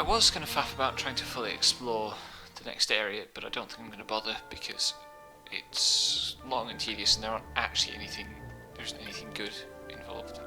I was going to faff about trying to fully explore the next area, but I don't think I'm going to bother because it's long and tedious and there isn't anything good involved.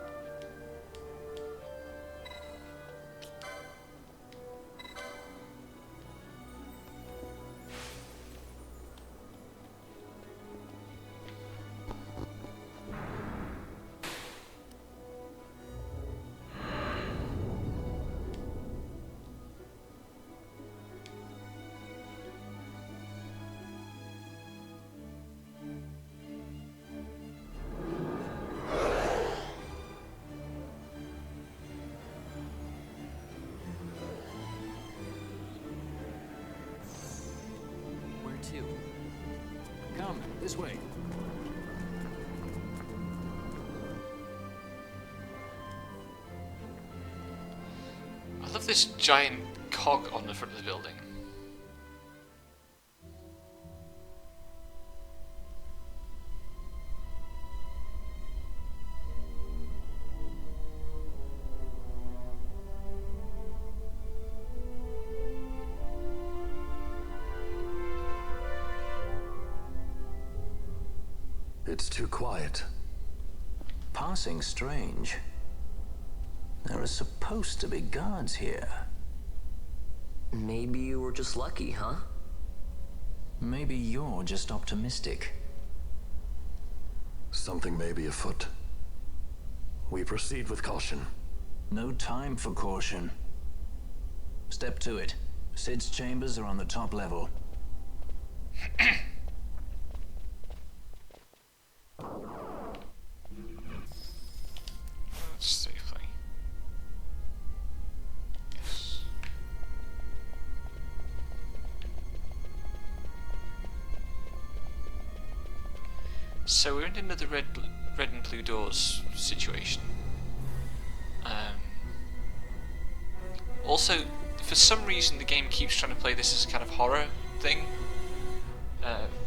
Come, this way. I love this giant cog on the front of the building. It's too quiet. Passing strange. There are supposed to be guards here. Maybe you were just lucky, huh? Maybe you're just optimistic. Something may be afoot. We proceed with caution. No time for caution. Step to it. Sid's chambers are on the top level. Safely. Yes. So we're in another red and blue doors situation. Also, for some reason, the game keeps trying to play this as a kind of horror thing,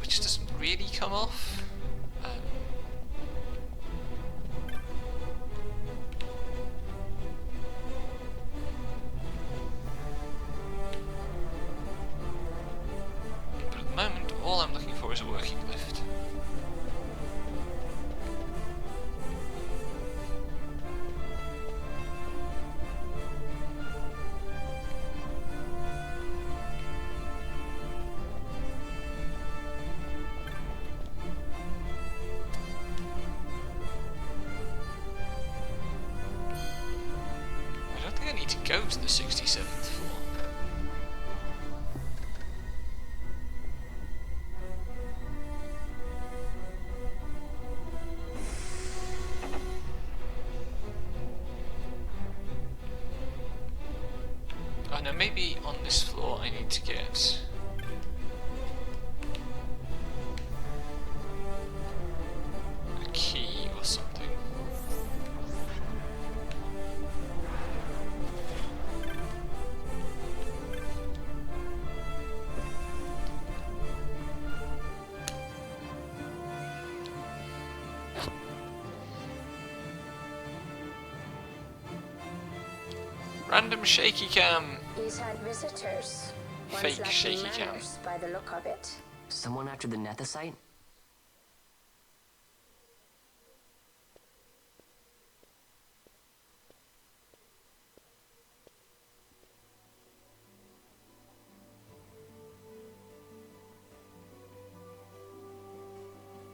which doesn't really come off. But at the moment, all I'm looking for is a working lift. I don't think I need to go to the 67th floor. Oh no, maybe on this floor I need to get a key or something. Random shaky cam. He's had visitors. One's Fake lacking shaky cam. manners by the look of it. Someone after the Nethicite?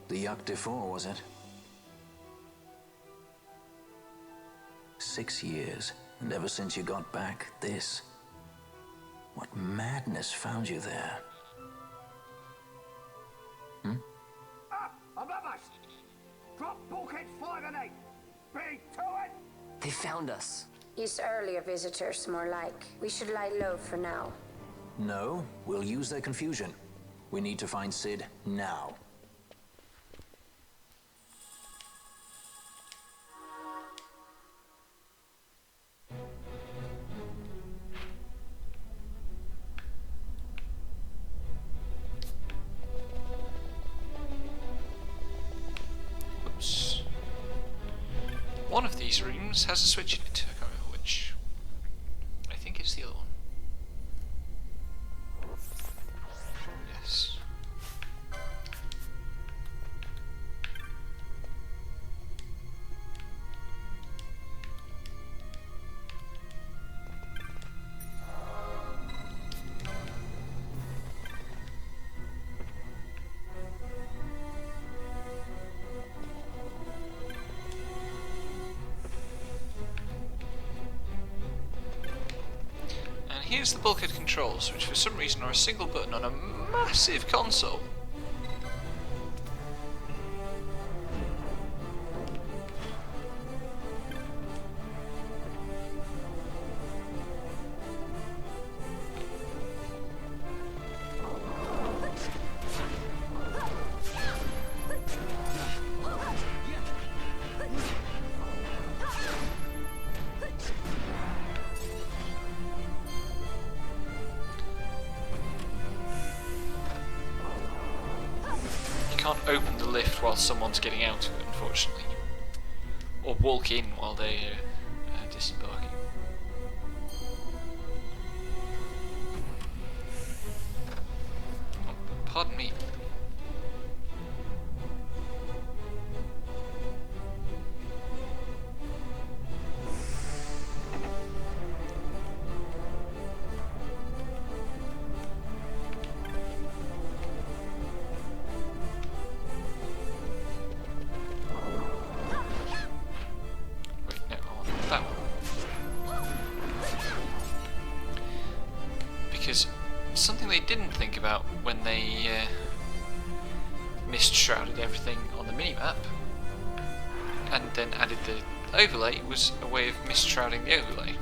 The XIV, was it? 6 years, and ever since you got back, this. What madness found you there? Up above us! Drop bulkheads 5 and 8! Be to it! They found us. He's earlier visitors, more like. We should lie low for now. No, we'll use their confusion. We need to find Sid now. Oops. One of these rooms has a switch in it. I can't remember which. I think it's the other one. here's the bulkhead controls, which for some reason are a single button on a massive console. Can't open the lift while someone's getting out of it, unfortunately. Or walk in while they're disembarking. Oh, pardon me. Because something they didn't think about when they mist shrouded everything on the minimap and then added the overlay was a way of mist shrouding the overlay.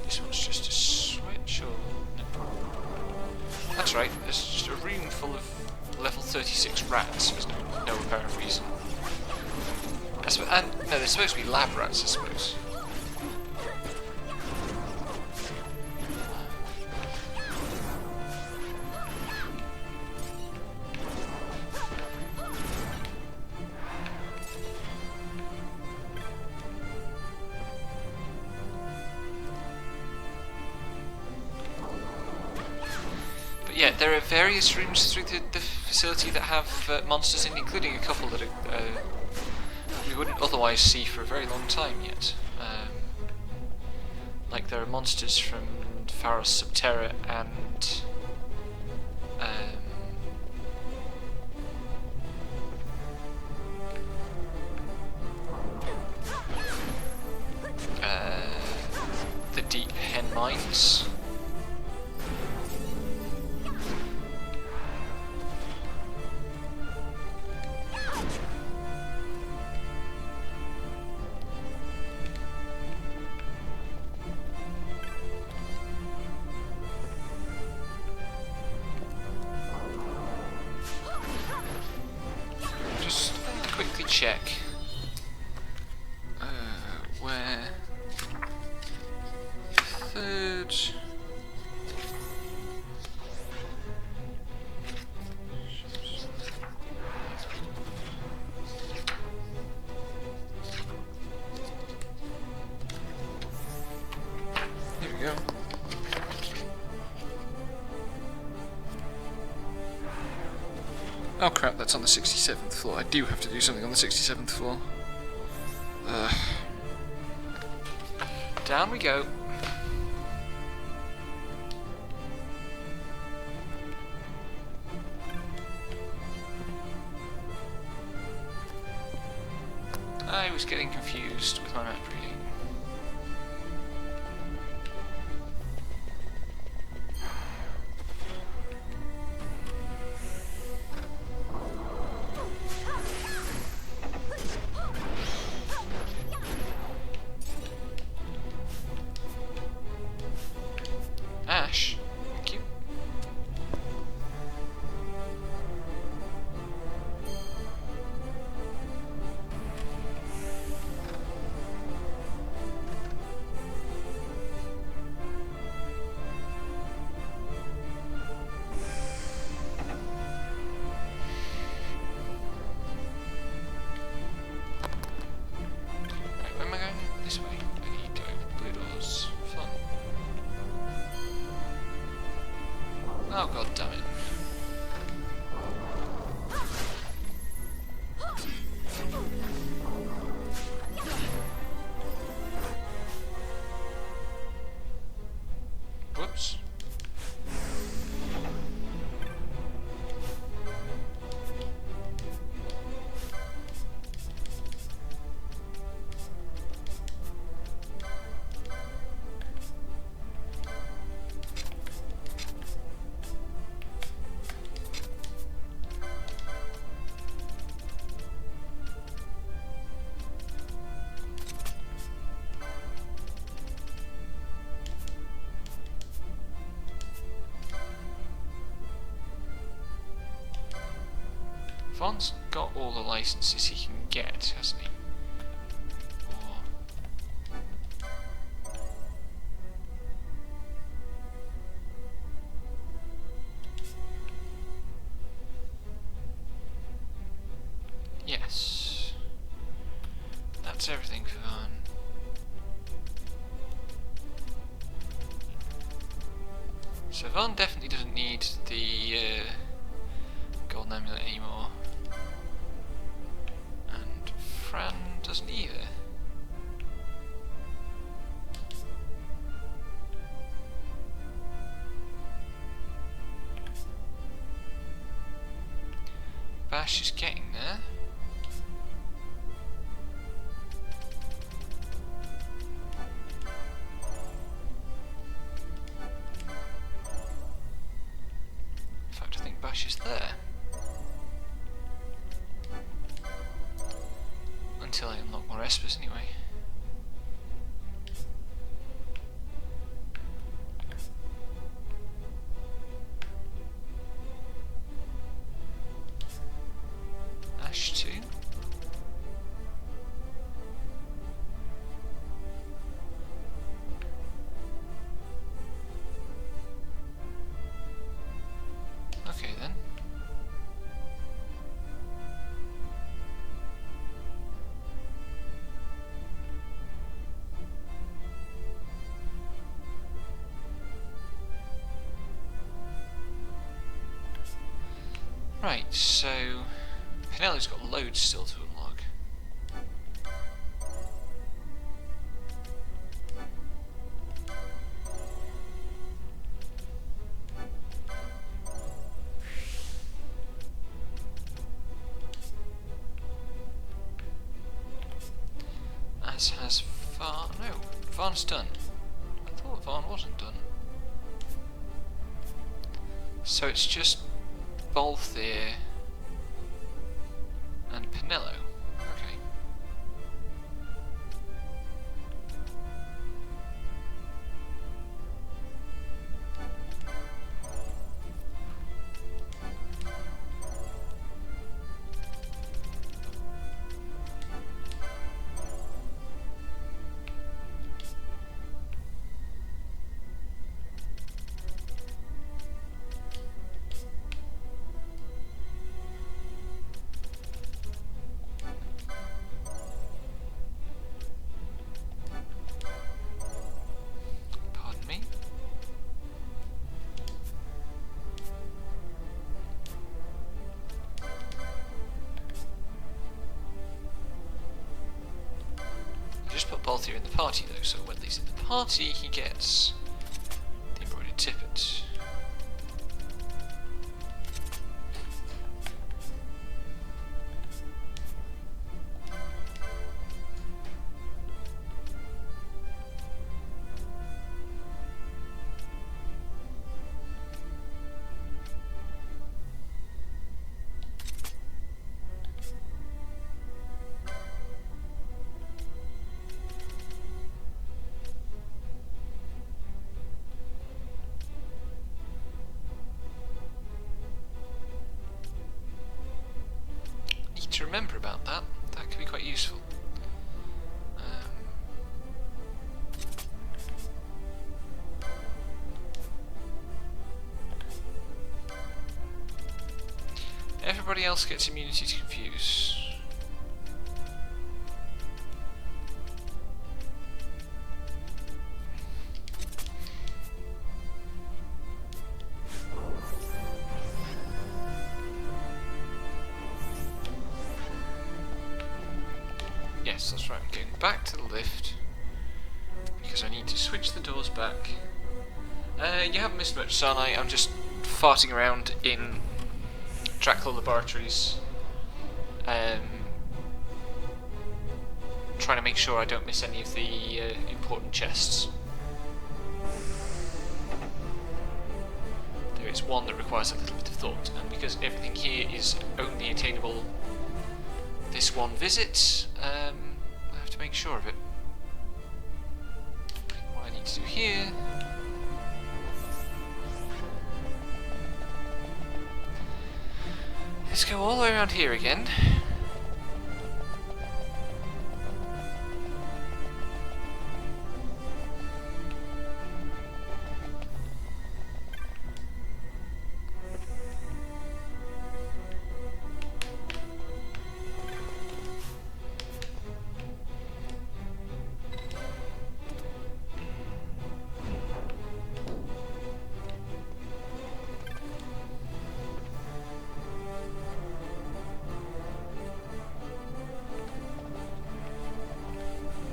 This one's just a switch, or no? That's right. There's just a room full of level 36 rats for no apparent reason. And no, they're supposed to be lab rats, I suppose. Yeah, there are various rooms through the facility that have monsters in, including a couple that we wouldn't otherwise see for a very long time yet. Like there are monsters from Pharos Subterra and the Deep Hen Mines. Check where third here we go. Oh crap, that's on the 67th floor. I do have to do something on the 67th floor. Down we go. I was getting confused with my map reading. Ash, thank you. Right, where am I going? This way. I need to open blue doors. Fun. Oh god damn it. Vaughn's got all the licenses he can get, hasn't he? Or... Yes. That's everything for Vaughn. So Vaughn definitely doesn't need the golden amulet anymore. And Fran doesn't either. Bash is getting there. In fact, I think Bash is there. Until I unlock more espers anyway. Ash 2. Okay then. Right, so Penelope's got loads still to unlock. As has Varn. No, Varn's done. I thought Varn wasn't done. So it's just Balthier and Penello. Okay. Pardon me. You just put Balthier in the party though, so when he's in the party he gets the embroidered tippet. Need to remember about that. That could be quite useful. Everybody else gets immunity to confuse. Yes, that's right, I'm going back to the lift because I need to switch the doors back. You haven't missed much, Sanai. I'm just farting around in Dracula Laboratories, trying to make sure I don't miss any of the important chests. There is one that requires a little bit of thought, and because everything here is only attainable this one visit, I have to make sure of it. What I need to do here Let's go all the way around here again.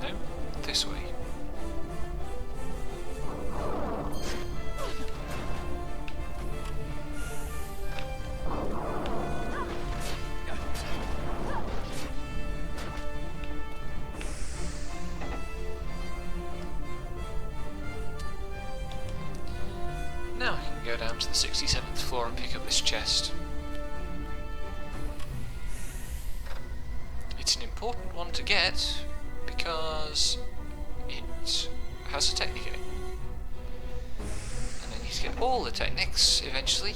No, this way. Now I can go down to the 67th floor and pick up this chest. It's an important one to get because it has a technic in it. And I need to get all the technics eventually.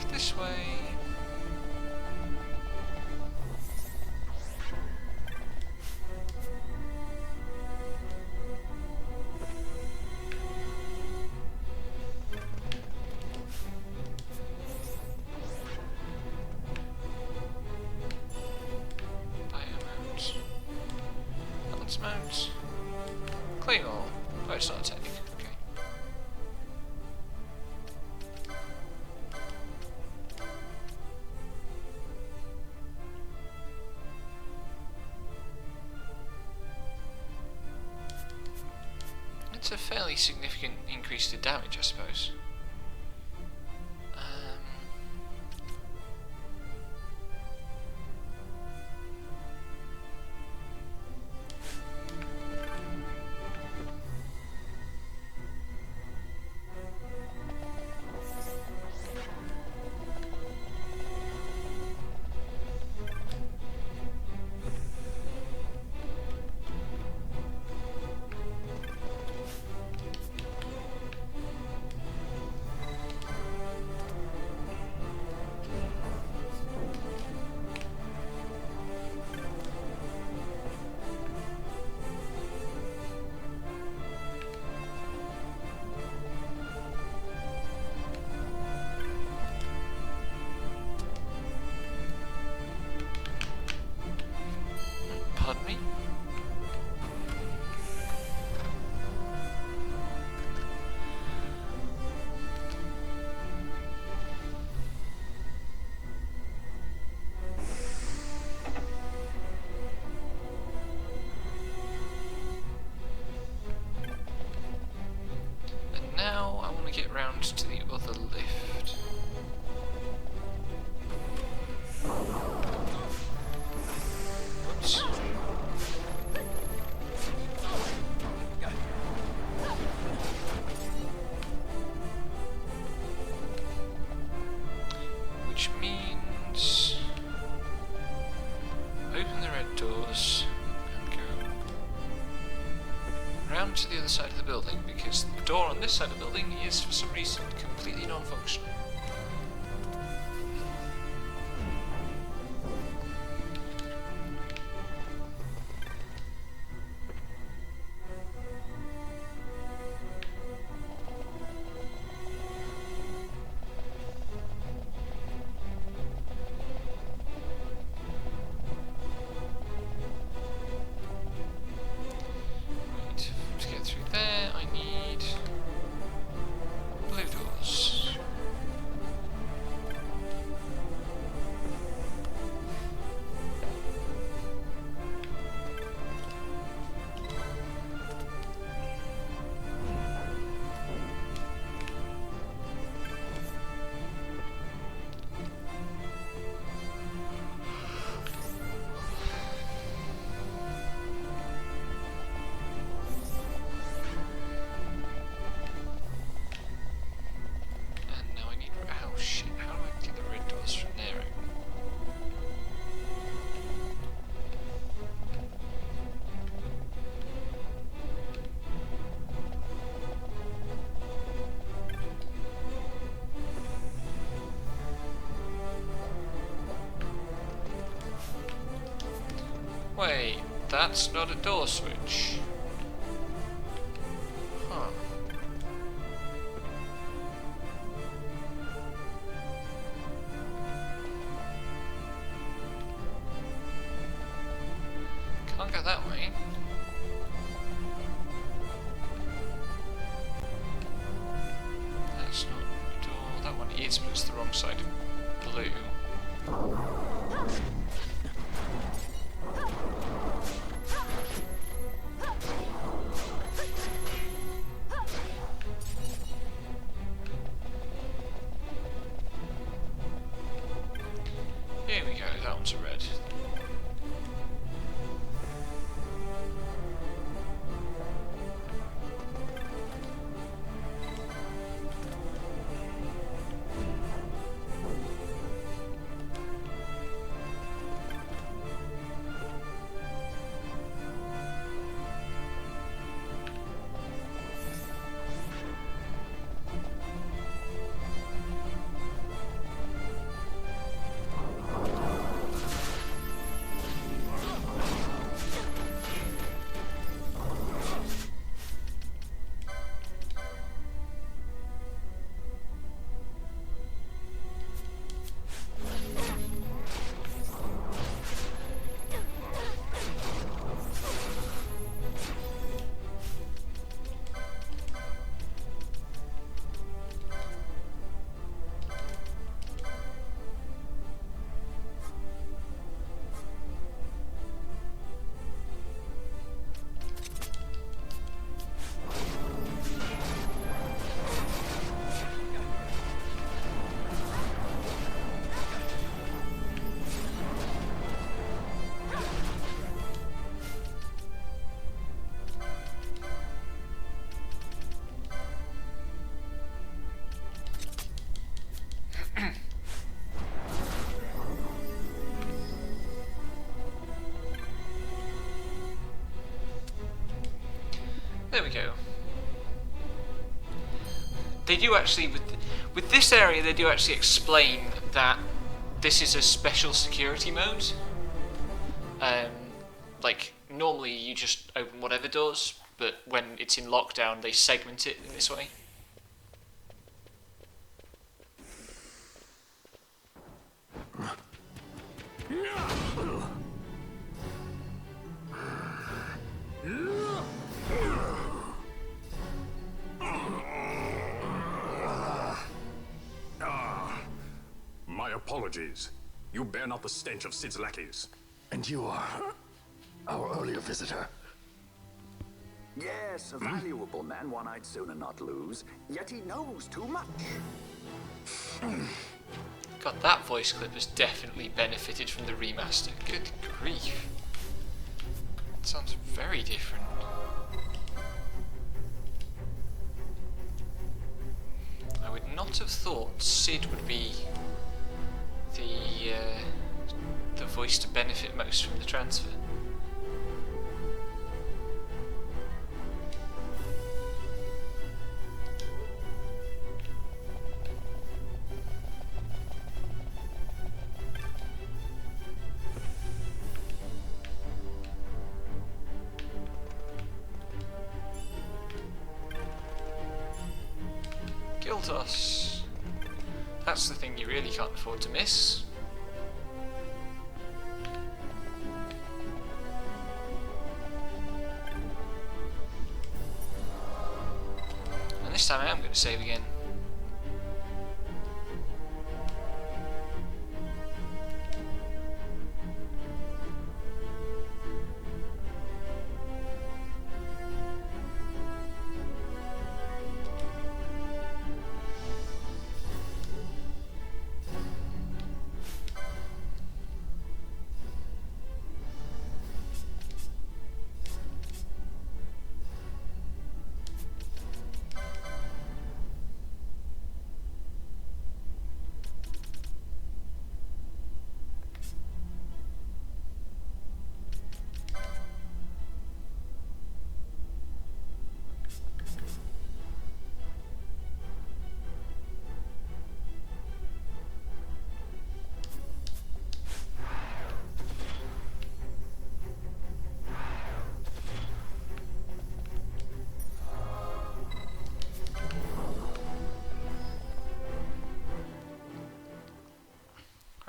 And this way. Biomount. Balance mount. Claymore. Oh, it's not a technique. Okay. It's a fairly significant increase to damage, I suppose. Pardon me? And now I want to get round to the other lift. Whoops. Which means open the red doors and go round to the other side of the building, because the door on this side of the building is for some reason completely non-functional. Right, to get through there I need blue doors. Wait, that's not a door switch. Huh. Can't go that way. That's not a door. That one is, but it's the wrong side of blue. Here we go, that one's a red. There we go. They do actually, with this area, they do actually explain that this is a special security mode. Like, normally you just open whatever doors, but when it's in lockdown, they segment it in this way. My apologies. You bear not the stench of Sid's lackeys. And you are our earlier visitor. Yes, a valuable man, one I'd sooner not lose. Yet he knows too much. God, that voice clip has definitely benefited from the remaster. Good grief. It sounds very different. I would not have thought Sid would be the voice to benefit most from the transfer. Gildos. That's the thing you really can't afford to miss. And this time I am going to save again.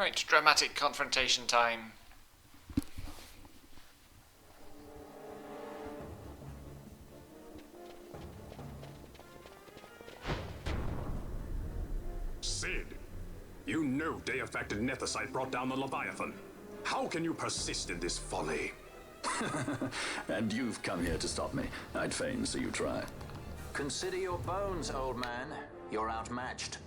Right, dramatic confrontation time. Sid, you know Deifacted Nethicite brought down the Leviathan. How can you persist in this folly? And you've come here to stop me. I'd fain see you try. Consider your bones, old man. You're outmatched.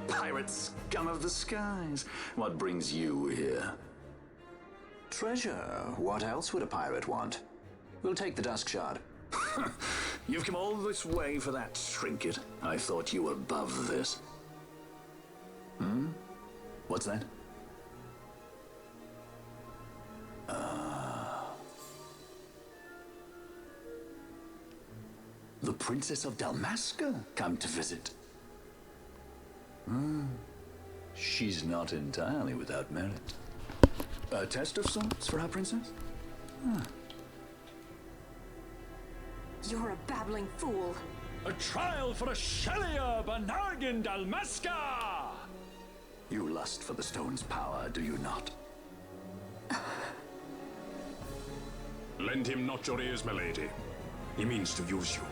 Pirate scum of the skies. What brings you here? Treasure. What else would a pirate want? We'll take the Dusk Shard. You've come all this way for that trinket. I thought you were above this. What's that? The Princess of Dalmasca come to visit. She's not entirely without merit. A test of sorts for our princess? You're a babbling fool. A trial for a Shelia Banargin Dalmasca! You lust for the stone's power, do you not? Lend him not your ears, milady. He means to use you.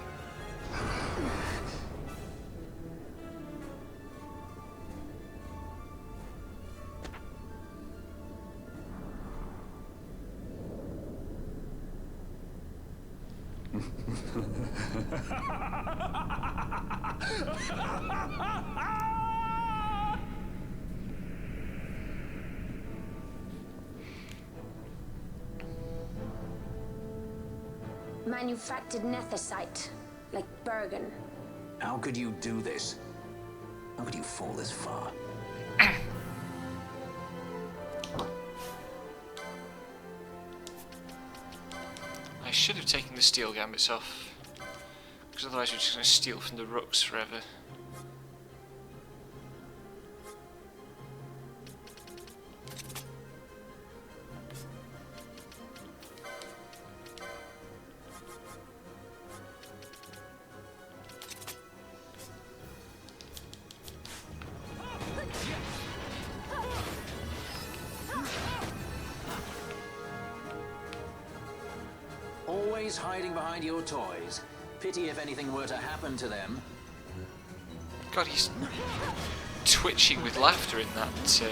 Manufactured nethicite, like Bergen. How could you do this? How could you fall this far? I should have taken the steel gambits off, because otherwise we're just going to steal from the rooks forever. Always hiding behind your toys. Pity if anything were to happen to them. God, he's twitching with laughter in that.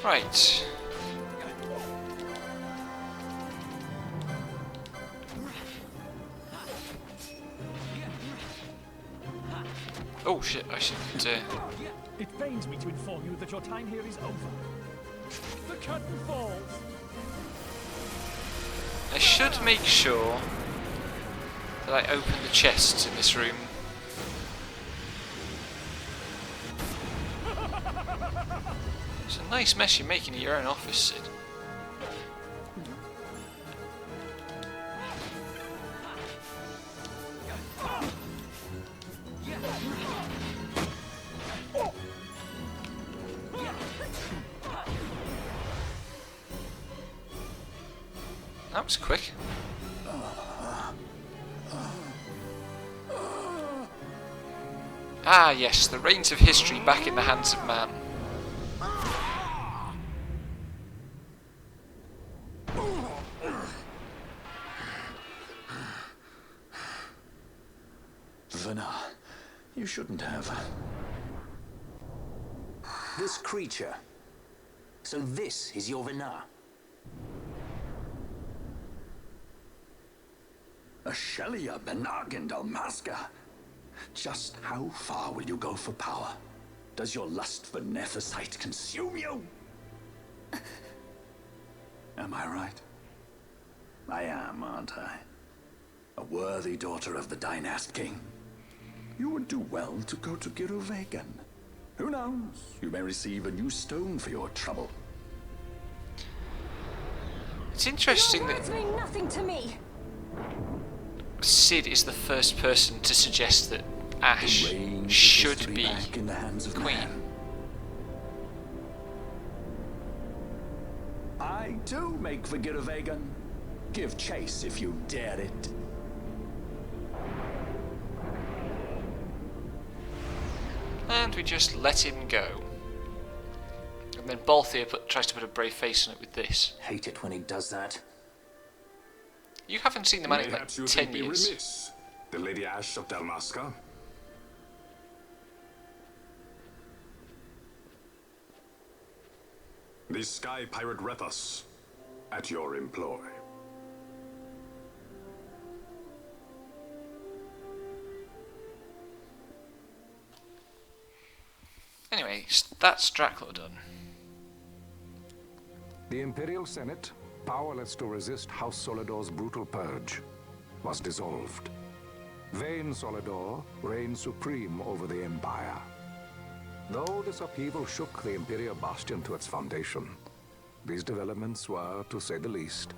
Right. Oh shit, I should... It pains me to inform you that your time here is over. The curtain falls. I should make sure that I open the chests in this room. It's a nice mess you're making in your own office, Sid. That was quick. Ah yes, the reins of history back in the hands of man. Vana, you shouldn't have. This creature. So this is your Vana. A Shelia Banargin Dalmasca. Just how far will you go for power? Does your lust for nethicite consume you? Am I right? I am, aren't I? A worthy daughter of the Dynast King. You would do well to go to Giruvegan. Who knows? You may receive a new stone for your trouble. It's interesting Your words that mean nothing to me. Cid is the first person to suggest that Ash The reign is should to be back in the hands of queen. man. I too make for Giravegan. Give chase if you dare it. And we just let him go. And then Balthier tries to put a brave face on it with this. Hate it when he does that. You haven't seen the man in like Perhaps you 10 think me years. remiss, the Lady Ash of Dalmasca. The Sky Pirate Rethus, at your employ. Anyway, that's Dracula done. The Imperial Senate, powerless to resist House Solidor's brutal purge, was dissolved. Vayne Solidor reigned supreme over the Empire. Though this upheaval shook the Imperial Bastion to its foundation, these developments were, to say the least,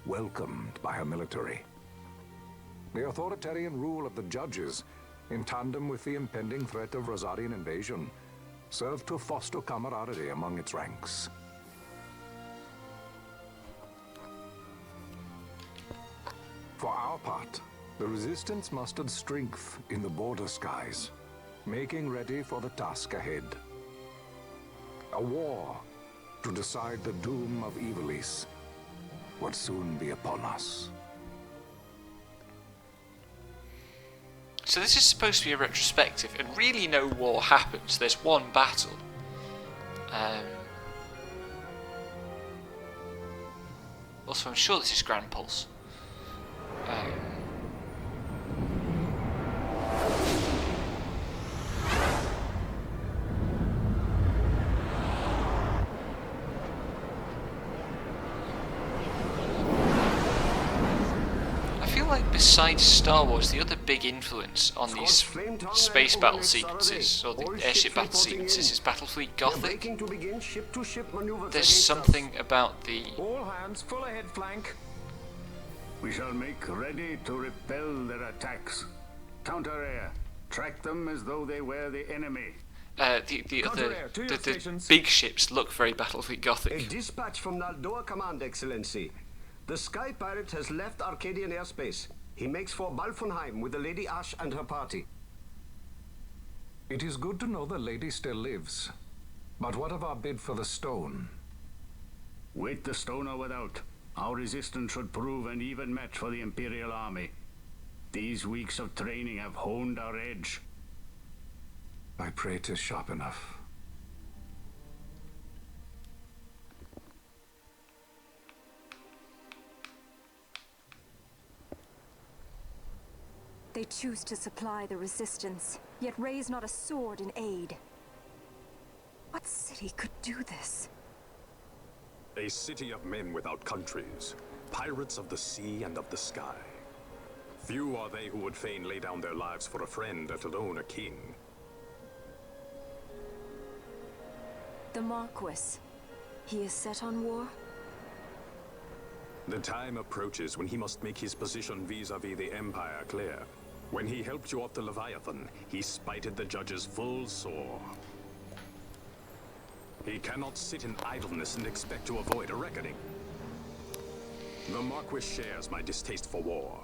welcomed by her military. The authoritarian rule of the judges, in tandem with the impending threat of Rosarian invasion, served to foster camaraderie among its ranks. For our part, the Resistance mustered strength in the border skies, making ready for the task ahead. A war to decide the doom of Ivalice would soon be upon us. So this is supposed to be a retrospective, and really no war happens. There's one battle. Also, I'm sure this is Grand Pulse. I feel like besides Star Wars, the other big influence on these space battle sequences, or the airship battle sequences, is Battlefleet Gothic. There's something about the... All hands, full ahead flank. We shall make ready to repel their attacks. Counter-air. Track them as though they were the enemy. The big ships look very Battlefleet A Gothic. dispatch from Naldor Command, Excellency. The Sky Pirate has left Arcadian airspace. He makes for Balfonheim with the Lady Ash and her party. It is good to know the lady still lives. But what of our bid for the stone? With the stone or without, our resistance should prove an even match for the Imperial Army. These weeks of training have honed our edge. I pray 'tis sharp enough. They choose to supply the resistance, yet raise not a sword in aid. What city could do this? A city of men without countries, pirates of the sea and of the sky. Few are they who would fain lay down their lives for a friend, let alone a king. The Marquis. He is set on war? The time approaches when he must make his position vis-a-vis the Empire clear. When he helped you off the Leviathan, he spited the judges full sore. He cannot sit in idleness and expect to avoid a reckoning. The Marquis shares my distaste for war.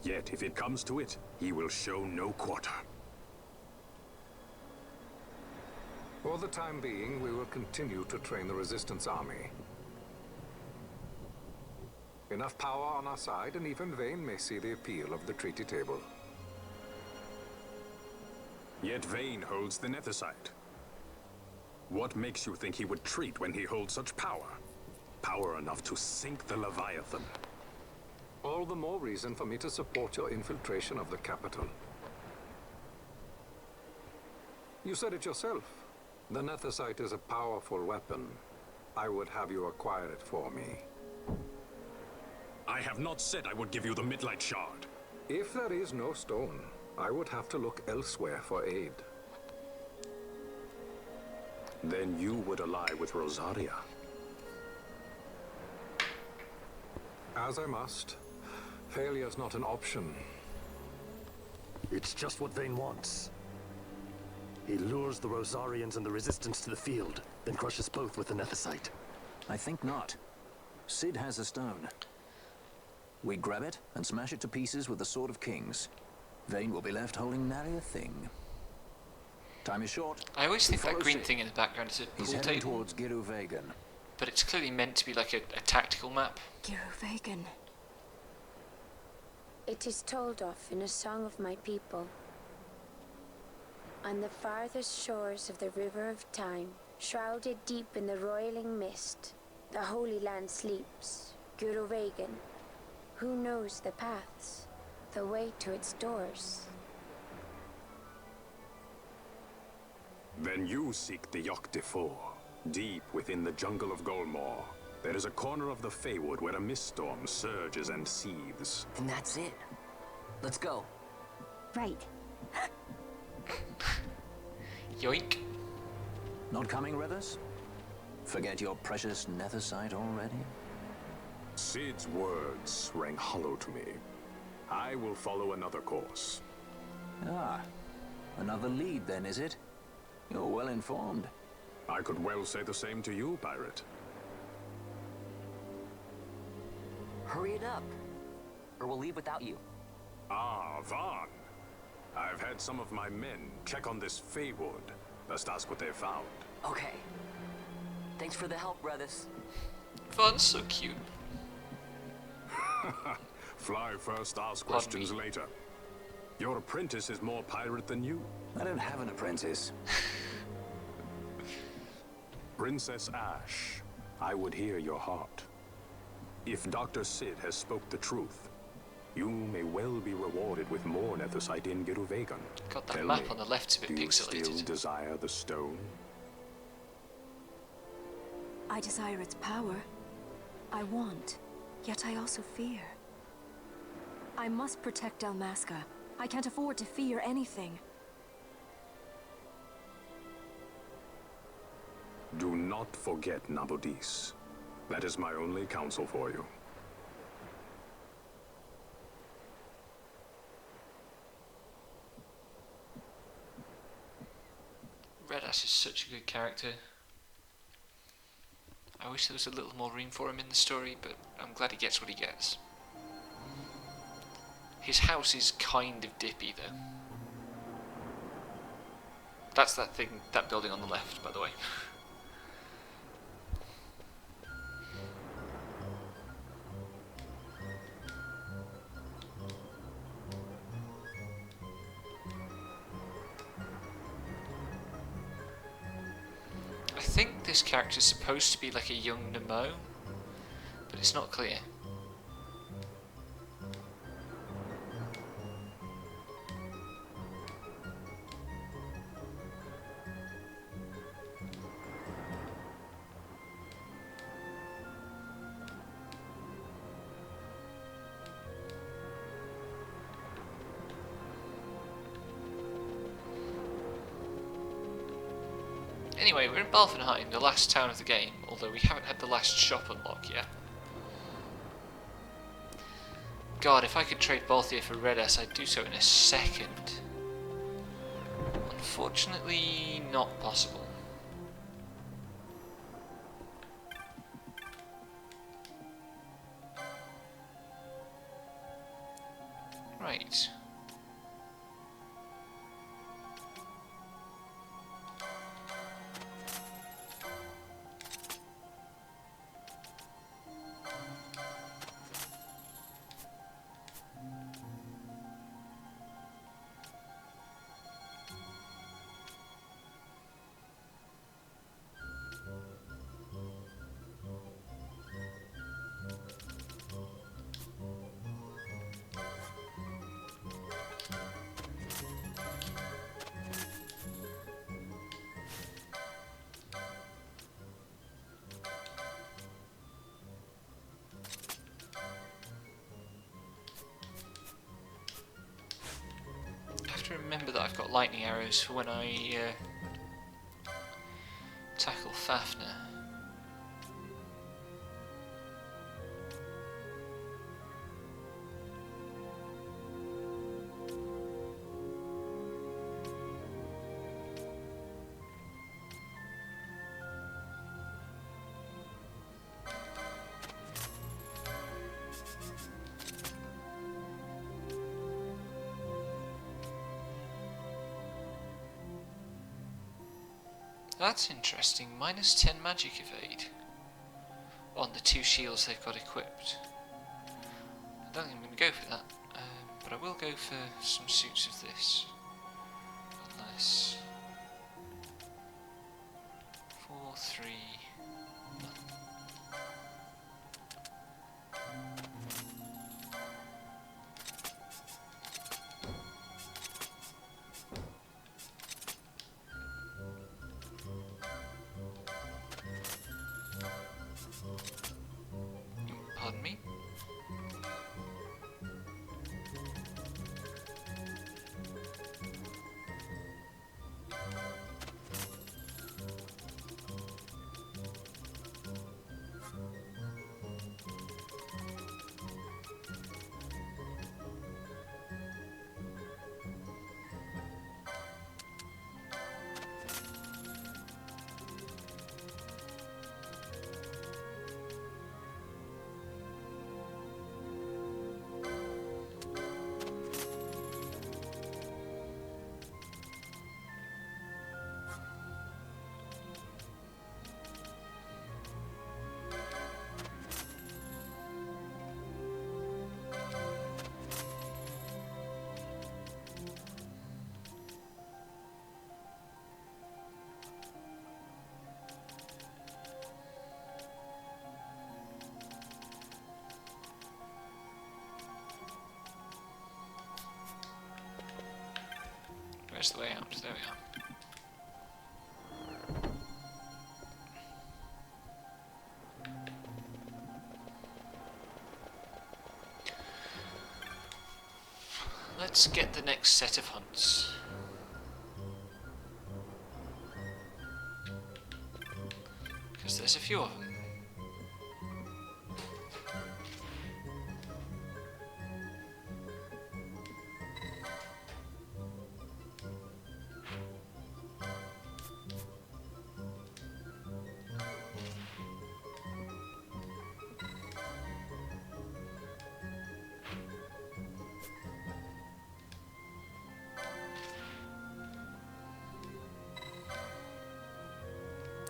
Yet, if it comes to it, he will show no quarter. For the time being, we will continue to train the Resistance army. Enough power on our side, and even Vayne may see the appeal of the treaty table. Yet Vayne holds the Nethicite. What makes you think he would treat when he holds such power? Power enough to sink the Leviathan. All the more reason for me to support your infiltration of the capital. You said it yourself. The Nethicite is a powerful weapon. I would have you acquire it for me. I have not said I would give you the Midlight Shard. If there is no stone, I would have to look elsewhere for aid. Then you would ally with Rosaria. As I must. Failure's not an option. It's just what Vayne wants. He lures the Rosarians and the Resistance to the field, then crushes both with the Nethicite. I think not. Cid has a stone. We grab it and smash it to pieces with the Sword of Kings. Vayne will be left holding nary a thing. Time is short. I always think that Follow green Cid. thing in the background is a He's pool heading table, towards Giruvegan. but it's clearly meant to be like a tactical map. Giruvegan. It is told of in a song of my people. On the farthest shores of the river of time, shrouded deep in the roiling mist, the Holy Land sleeps. Giruvegan. Who knows the paths, the way to its doors? Then you seek the Yogg Defoe. Deep within the jungle of Golmore, there is a corner of the Feywood where a mist storm surges and seethes. And that's it. Let's go. Right. Yoink. Not coming, Rivers? Forget your precious Nethicite already? Cid's words rang hollow to me. I will follow another course. Ah, another lead then, is it? You're well informed. I could well say the same to you, pirate. Hurry it up, or we'll leave without you. Ah, Vaughn. I've had some of my men check on this Feywood. Best ask what they found. Okay. Thanks for the help, brothers. Vaughn's so cute. Fly first, ask Pardon questions me. later. Your apprentice is more pirate than you. I don't have an apprentice. Princess Ash, I would hear your heart. If Dr. Cid has spoke the truth, you may well be rewarded with more Nethicite in Giruvegan. God, that Tell map me, on the left's a bit do you still pixelated. desire the stone? I desire its power. I want, yet I also fear. I must protect Dalmasca. I can't afford to fear anything. Do not forget Nabudis. That is my only counsel for you. Red Ass is such a good character. I wish there was a little more room for him in the story, but I'm glad he gets what he gets. His house is kind of dippy though. That's that thing, that building on the left, by the way. I think this character is supposed to be like a young Nemo, but it's not clear. Anyway, we're in Balfenheim, the last town of the game, although we haven't had the last shop unlock yet. God, if I could trade Balthier for Red S, I'd do so in a second. Unfortunately, not possible. Right. remember that I've got lightning arrows for when I Fafnir. That's interesting. -10 magic evade on the 2 shields they've got equipped. I don't think I'm going to go for that, but I will go for some suits of this. Unless 4, 3, none. Pardon me? Where's the way out? There we are. Let's get the next set of hunts. Because there's a few of them.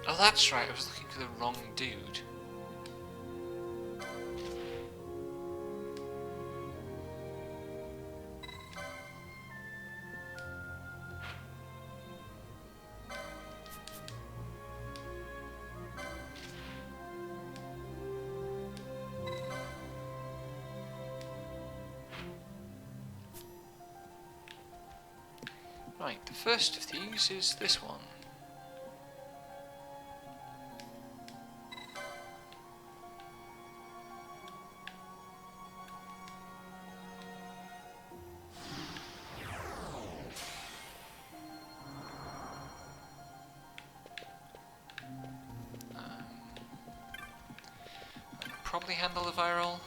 Oh, that's right, I was looking for the wrong dude. Right, the first of these is this one. Probably handle the viral.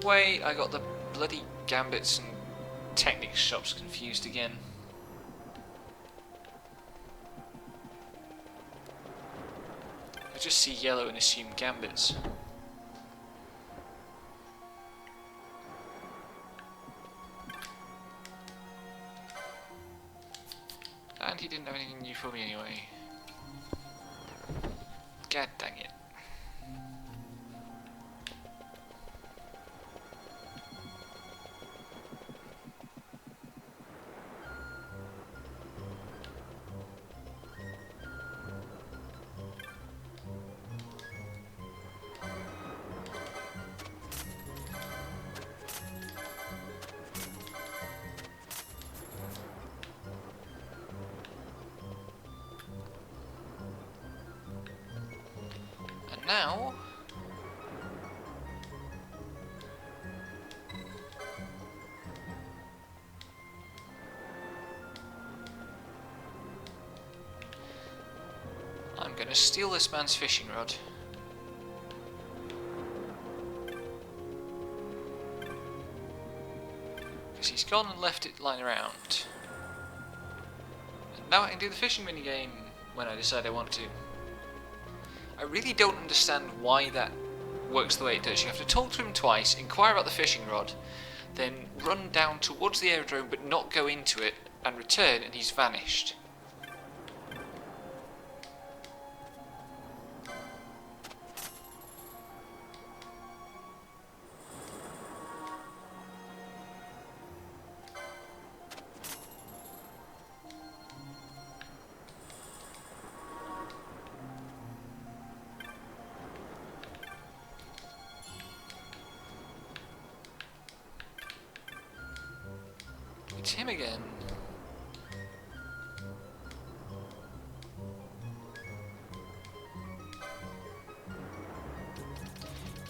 Wait, I got the bloody gambits and technics shops confused again. I just see yellow and assume gambits. he didn't have anything new for me anyway. God dang it. And now I'm gonna steal this man's fishing rod. Because he's gone and left it lying around. And now I can do the fishing minigame when I decide I want to. I really don't understand why that works the way it does. You have to talk to him twice, inquire about the fishing rod, then run down towards the aerodrome but not go into it, and return and he's vanished. It's him again.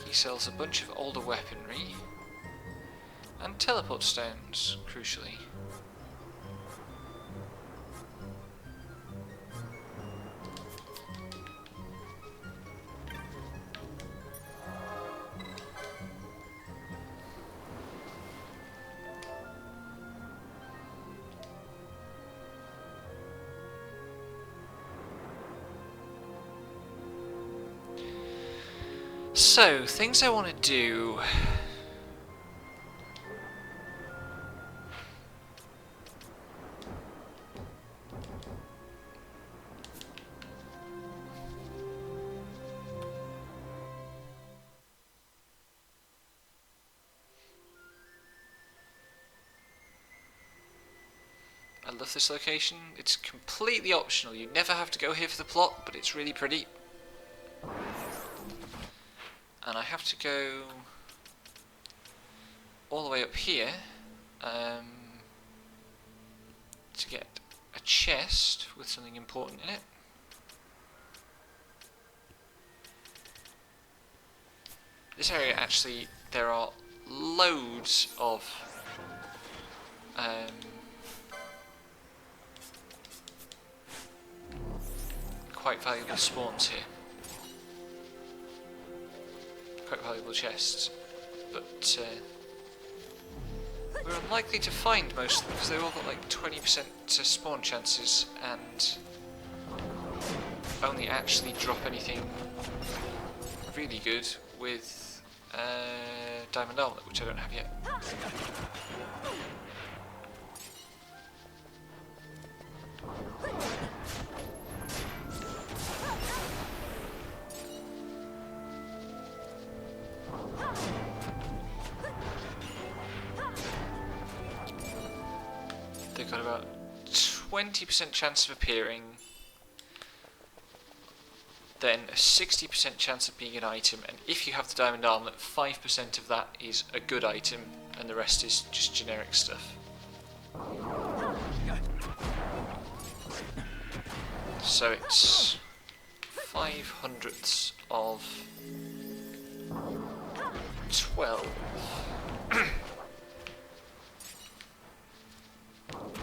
He sells a bunch of older weaponry and teleport stones, crucially. So, things I want to do. I love this location. It's completely optional. You never have to go here for the plot, but it's really pretty. And I have to go all the way up here to get a chest with something important in it. This area, actually, there are loads of quite valuable spawns here. Quite valuable chests, but we're unlikely to find most of them because they've all got like 20% spawn chances and only actually drop anything really good with Diamond Armlet, which I don't have yet. They've got about 20% chance of appearing, then a 60% chance of being an item, and if you have the Diamond Armlet, 5% of that is a good item, and the rest is just generic stuff. So it's 5/100ths of 12.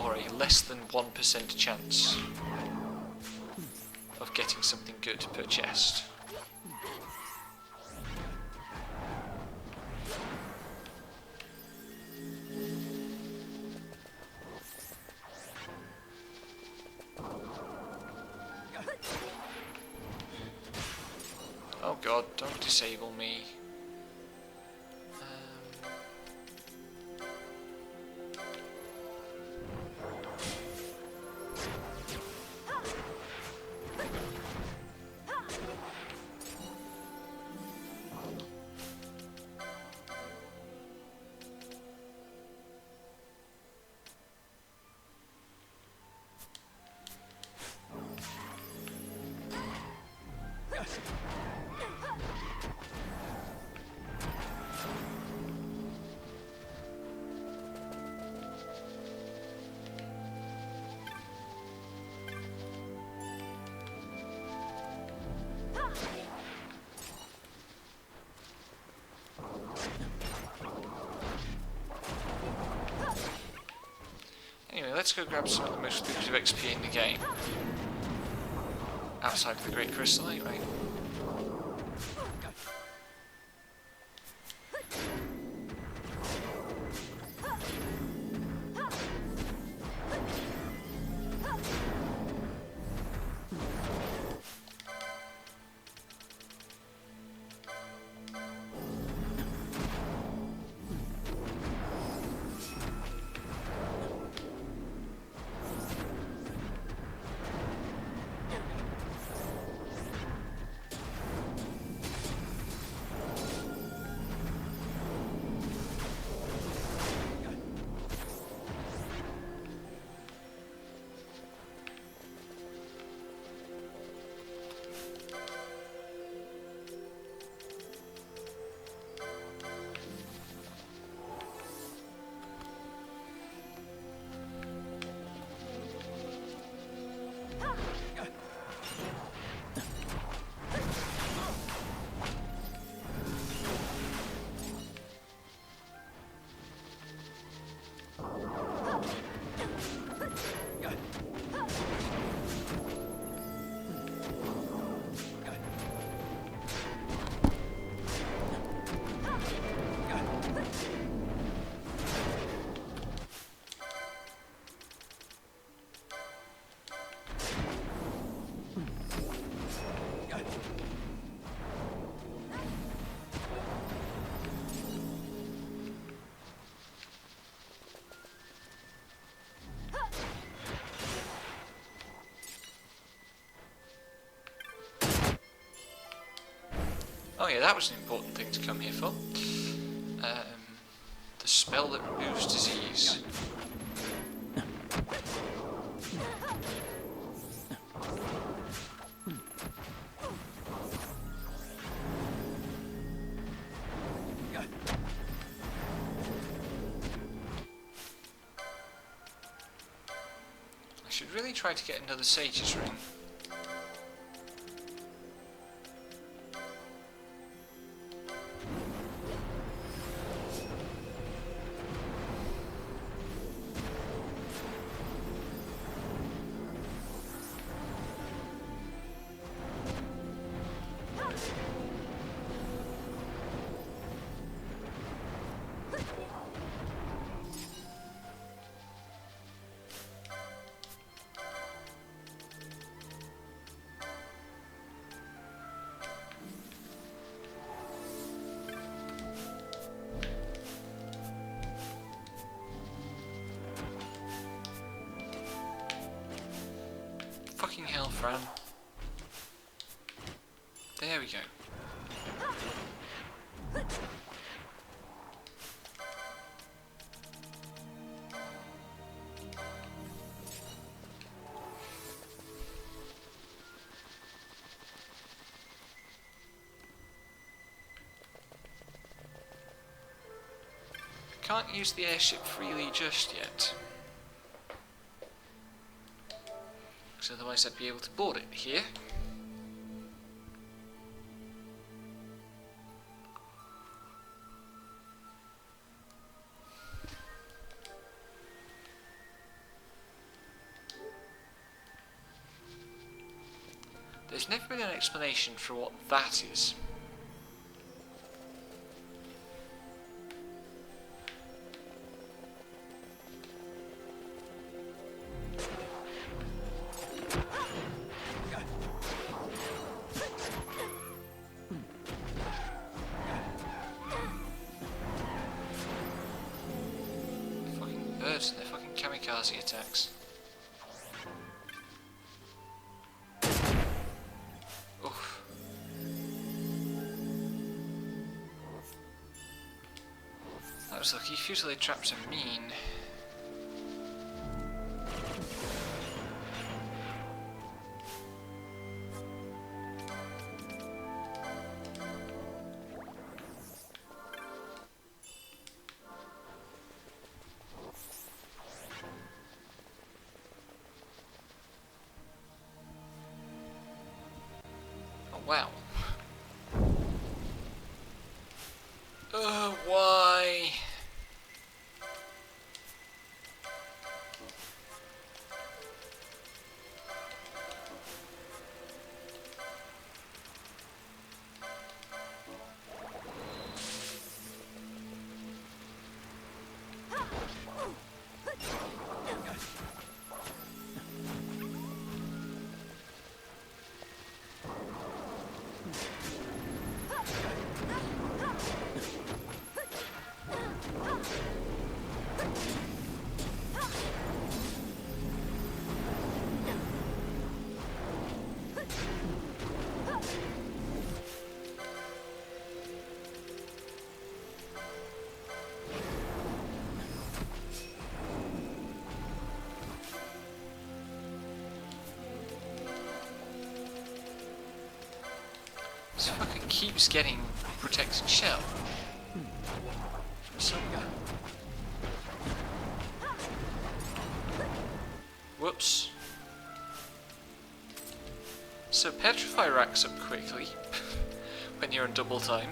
Or a less than 1% chance of getting something good per chest. Oh god, don't disable me. let's go grab some of the most lucrative XP in the game. Outside of the Great Crystal, anyway. Oh yeah, that was an important thing to come here for. The spell that removes disease. I should really try to get another Sage's Ring. Fucking hell, Fran. There we go. Can't use the airship freely just yet. Because otherwise I'd be able to board it here. There's never been an explanation for what that is. Birds and their fucking kamikaze attacks. Oof. That was lucky. Futilely traps are mean. Wow. Why? keeps getting protected shell from somewhere. Whoops. So petrify racks up quickly when you're on double time.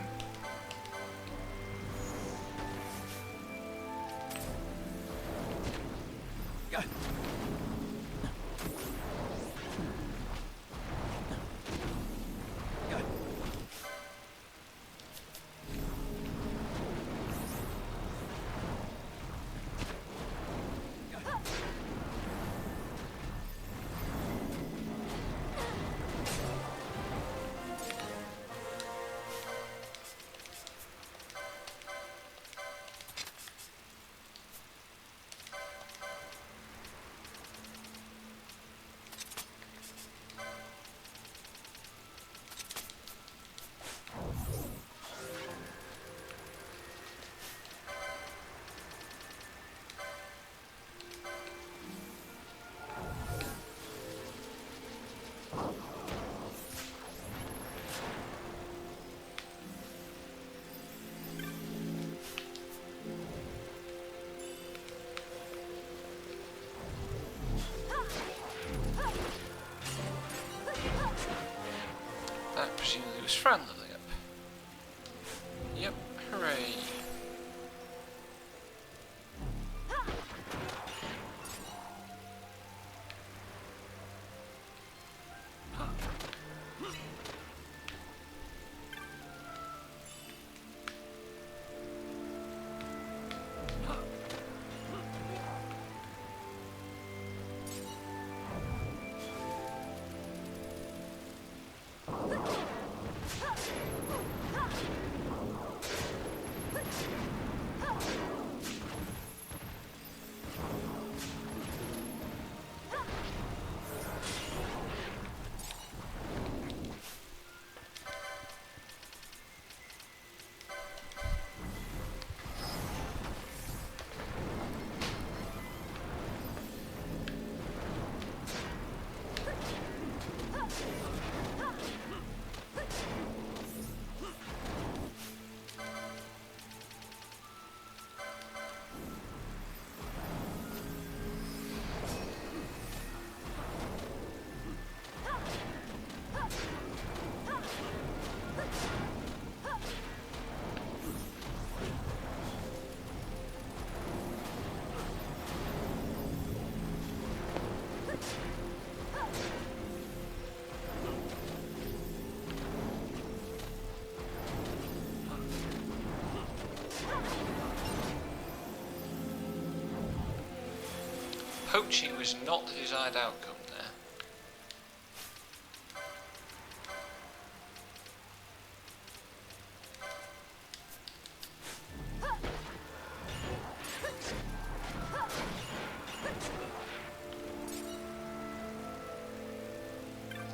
That presumably was Fran leveling up. Yep, hooray. Poaching was not the desired outcome there.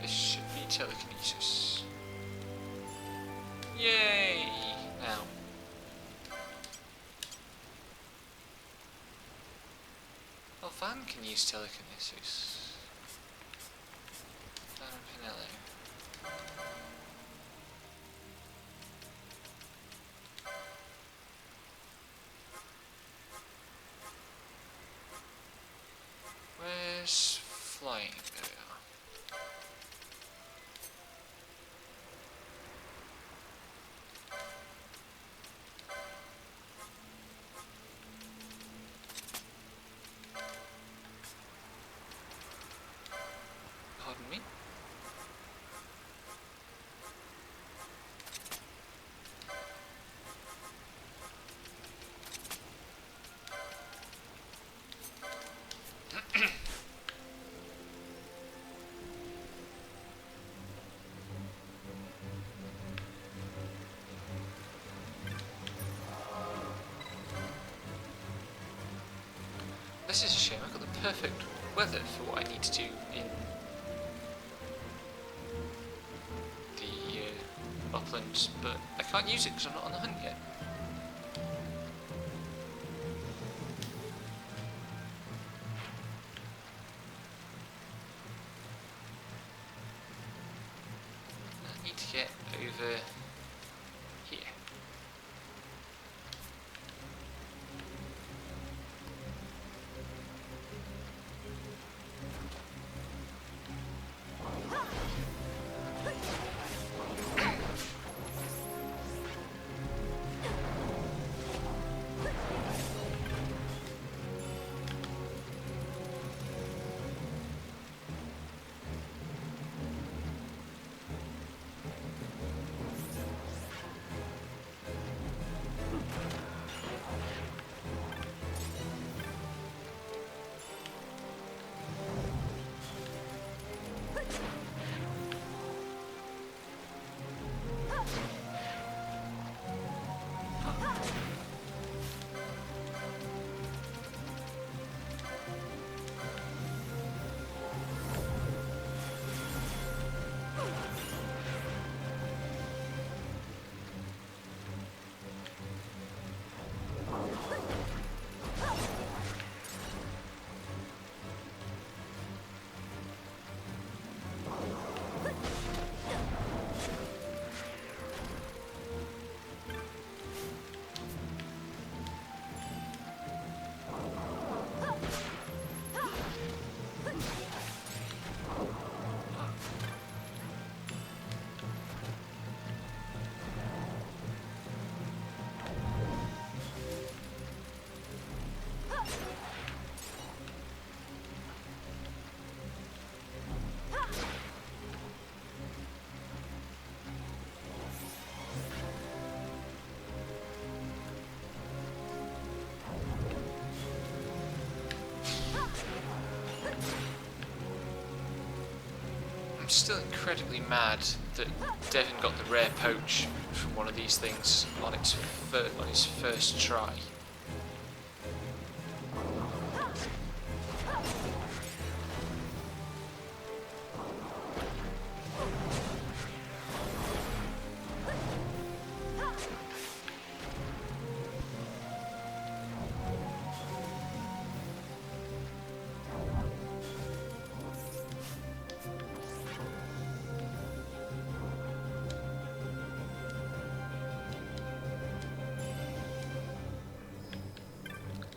This should be telekinesis. Yay! Now. Well, Van can use telekinesis. Van and Pinello. Where's flying? There we are. Pardon me? This is a shame, I've got the perfect weather for what I need to do in the uplands, but I can't use it because I'm not on the hunt yet. I need to get over I'm still incredibly mad that Devon got the rare poach from one of these things on his first try.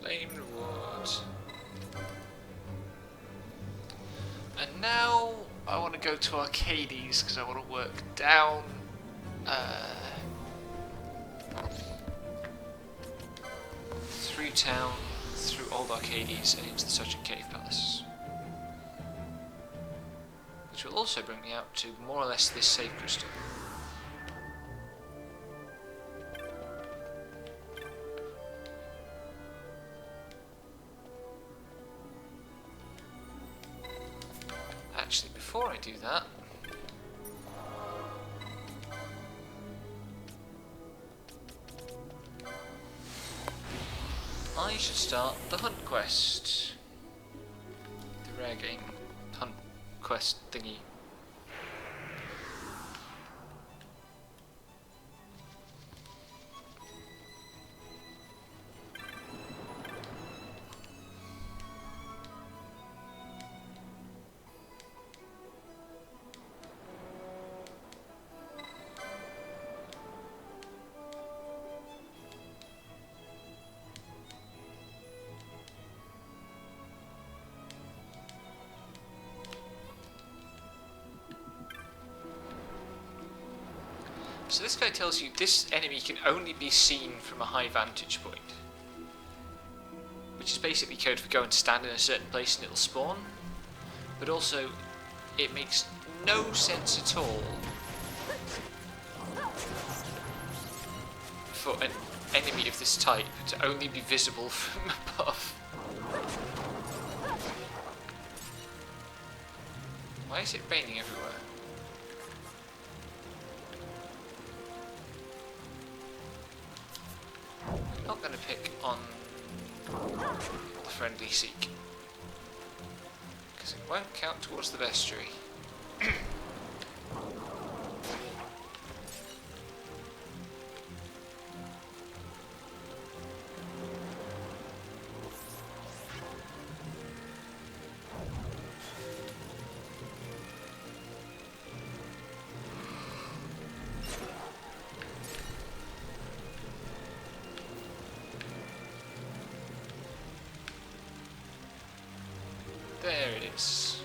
Claim reward. And now I want to go to Arcades because I want to work down through town, through Old Arcades and into the Sergeant Cave Palace. Which will also bring me out to more or less this save crystal. Actually, before I do that, I should start the hunt quest. The rare game hunt quest thingy. So this guy tells you this enemy can only be seen from a high vantage point. Which is basically code for go and stand in a certain place and it'll spawn. But also, it makes no sense at all for an enemy of this type to only be visible from above. Why is it raining everywhere? Not going to pick on the friendly seek because it won't count towards the vestry. There it is.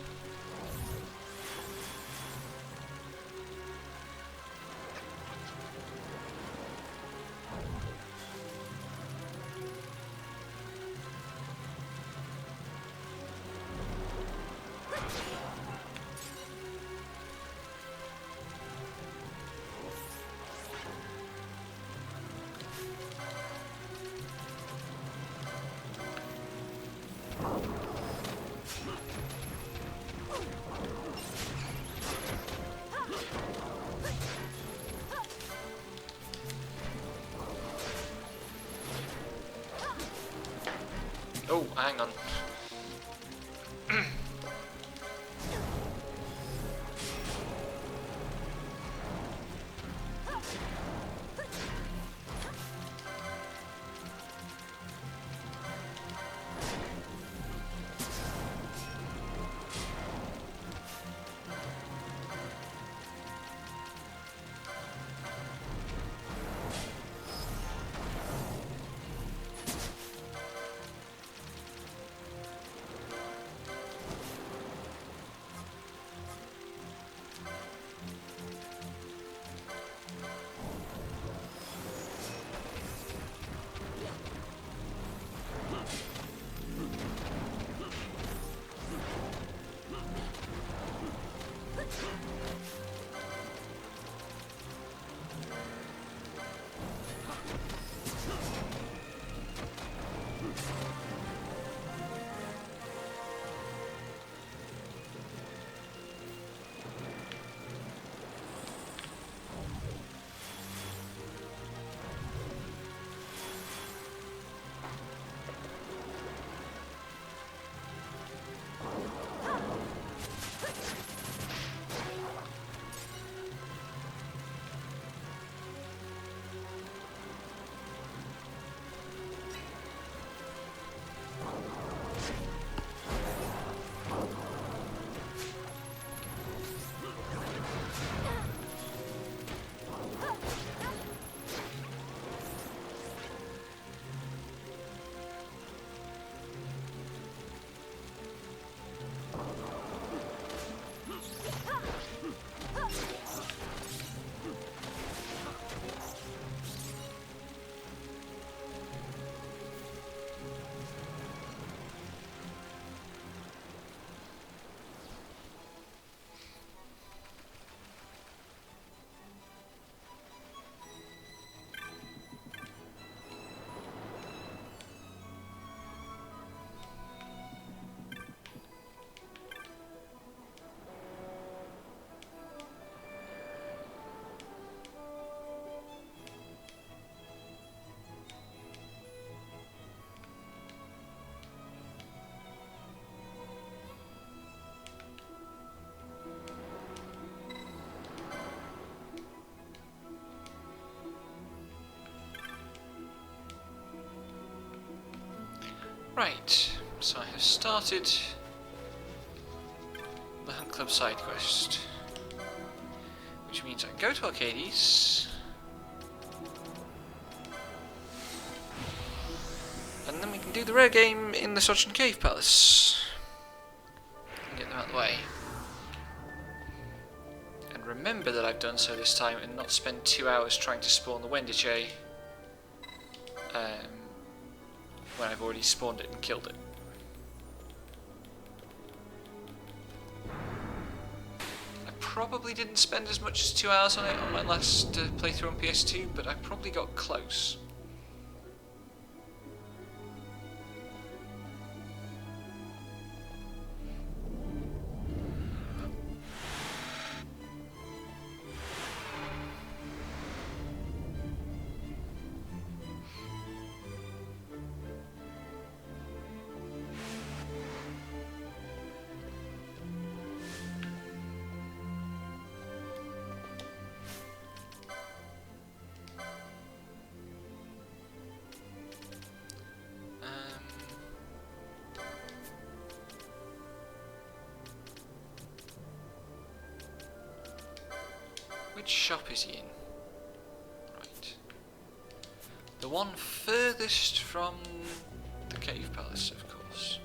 Oh, hang on. Right, so I have started the Hunt Club side quest, which means I can go to Arcades, and then we can do the rare game in the Sochan Cave Palace and get them out of the way. And remember that I've done so this time and not spend 2 hours trying to spawn the Wendiche when I've already spawned it and killed it. I probably didn't spend as much as 2 hours on it on my last playthrough on PS2, but I probably got close. Which shop is he in? Right. The one furthest from the Cave Palace, of course.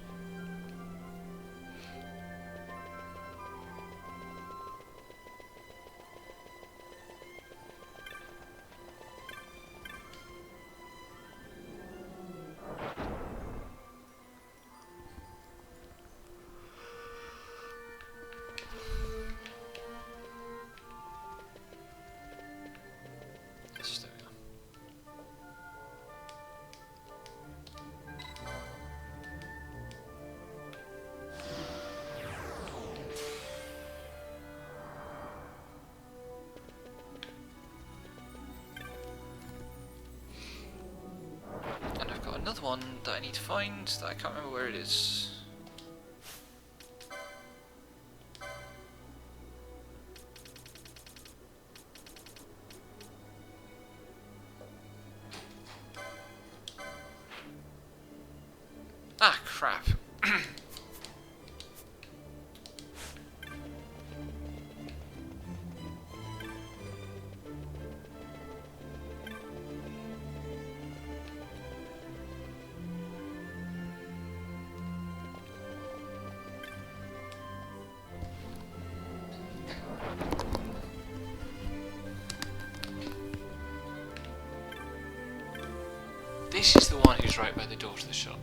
Yes, there we go. And I've got another one that I need to find that I can't remember where it is. Ah, crap. This is the one who's right by the door to the shop.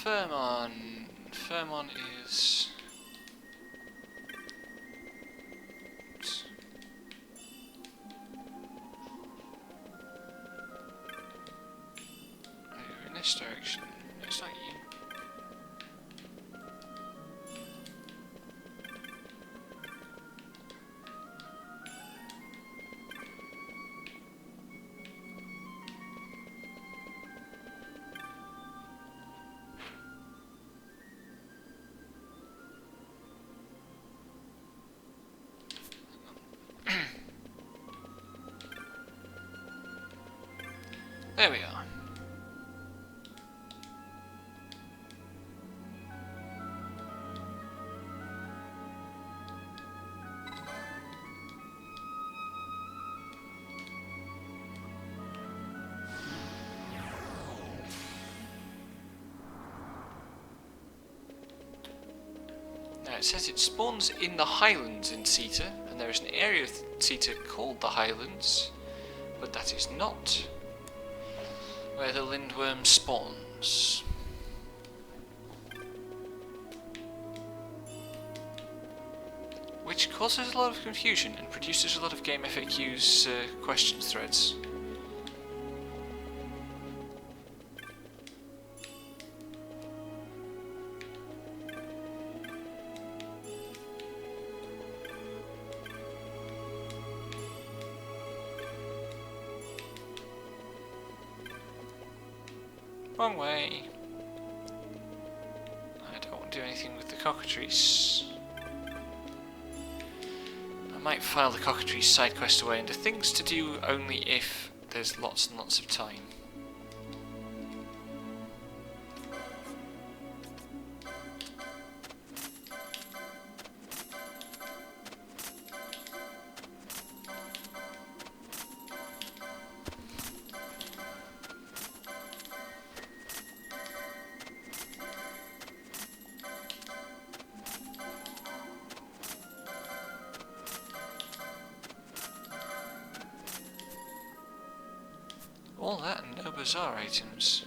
Firmon is... Oops. Over in this direction. No, it's not you. There we are. it says it spawns in the Highlands in Ceta, and there is an area of Ceta called the Highlands, but that is not where the lindworm spawns. Which causes a lot of confusion and produces a lot of Game FAQs questions threads. Wrong way. I don't want to do anything with the cockatrice. I might file the cockatrice side quest away into things to do only if there's lots and lots of time. All that and no bazaar items.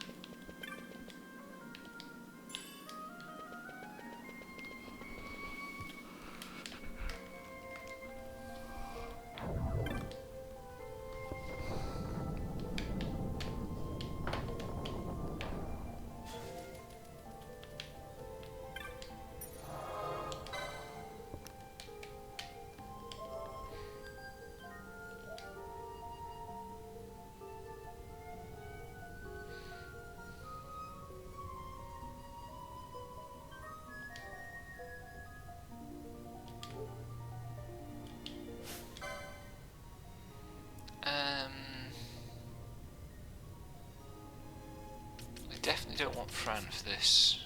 I definitely don't want Fran for this.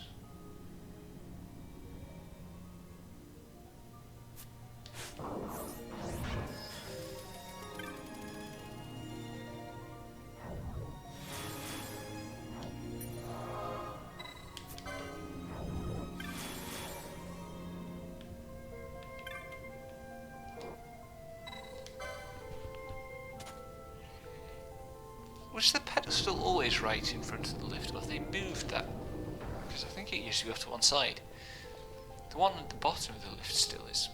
Was the pedestal always right in front of the lift, or have they moved that? Because I think it used to go to one side. The one at the bottom of the lift still is.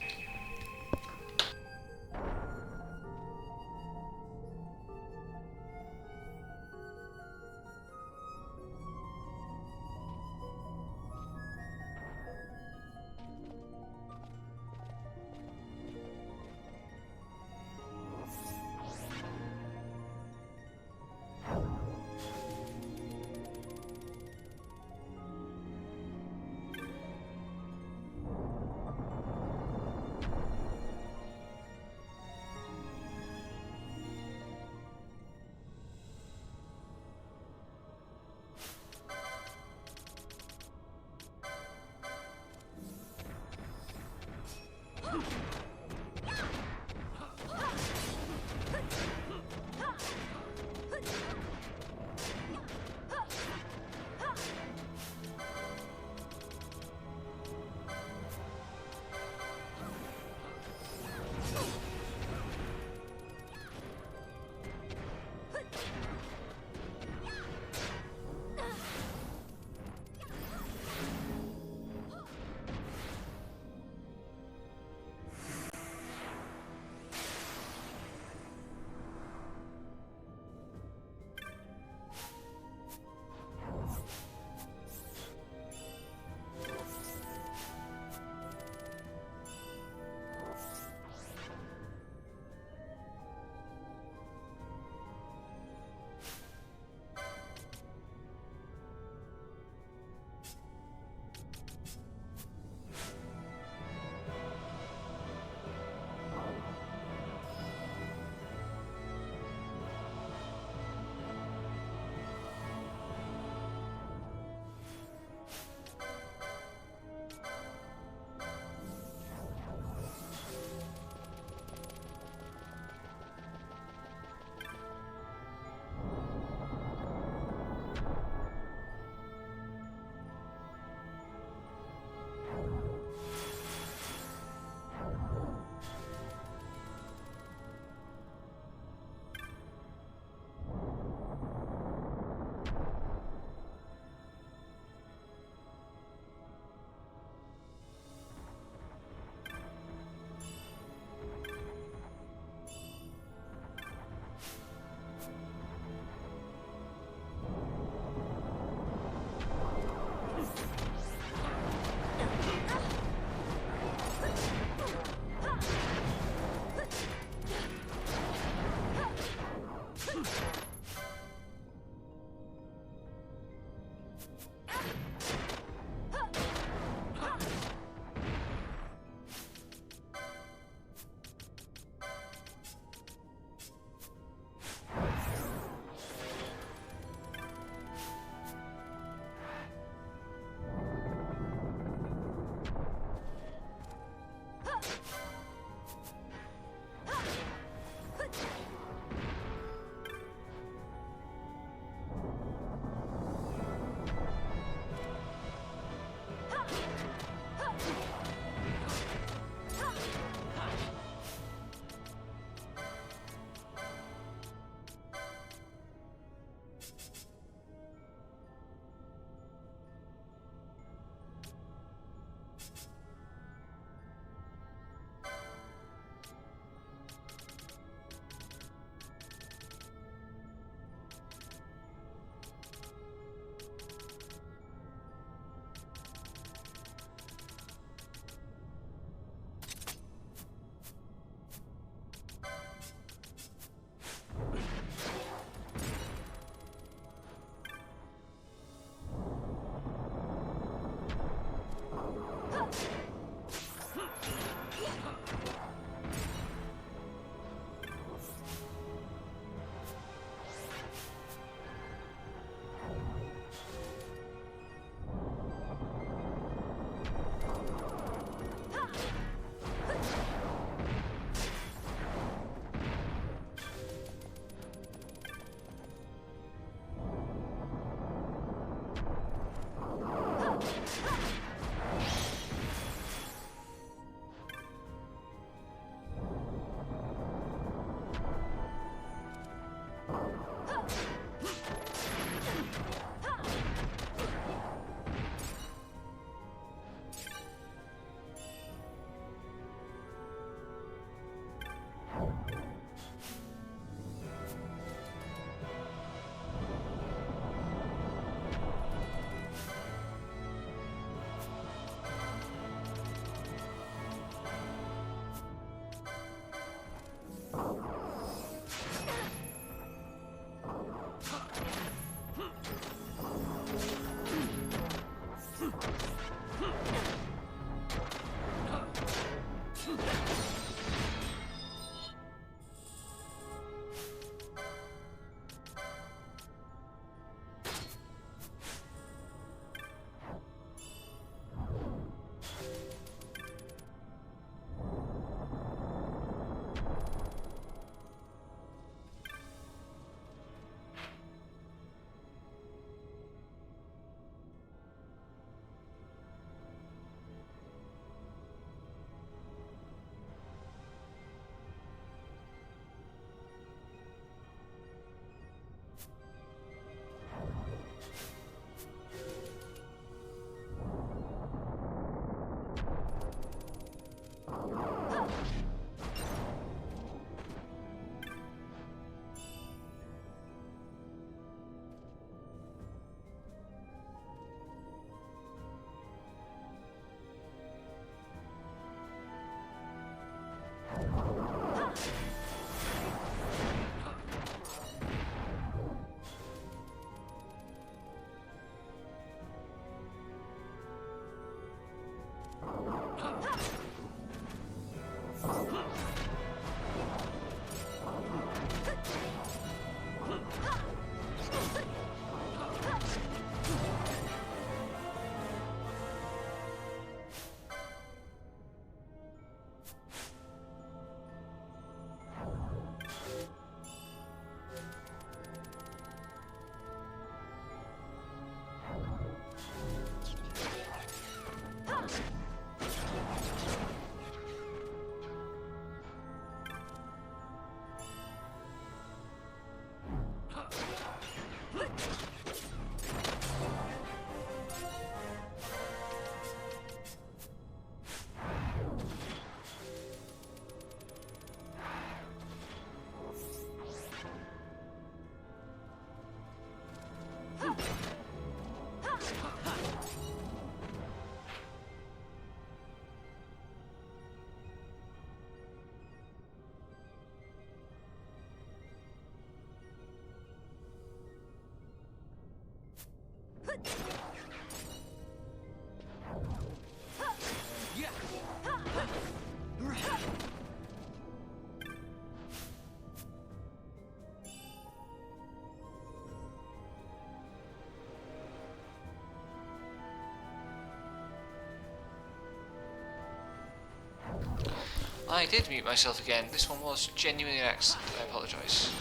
I did mute myself again. This one was genuinely an accident. I apologise.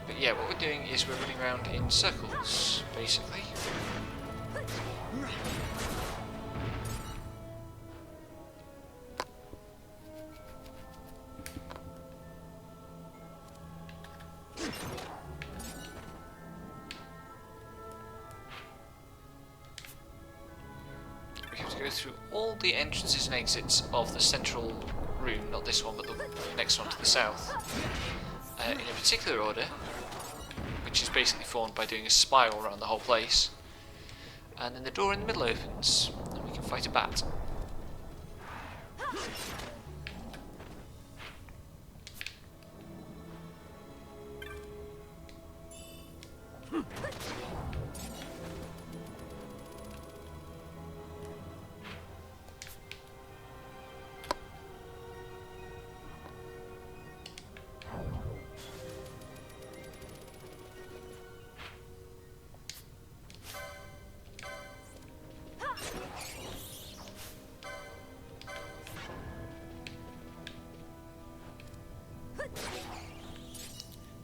But yeah, what we're doing is we're running around in circles, basically. We have to go through all the entrances and exits of the central room, not this one, but the next one to the south, in a particular order, which is basically formed by doing a spiral around the whole place. And then the door in the middle opens, and we can fight a bat.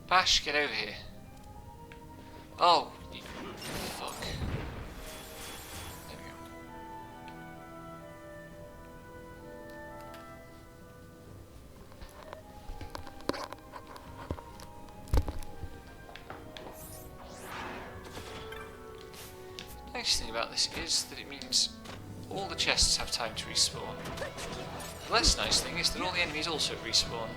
Bash, get over here. Oh, you fuck. There we go. Nice thing about this is that it means all the chests have time to respawn. The less nice thing is that all the enemies also respawn.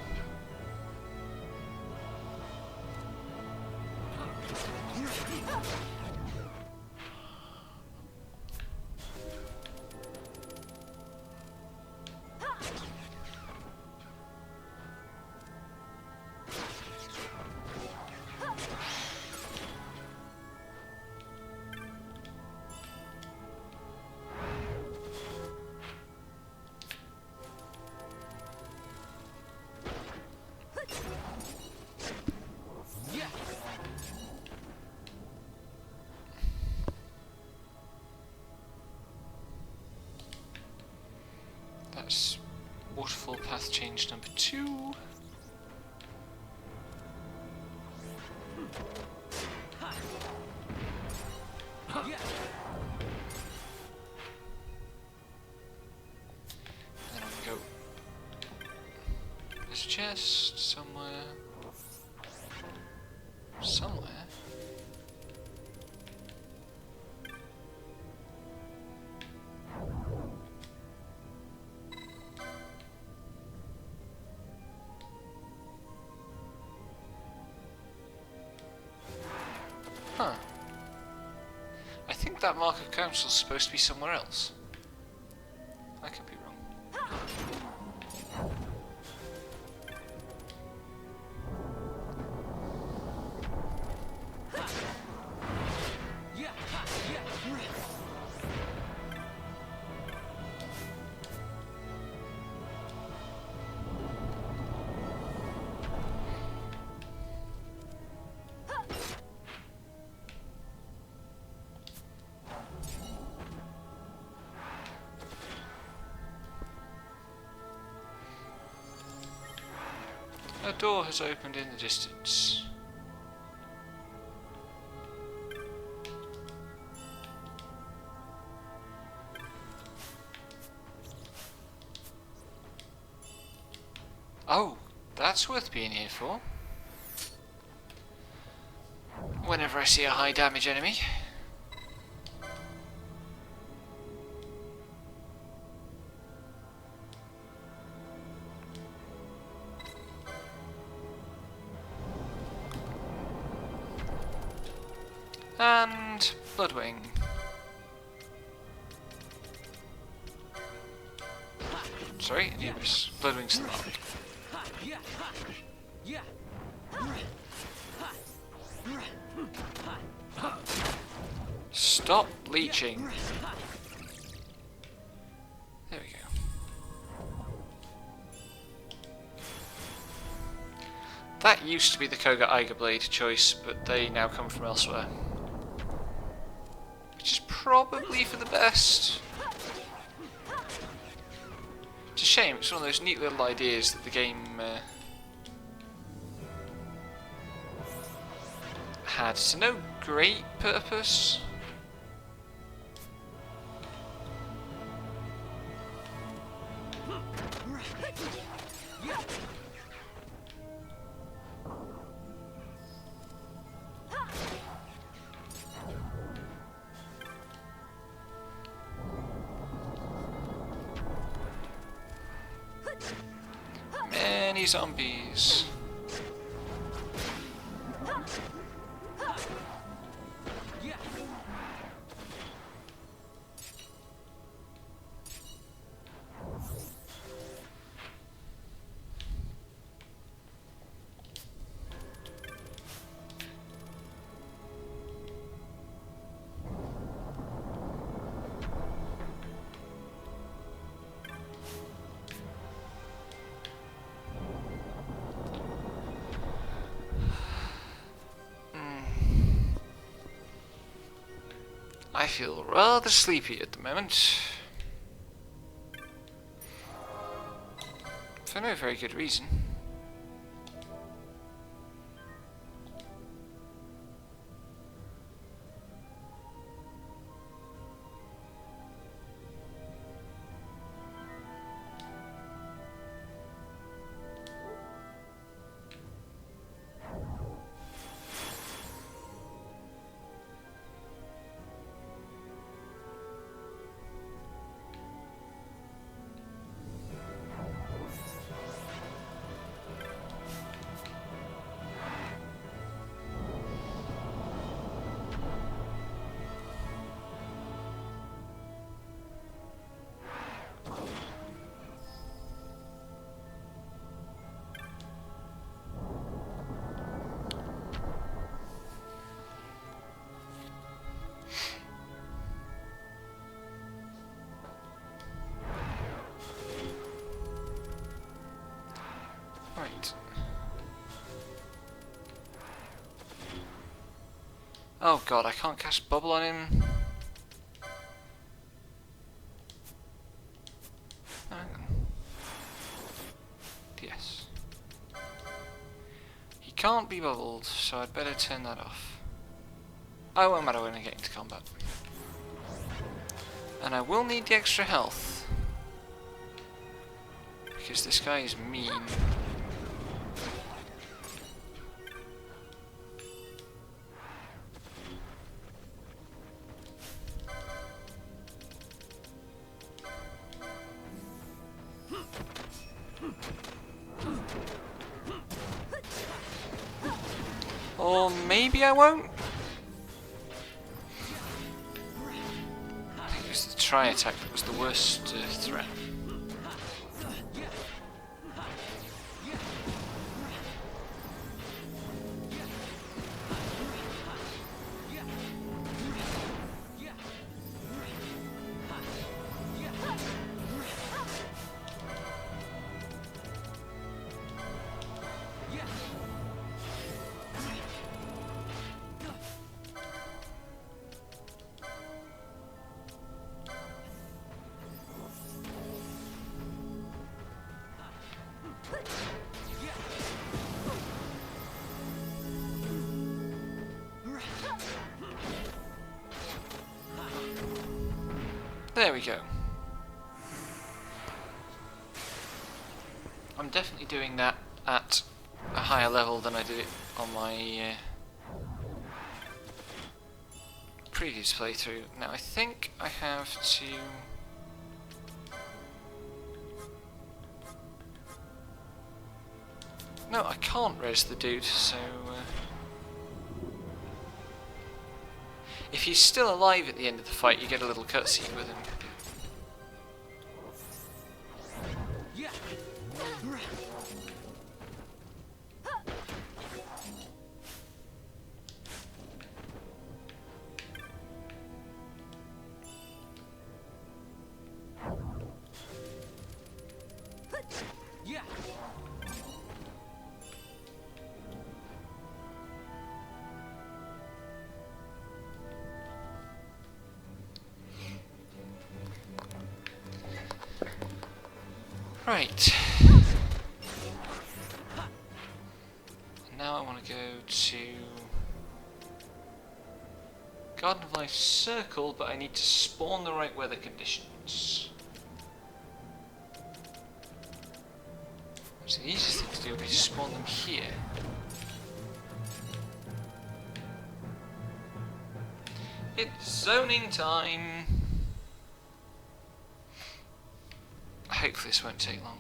That's waterfall path change number 2. And then I'm gonna go. There's a chest somewhere. Somewhere. Huh. I think that mark of council is supposed to be somewhere else. I could be wrong. A door has opened in the distance. Oh, that's worth being here for. Whenever I see a high damage enemy. And Bloodwing. Sorry, Anubis. Bloodwing's the mark. Stop leeching. There we go. That used to be the Koga Eiger blade choice, but they now come from elsewhere. Which is probably for the best. It's a shame, it's one of those neat little ideas that the game had to no great purpose. Many zombies. I feel rather sleepy at the moment. For no very good reason. Right. Oh god, I can't cast bubble on him. Hang on. Yes. He can't be bubbled, so I'd better turn that off. Oh, it won't matter when I get into combat. And I will need the extra health. Because this guy is mean. Or maybe I won't? I think it was the tri-attack that was the worst threat. There we go. I'm definitely doing that at a higher level than I did it on my previous playthrough. Now I think I have to... No, I can't res the dude, so... If he's still alive at the end of the fight, you get a little cutscene with him. Right. Now I want to go to Garden of Life Circle, but I need to spawn the right weather conditions. So the easiest thing to do would be to spawn them here. It's zoning time! Hopefully this won't take long.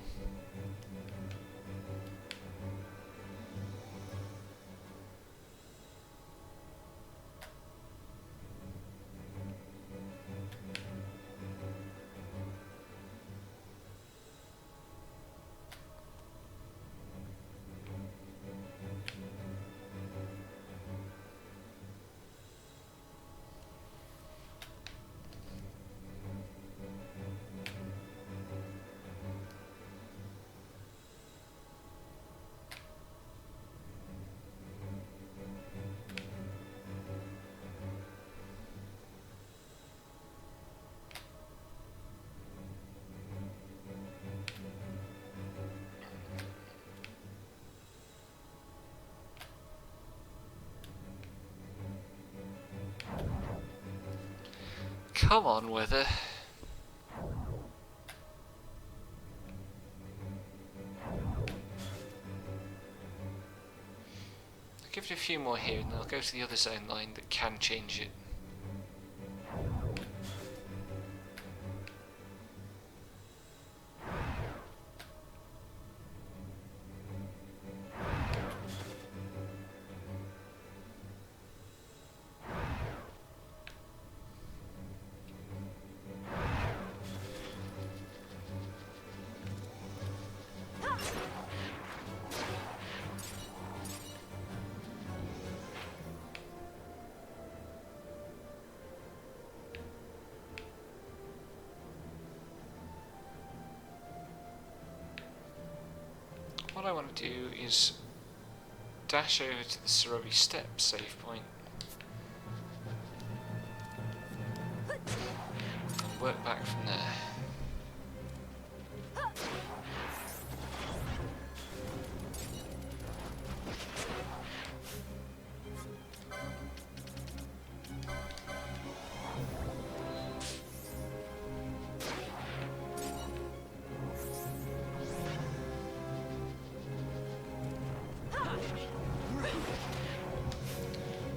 Come on, weather. I'll give it a few more here and then I'll go to the other zone line that can change it. What I want to do is dash over to the Serobi Step save point and work back from there.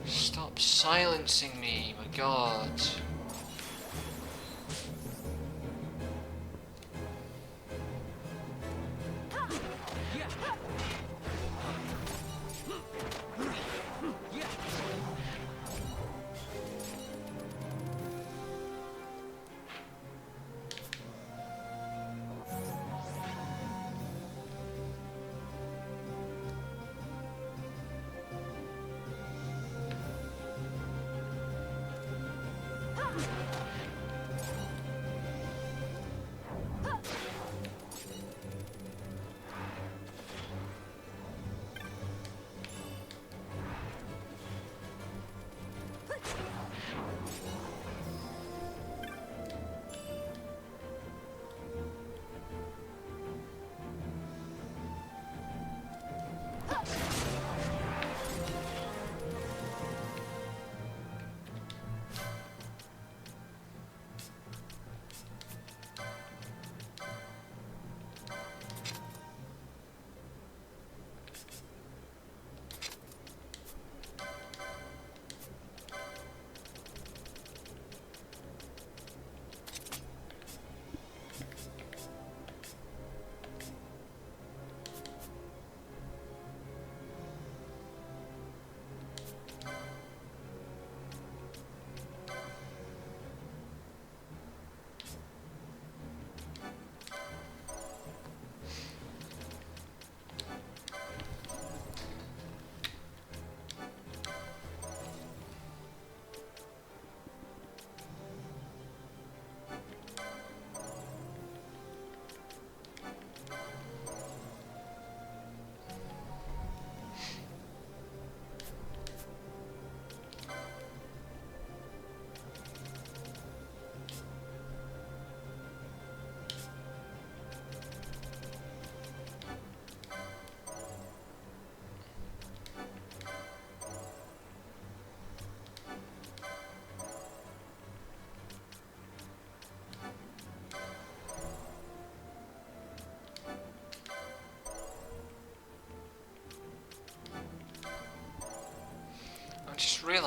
Stop silencing me, my god.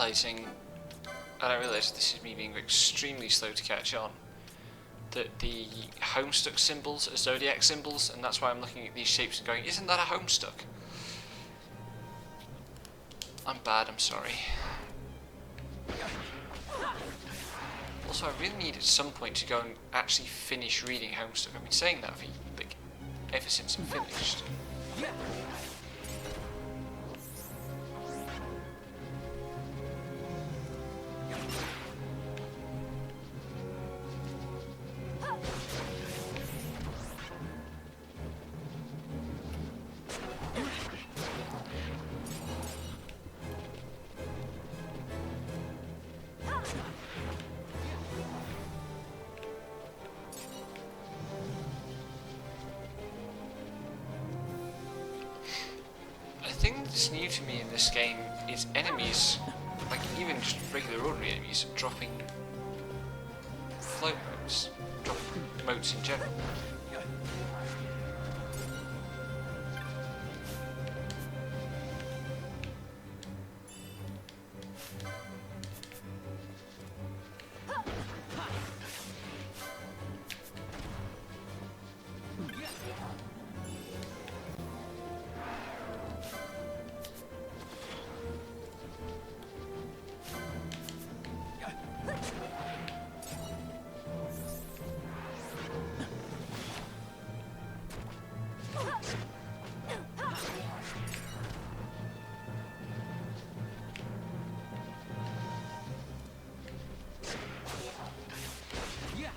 realising, and I realise this is me being extremely slow to catch on, that the Homestuck symbols are zodiac symbols, and that's why I'm looking at these shapes and going, isn't that a Homestuck? I'm bad, I'm sorry. Also, I really need at some point to go and actually finish reading Homestuck. I've been saying that for like ever since it finished. The thing that's new to me in this game is enemies, like even just regular ordinary enemies, dropping float motes, dropping motes in general.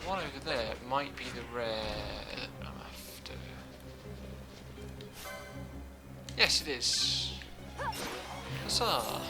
One over there might be the rare I'm after. Yes, it is. Huzzah!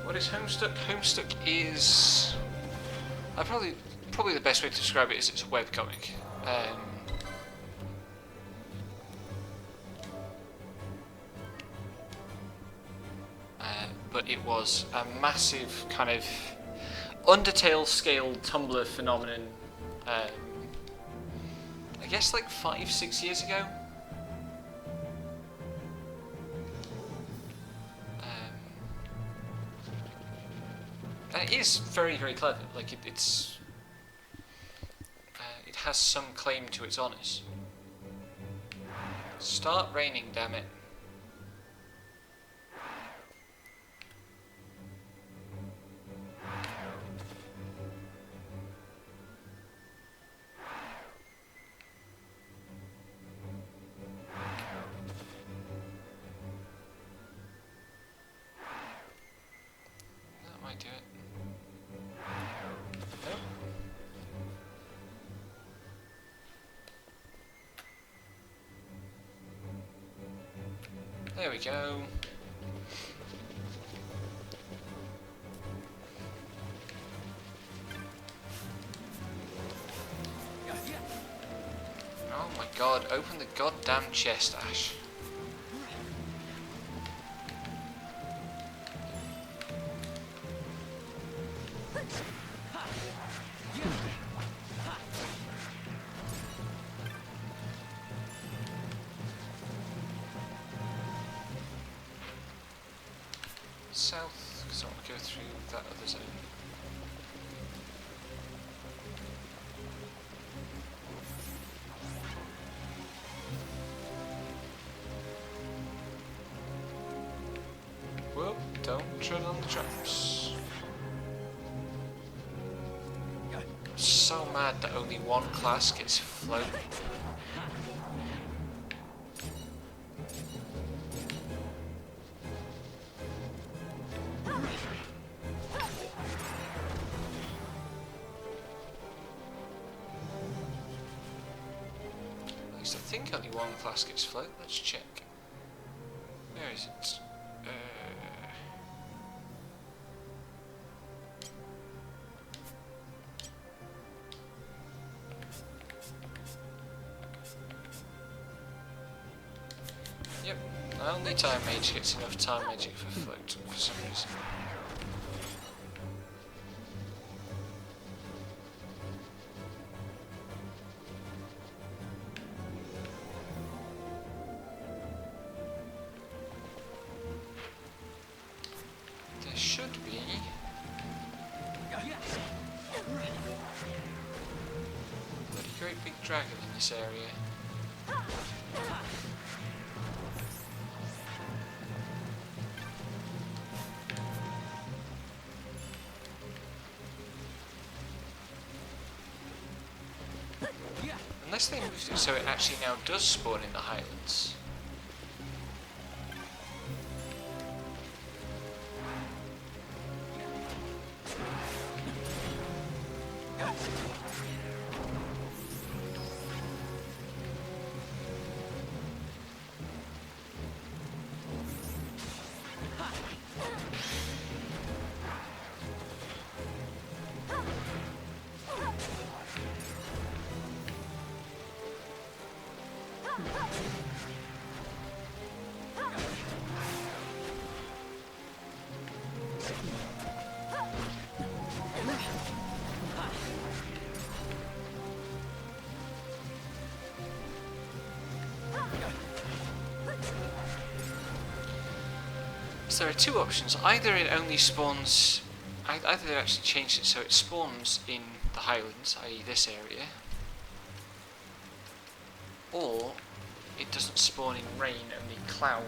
What is Homestuck? Homestuck is... probably the best way to describe it is it's a webcomic. But it was a massive kind of Undertale scale Tumblr phenomenon, I guess like 5-6 years ago. And it is very, very clever. Like it has some claim to its honours. Start raining, damn it. That might do it. Nope. There we go. Oh my god, open the goddamn chest, Ash. South, because I want to go through that other zone. Whoop, don't tread on the traps. I'm so mad that only one class gets float. think only one class gets float. Let's check. Where is it? Yep, only Time Mage gets enough Time Magic for float for some reason. There should be a great big dragon in this area. Unless they moved it so it actually now does spawn in the Highlands. So there are two options. Either it only spawns, either they've actually changed it so it spawns in the Highlands, i.e. this area, or it doesn't spawn in rain, only cloud.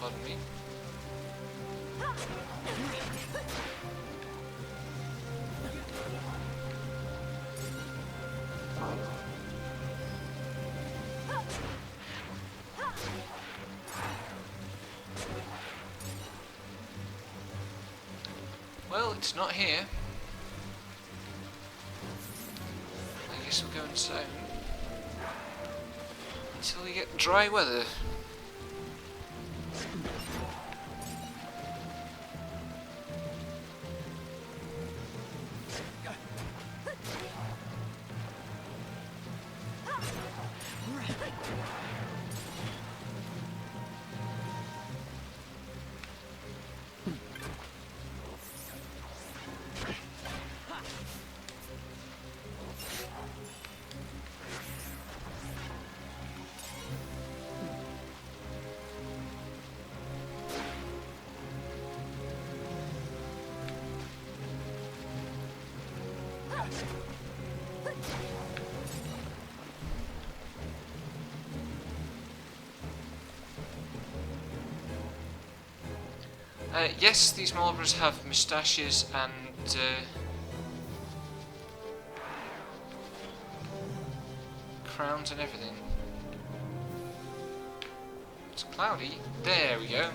Pardon me. Well, it's not here. I guess we'll go inside until we get dry weather. Yes, these Marlboros have moustaches and crowns and everything. It's cloudy. There we go.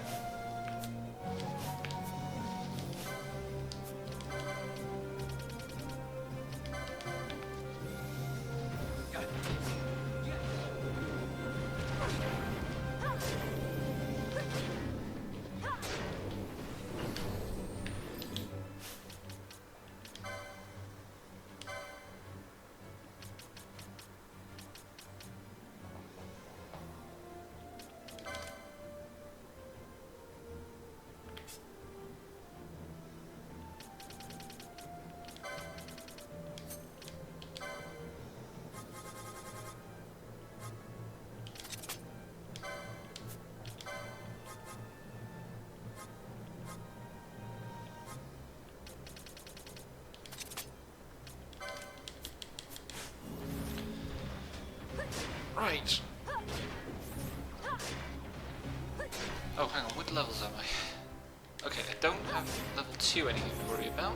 too anything to worry about.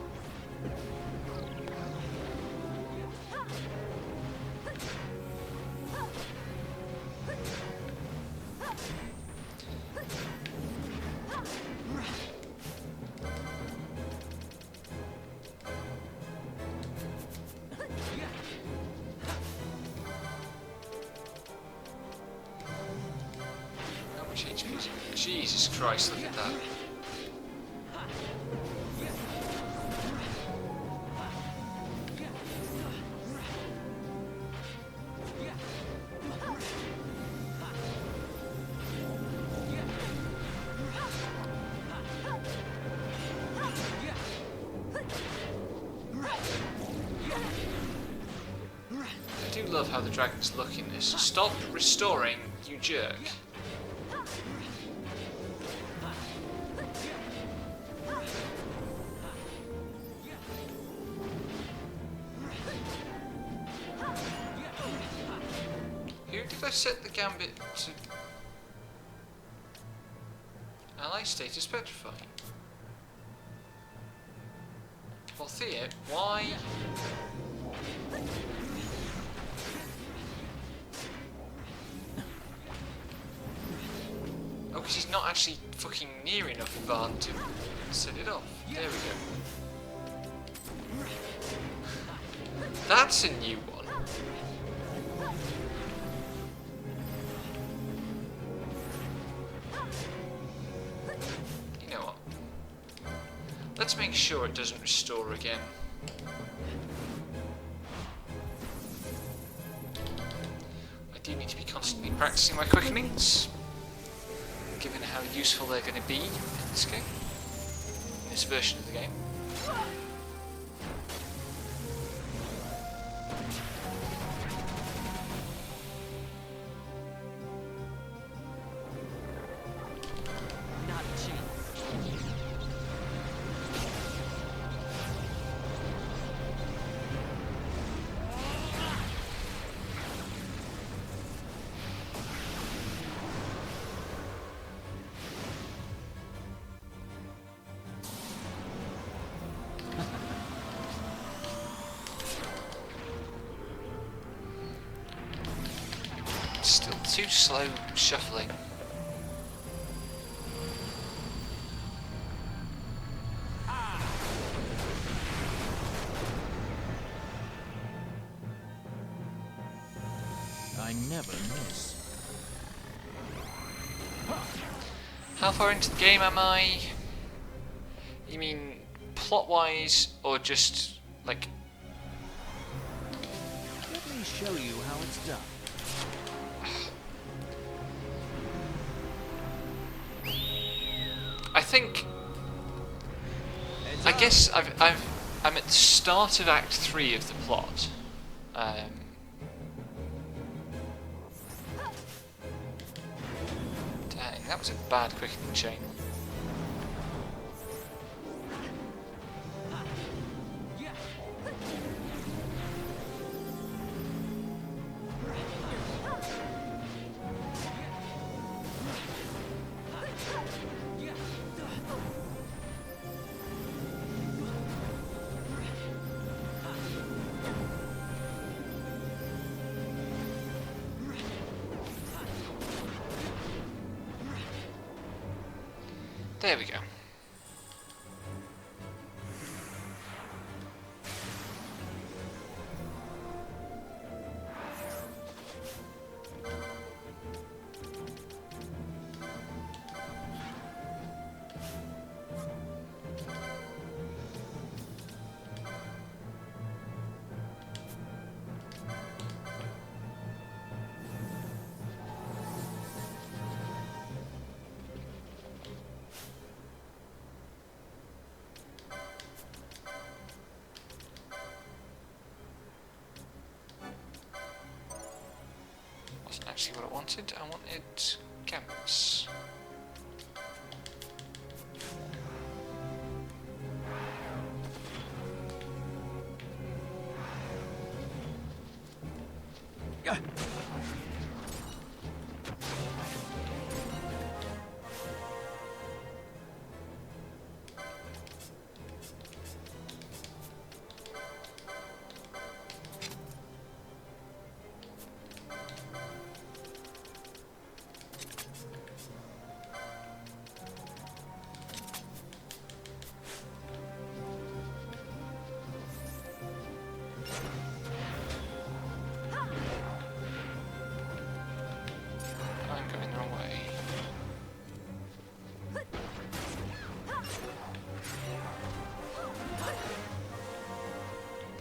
How much HP is it? Jesus Christ, look at that. I do love how the dragons look in this. Stop restoring, you jerk. Who did I set the gambit to? Ally status petrifying. Well, Thea, why? Oh, because he's not actually fucking near enough Varn to set it off. There we go. That's a new one. You know what? Let's make sure it doesn't restore again. I do need to be constantly practicing my quickenings, given how useful they're going to be in this game, in this version of the game. Not a chance. Still too slow shuffling. I never miss. How far into the game am I? You mean plot-wise, or just like? Let me show you how it's done. I guess I'm at the start of Act 3 of the plot. Dang, that was a bad quickening chain. There we go. Wasn't actually what I wanted. I wanted gambits.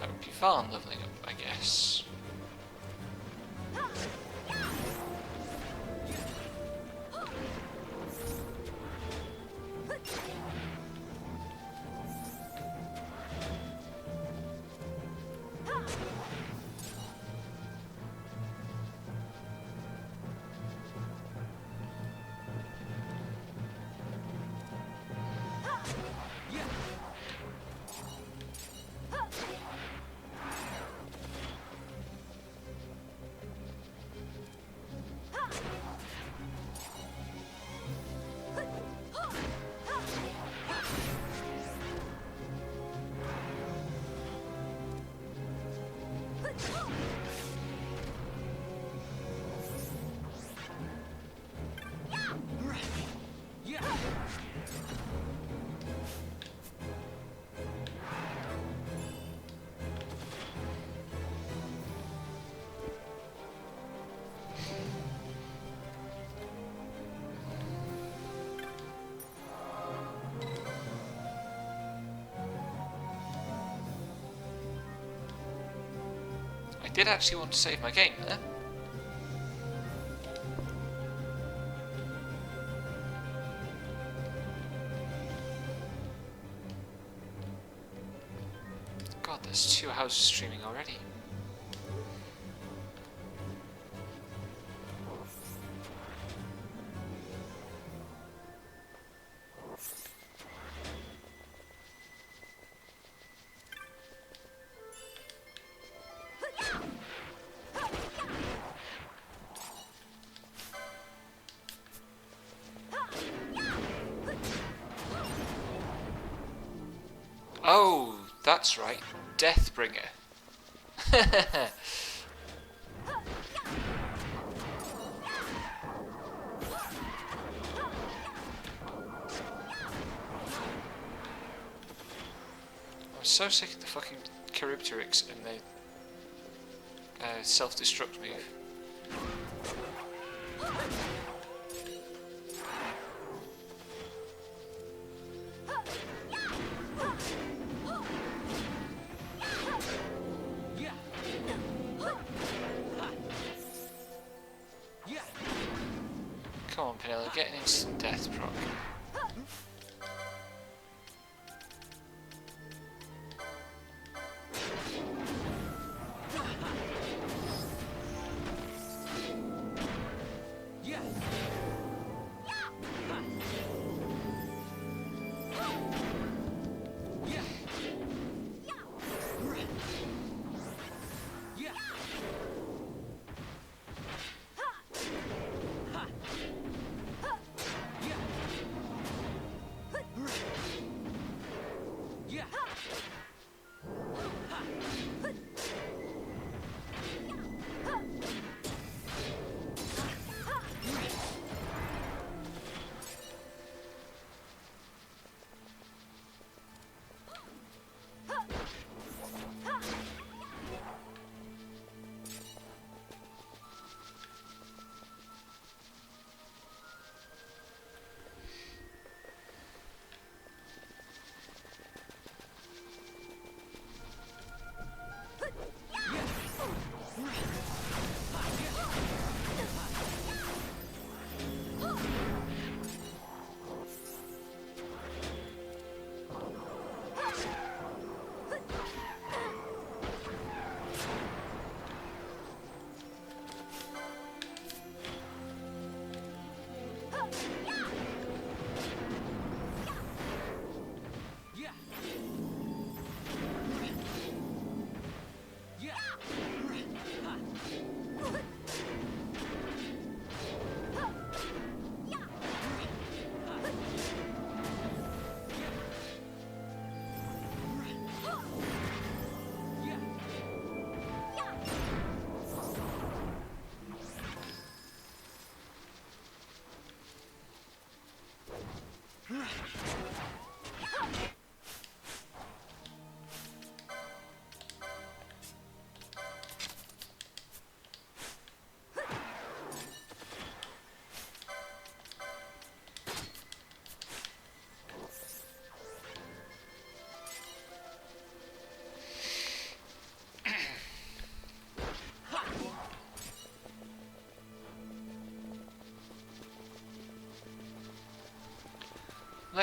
That would be Varn leveling up, I guess. I did actually want to save my game there. God, there's 2 houses streaming already. Oh, that's right. Deathbringer. I'm so sick of the fucking Charybdyrix and the self-destruct move. Come on, Penelope, get an instant death proc.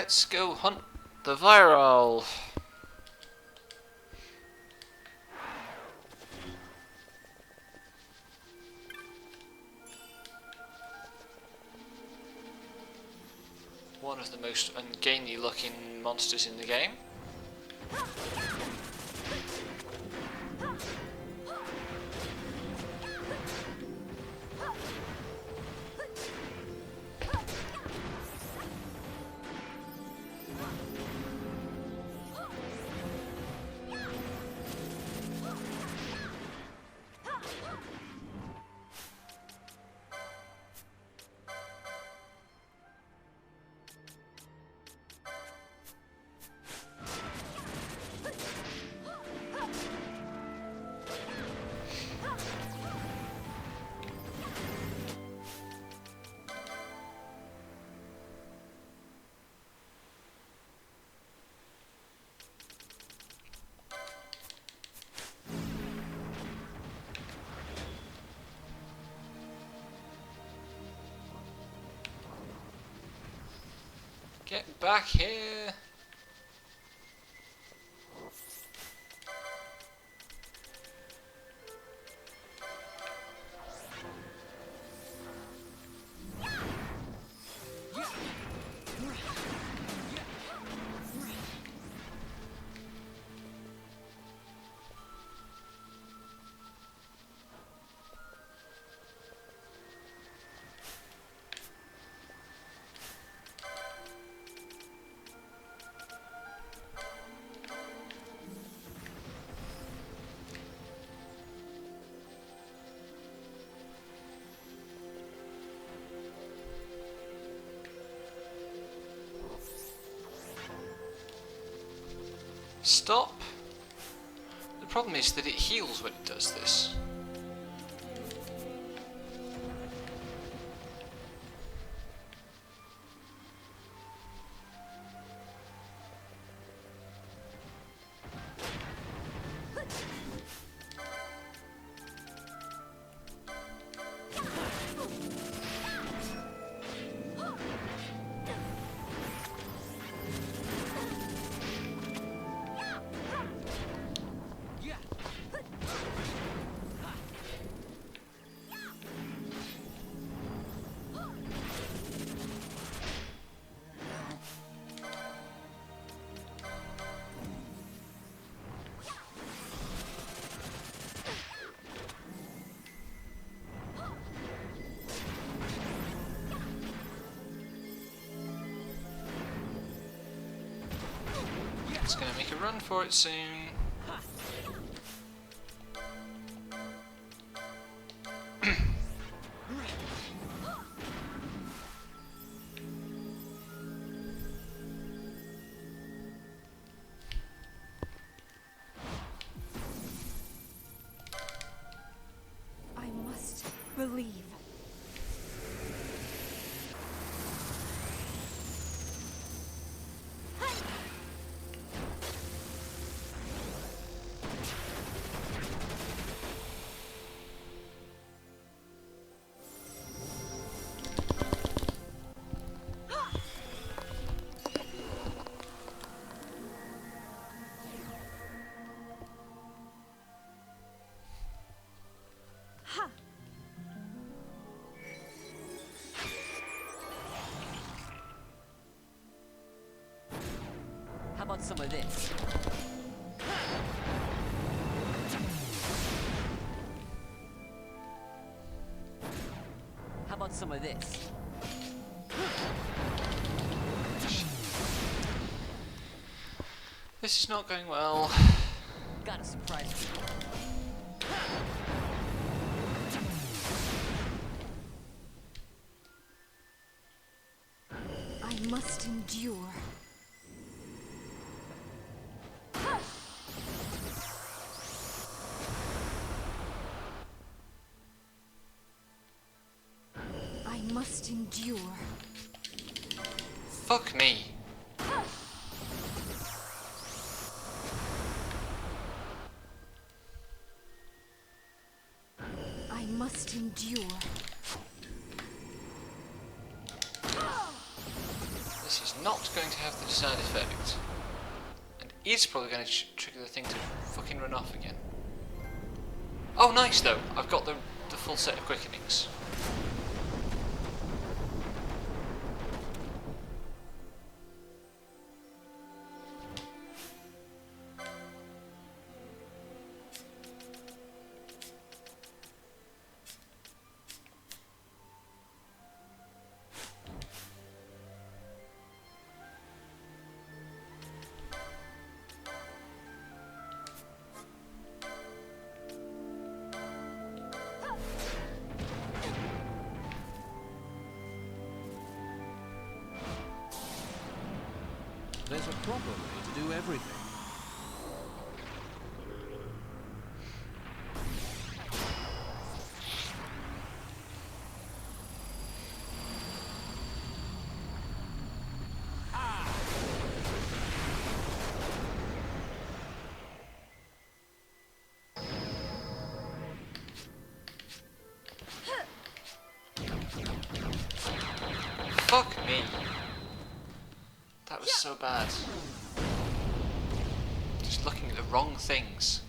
let's go hunt the viral. One of the most ungainly looking monsters in the game. Get back here! Stop. The problem is that it heals when it does this. It's gonna make a run for it soon. I must believe. How about some of this? How about some of this? This is not going well. Gotta surprise you. I must endure. I must endure. Fuck me. I must endure. This this is not going to have the desired effect. And is probably going to trigger the thing to fucking run off again. Oh, nice though. I've got the full set of quickenings. There's a proper way to do everything. Fuck me. That was so bad. Just looking at the wrong things.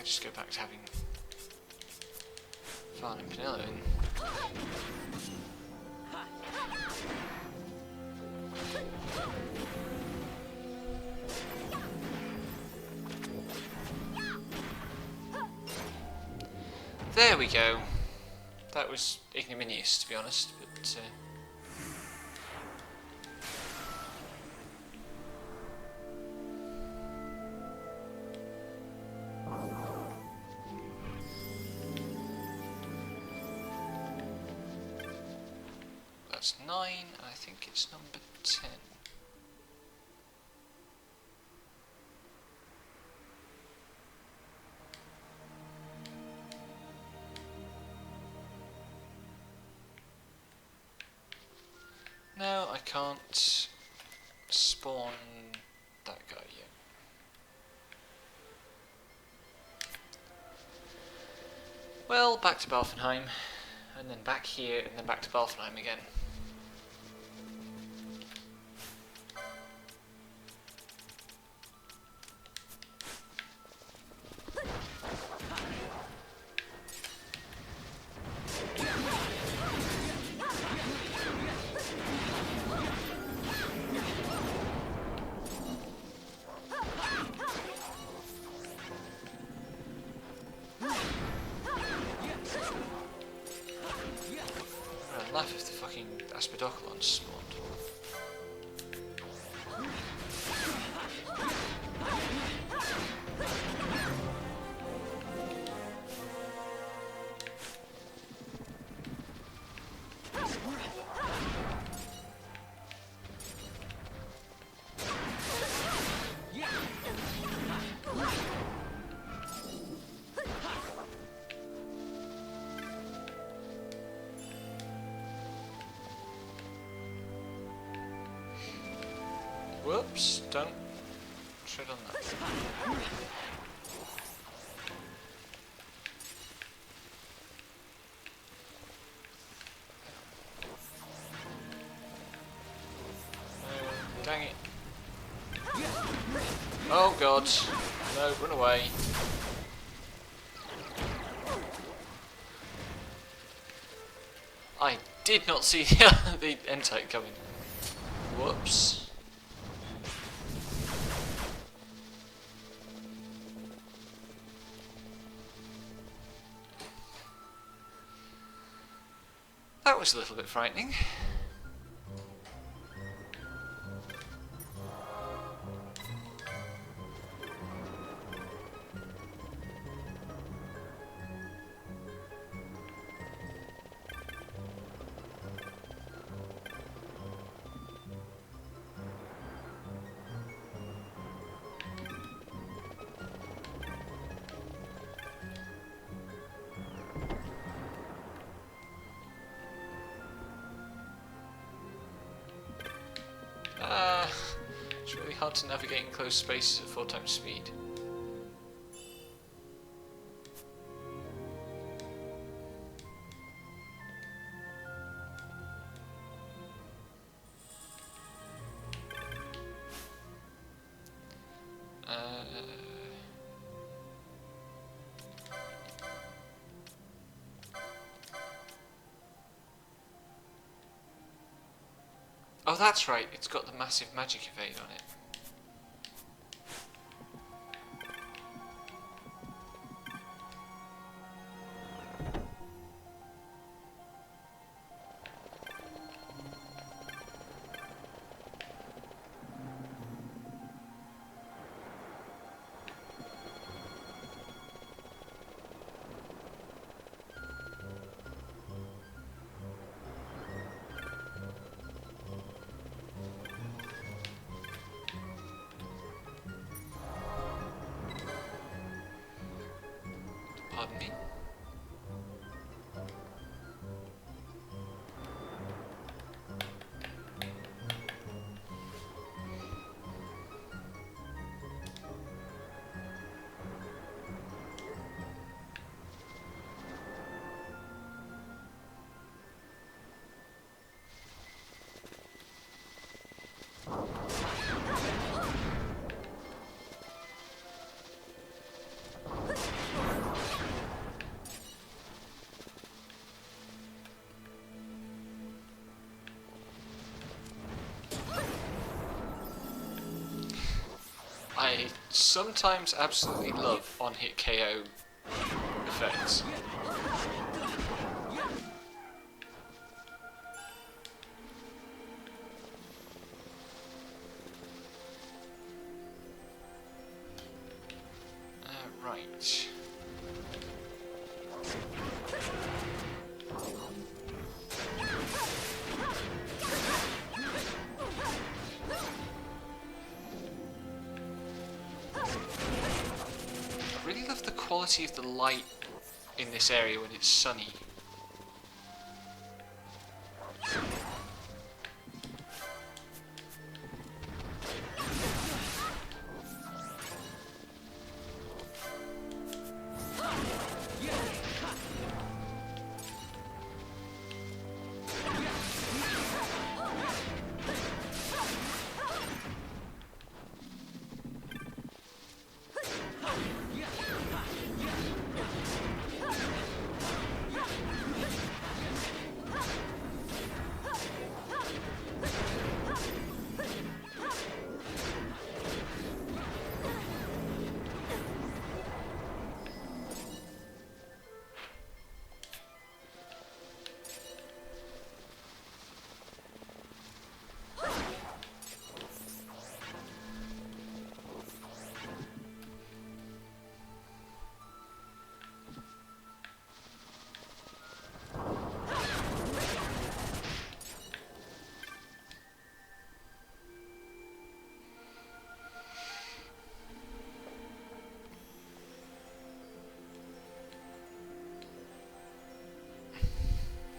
Just go back to having Farn and Penilla in. There we go. That was ignominious, to be honest, but that's 9, and I think it's number 10. No, I can't spawn that guy yet. Well, back to Balfenheim, and then back here, and then back to Balfenheim again. I'd laugh if the fucking Aspidoculons spawned. Whoops, don't tread on that. Dang it. Oh god. No, run away. I did not see the end type coming. Whoops. That was a little bit frightening. hard to navigate in closed spaces at 4 times speed. Oh, that's right, it's got the massive magic evade on it. Pardon me? I sometimes absolutely love on-hit KO effects. Right. I really love the quality of the light in this area when it's sunny.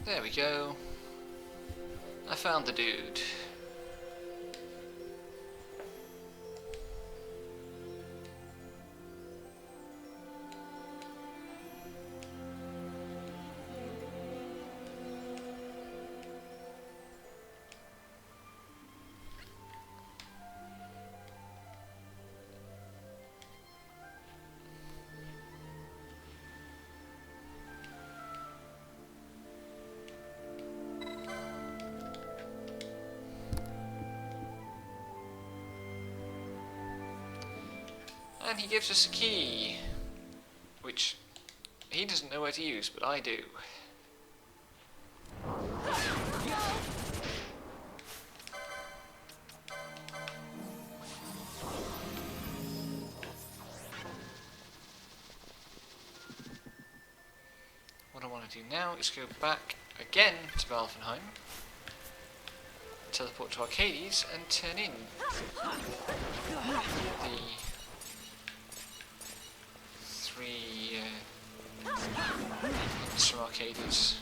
There we go. I found the dude. And he gives us a key, which he doesn't know where to use, but I do. What I want to do now is go back again to Valvenheim, teleport to Arcades, and turn in the 3 ones from Arcades.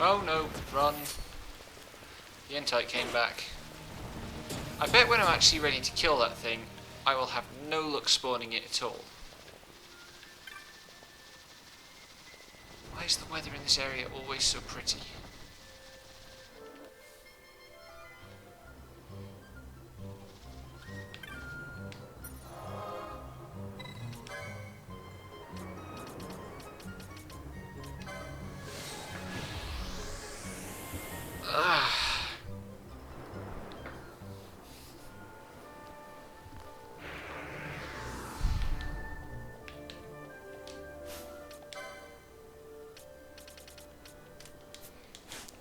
Oh no, run. The Entite came back. I bet when I'm actually ready to kill that thing, I will have no luck spawning it at all. Why is the weather in this area always so pretty?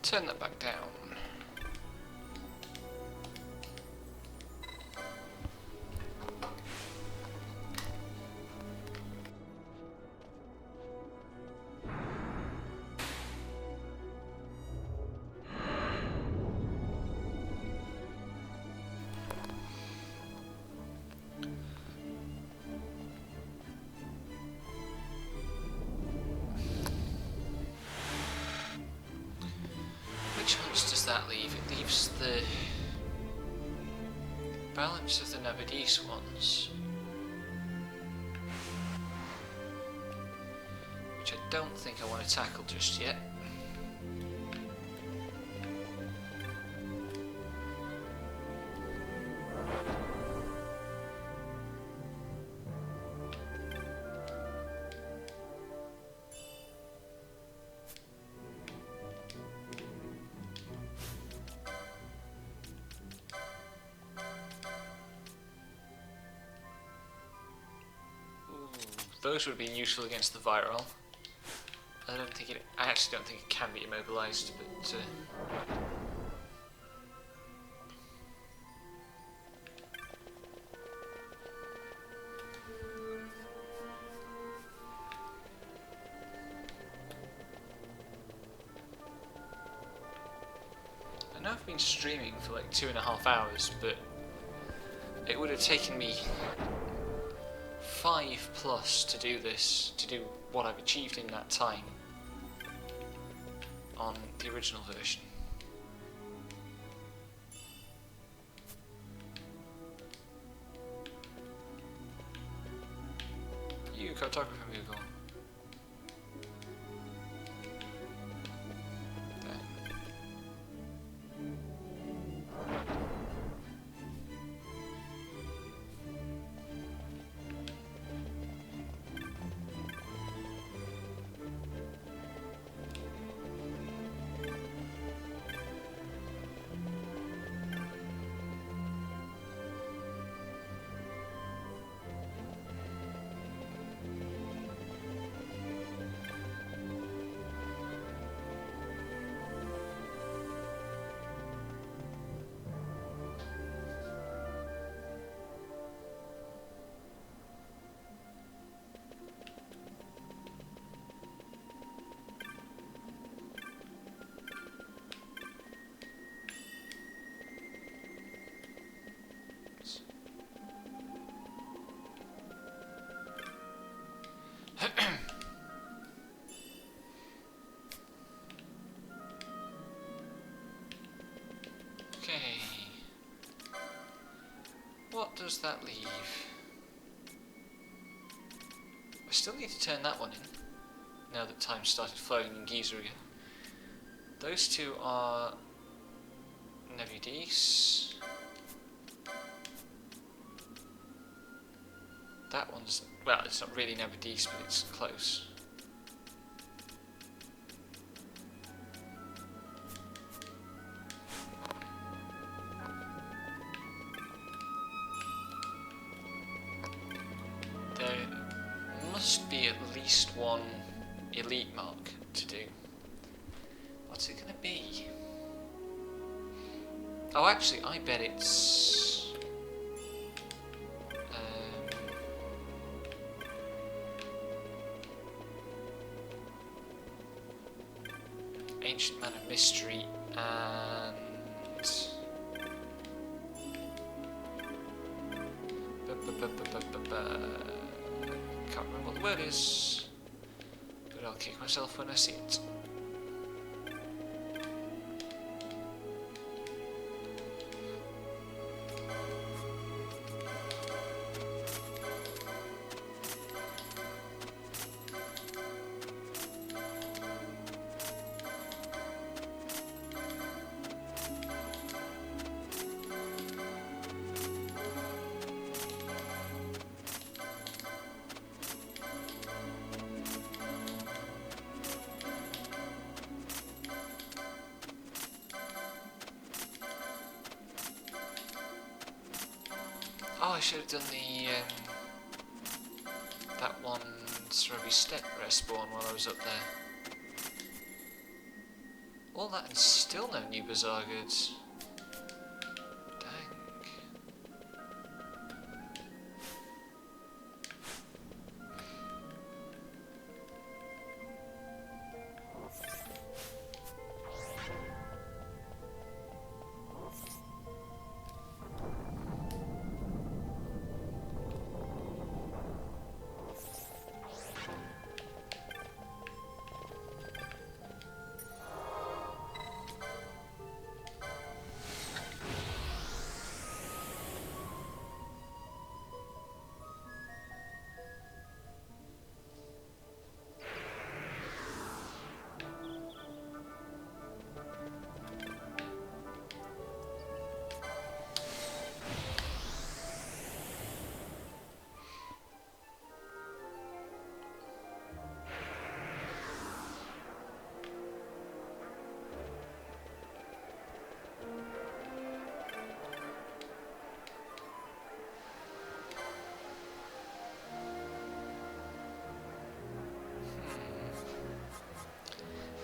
Turn that back down. Which ones does that leave? It leaves the balance of the Navadis ones, which I don't think I want to tackle just yet. Those would have been useful against the viral. I actually don't think it can be immobilized, but I know I've been streaming for like 2.5 hours, but it would have taken me 5+ to do this, to do what I've achieved in that time on the original version. You, cartographer Moogle. What does that leave? I still need to turn that one in, now that time started flowing in Giza again. Those two are Nevidis. That one's, well, it's not really Nevidis, but it's close. Be at least one elite mark to do. What's it gonna be? Oh, actually, I bet it's Ancient Man of Mystery and can't remember what the word is, but I'll kick myself when I see it. should have done the that one Strawberry Step respawn while I was up there. All that and still no new Bazaar goods. Dang.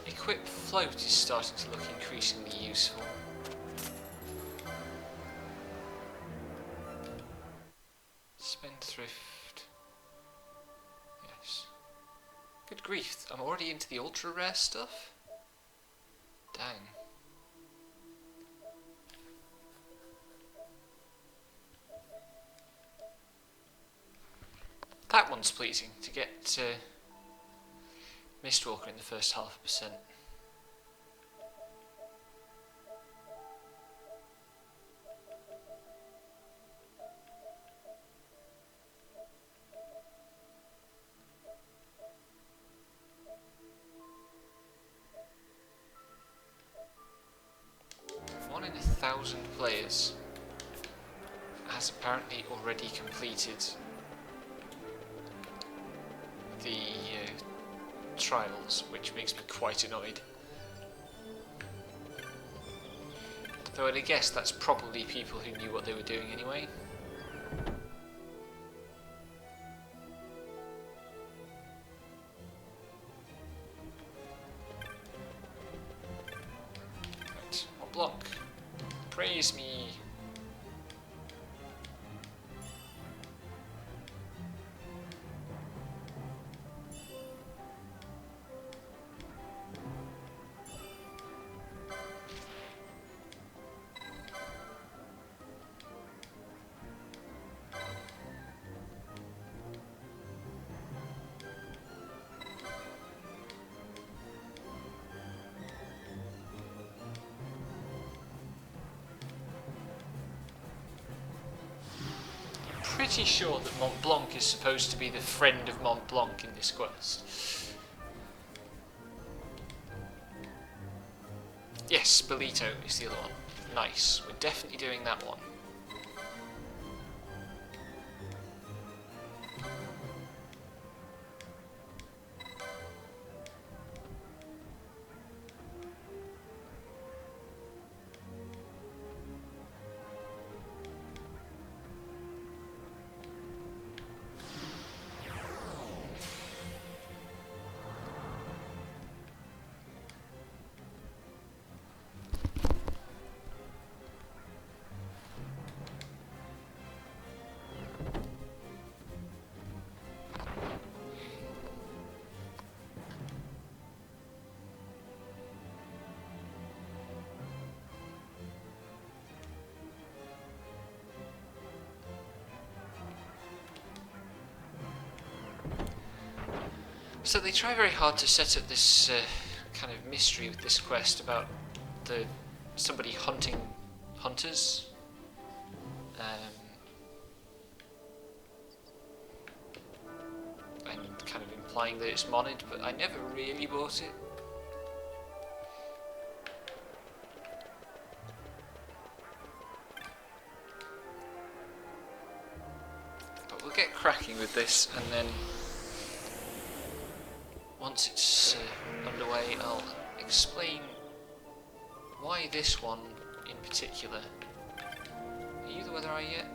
Equip float is starting to look increasingly useful. Spendthrift. Yes. Good grief, I'm already into the ultra rare stuff? Dang. That one's pleasing, to get Mistwalker in the first 0.5%. One in 1,000 players has apparently already completed the trials, which makes me quite annoyed. Though I'd guess that's probably people who knew what they were doing anyway. Right, Mont Blanc, praise me. Pretty sure that Mont Blanc is supposed to be the friend of Mont Blanc in this quest. Yes, Belito is the other one. Nice, we're definitely doing that one. So they try very hard to set up this kind of mystery with this quest about somebody hunting hunters. And kind of implying that it's modded, but I never really bought it. But we'll get cracking with this, and then once it's underway, I'll explain why this one in particular. Are you the Weather Eye yet?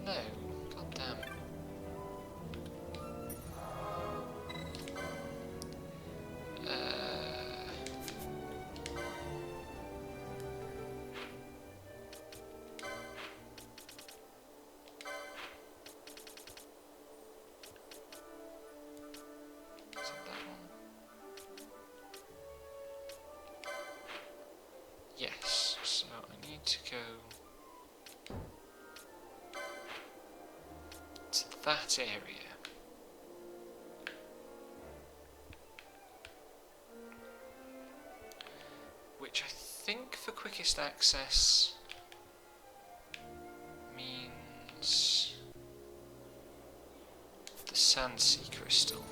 No, god damn. Is it that one? Yes, so I need to go to that area. Which I think for quickest access means the Sand Sea Crystal.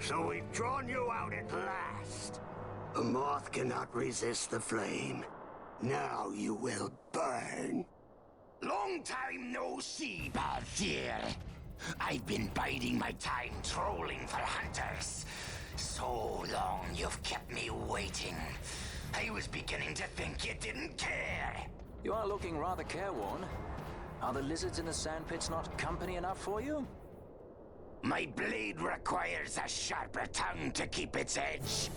So we've drawn you out at last. A moth cannot resist the flame. Now you will burn. Long time no see, Balthier. I've been biding my time trolling for hunters. So long you've kept me waiting. I was beginning to think you didn't care. You are looking rather careworn. Are the lizards in the sandpits not company enough for you? My blade requires a sharper tongue to keep its edge.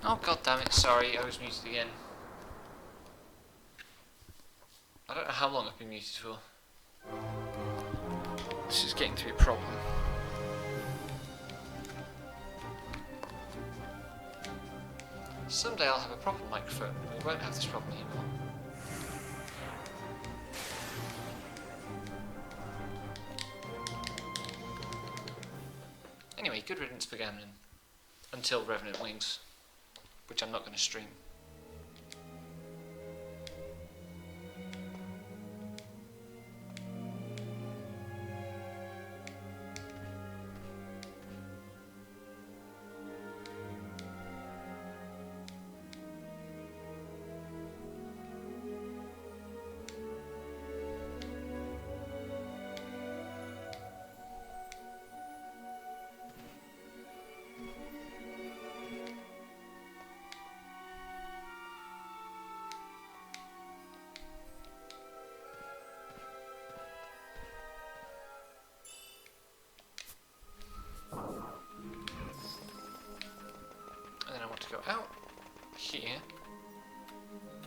Oh god damn it, sorry, I was muted again. I don't know how long I've been muted for. This is getting to be a problem. Someday I'll have a proper microphone and we won't have this problem anymore. Anyway, good riddance Begamnon. Until Revenant Wings, which I'm not going to stream. Go out here,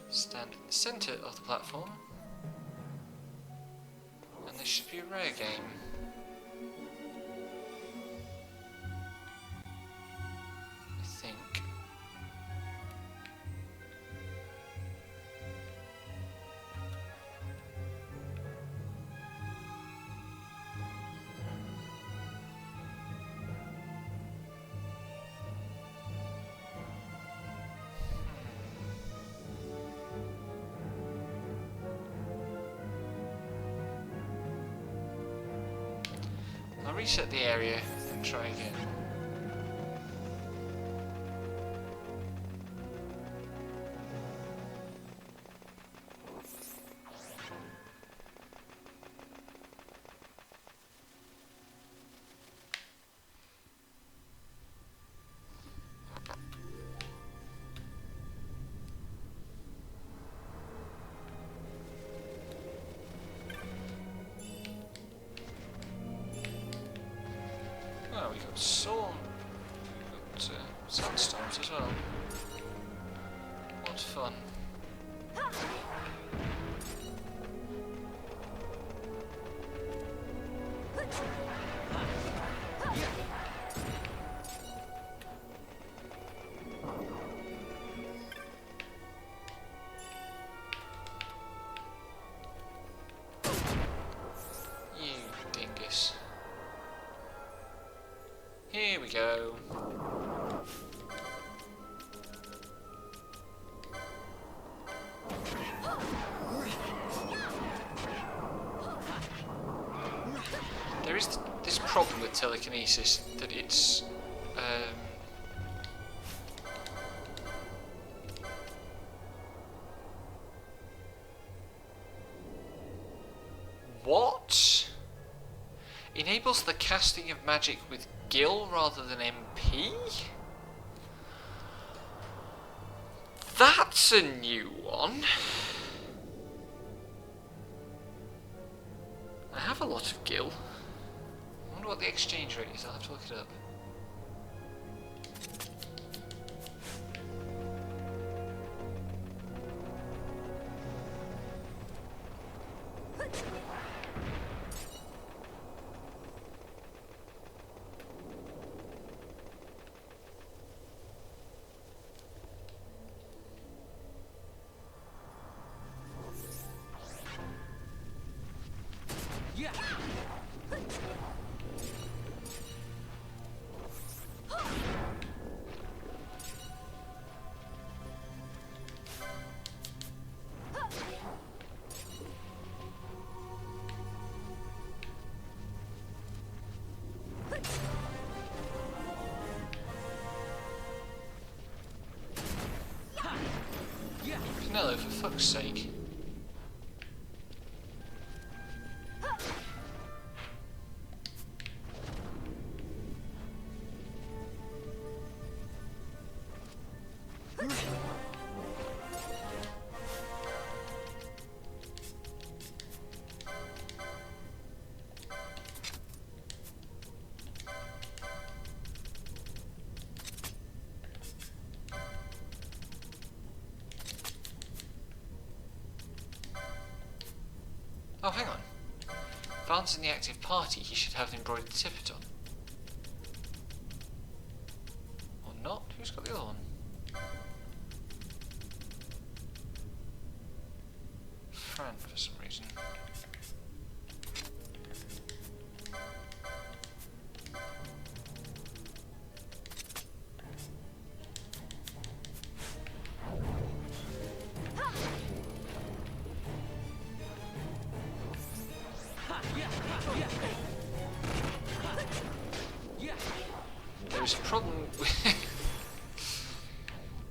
stand in the centre of the platform, and this should be a rare game. I think. I'll reset the area and try again. got sawn. Got sandstorms as well. What fun. You dingus. Here we go. There is this problem with telekinesis that it's what? Enables the casting of magic with Gil rather than MP? That's a new one. I have a lot of Gil. I wonder what the exchange rate is. I'll have to look it up. Canelo, for fuck's sake. Oh, hang on. Van's in the active party, he should have the embroidered tippet on. Or not? Who's got the other one? Fran, for some reason. There's a problem with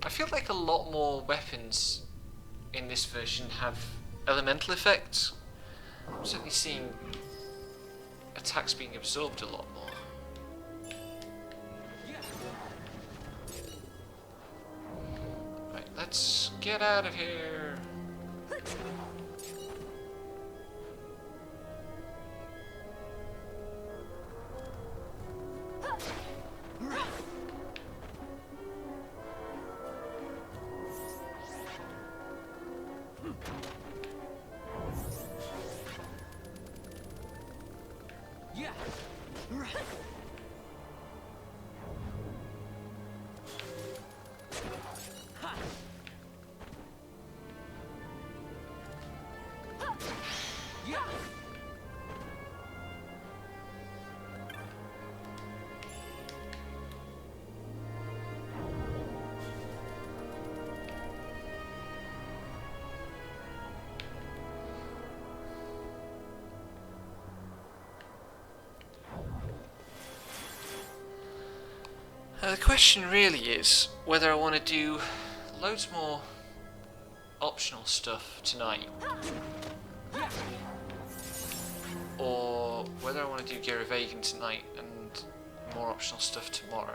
I feel like a lot more weapons in this version have elemental effects. I'm certainly seeing attacks being absorbed a lot more. Right, let's get out of here. The question really is whether I want to do loads more optional stuff tonight, or whether I want to do Geravegan tonight and more optional stuff tomorrow.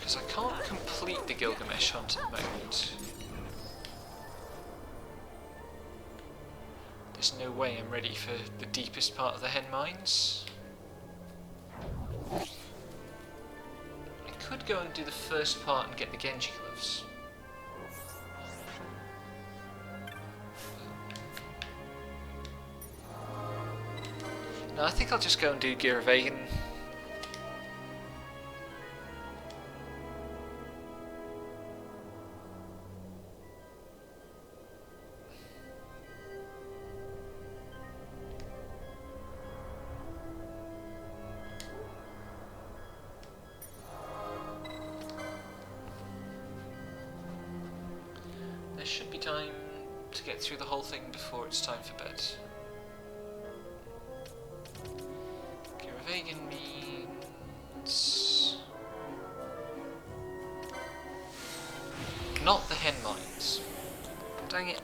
Because I can't complete the Gilgamesh hunt at the moment. There's no way I'm ready for the deepest part of the Hen Mines. I could go and do the first part and get the Genji gloves. No, I think I'll just go and do Gear of Aegon. There should be time to get through the whole thing before it's time for bed. Gear of Aegon means... not the Hen Mines. Dang it.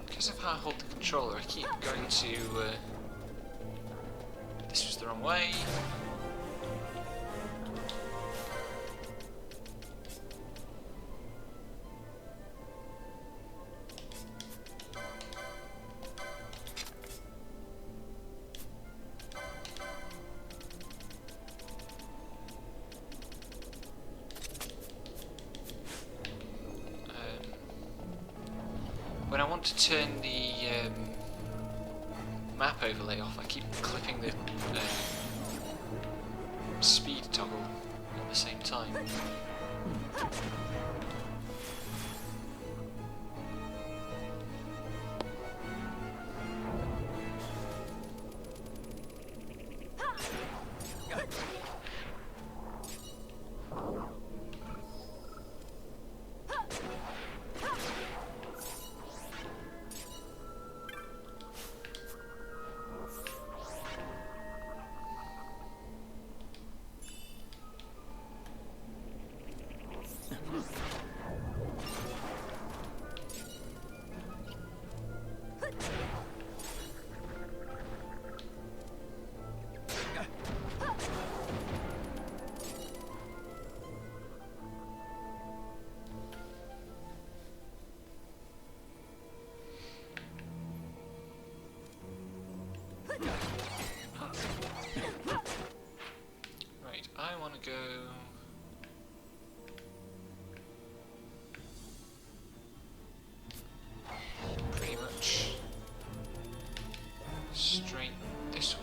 Because of how I hold the controller, I keep going to... this was the wrong way. When I want to turn the map overlay off, I keep clipping the speed toggle at the same time. Right, I want to go... pretty much straight this way.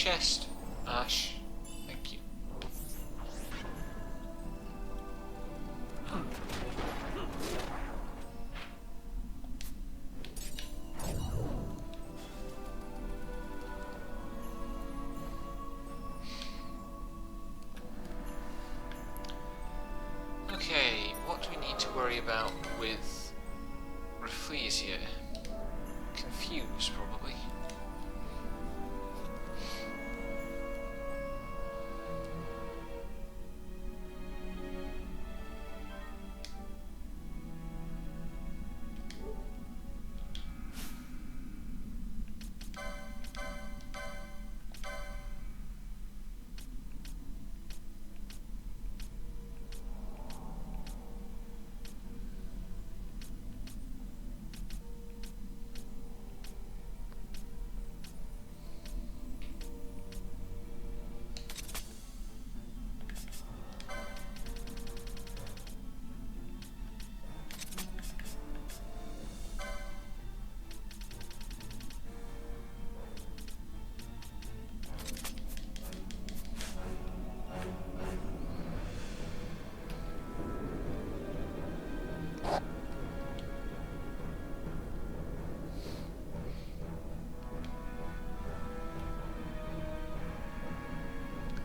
chest, Ash. Thank you. Okay, what do we need to worry about with Rafflesia? Confused, probably.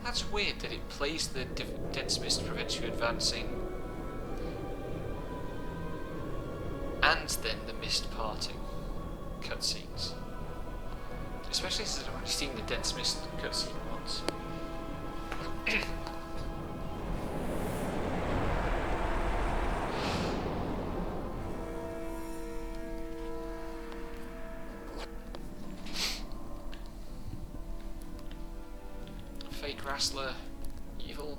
That's weird that it plays the dense mist prevents you advancing, and then the mist parting cutscenes. Especially since I've already seen the dense mist cutscene once. Fake wrestler, evil.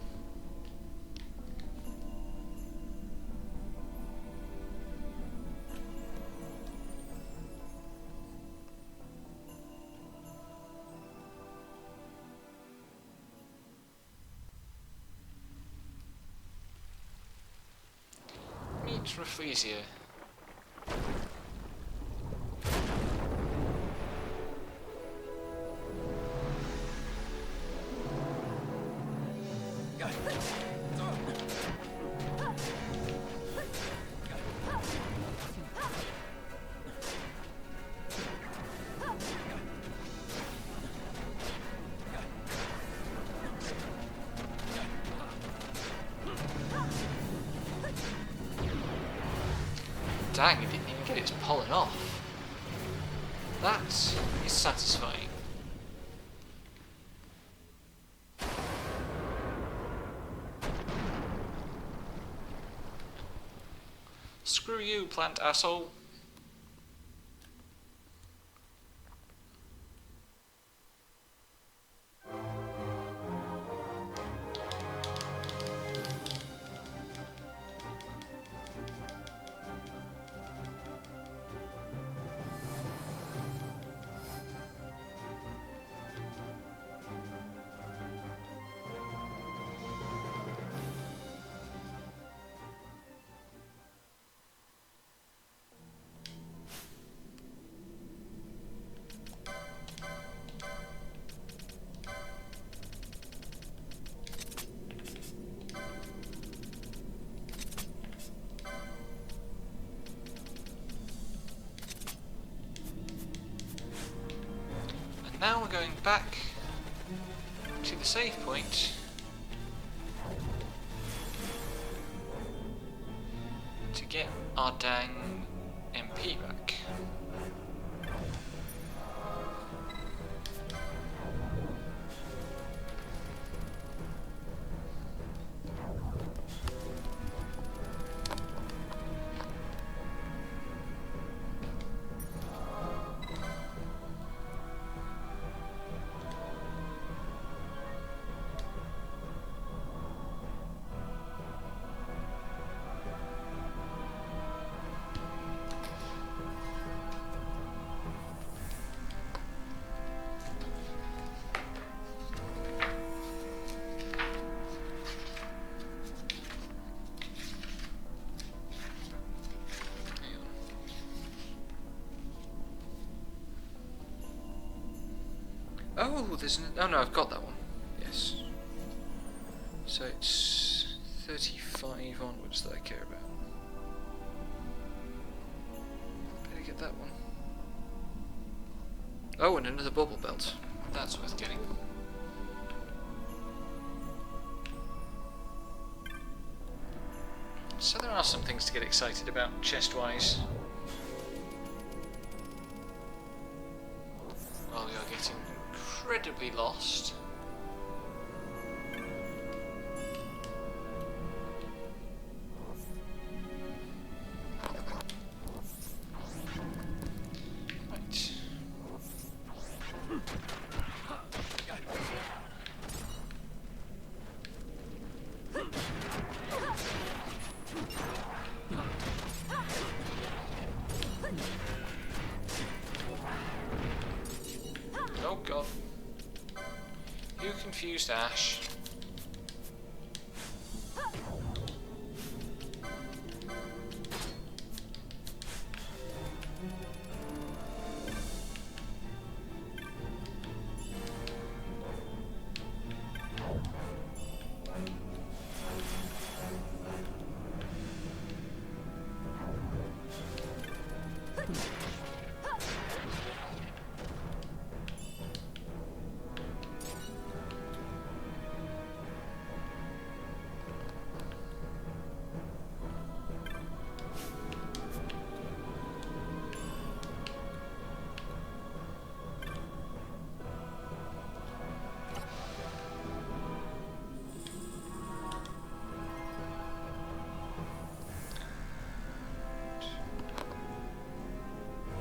Meet Rafflesia. Dang, it didn't even get its pollen off. That is satisfying. Screw you, plant asshole. Now we're going back to the save point to get our dang MP back. Oh, there's oh no, I've got that one. Yes. So it's 35 onwards that I care about. Better get that one. Oh, and another bubble belt. That's worth getting. So there are some things to get excited about chest-wise. While we are getting incredibly lost. Right. Oh god. Who confused Ash?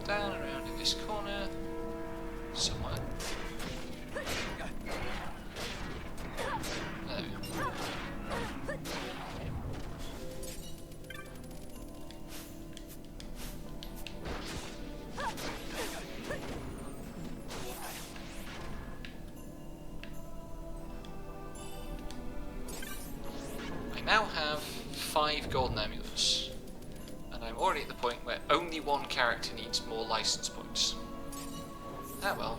Down around in this corner somewhere. There we go. I now have 5 golden amulets. And I'm already at the point where only one character needs more license points. Ah well.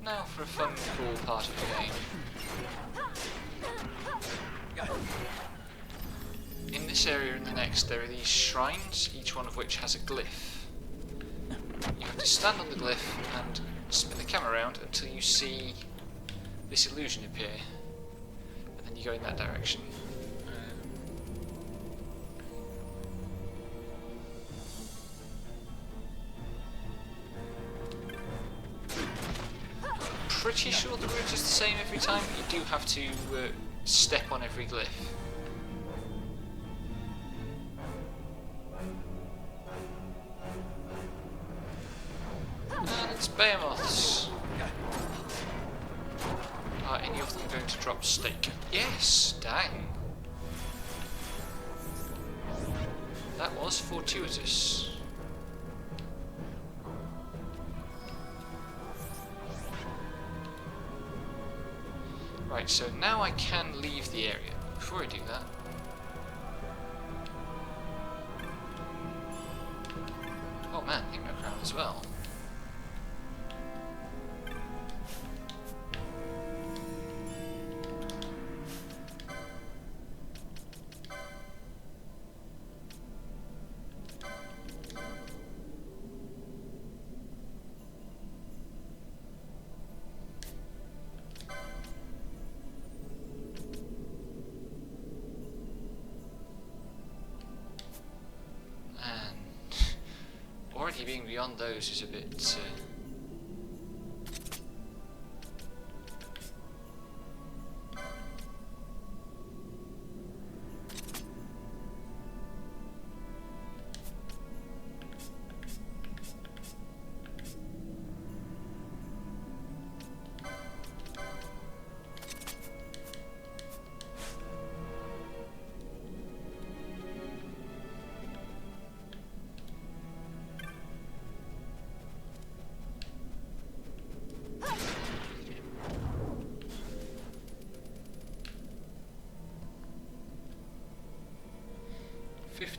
Now for a fun, cool part of the game. In this area and the next, there are these shrines, each one of which has a glyph. You have to stand on the glyph and spin the camera around until you see this illusion appear, and then you go in that direction. Pretty sure the route is the same every time, but you do have to step on every glyph. And it's behemoths. Are any of them going to drop steak? Yes, dang. That was fortuitous. Right, so now I can leave the area. Before I do that, oh man, Hypno Crown as well. Already being beyond those is a bit...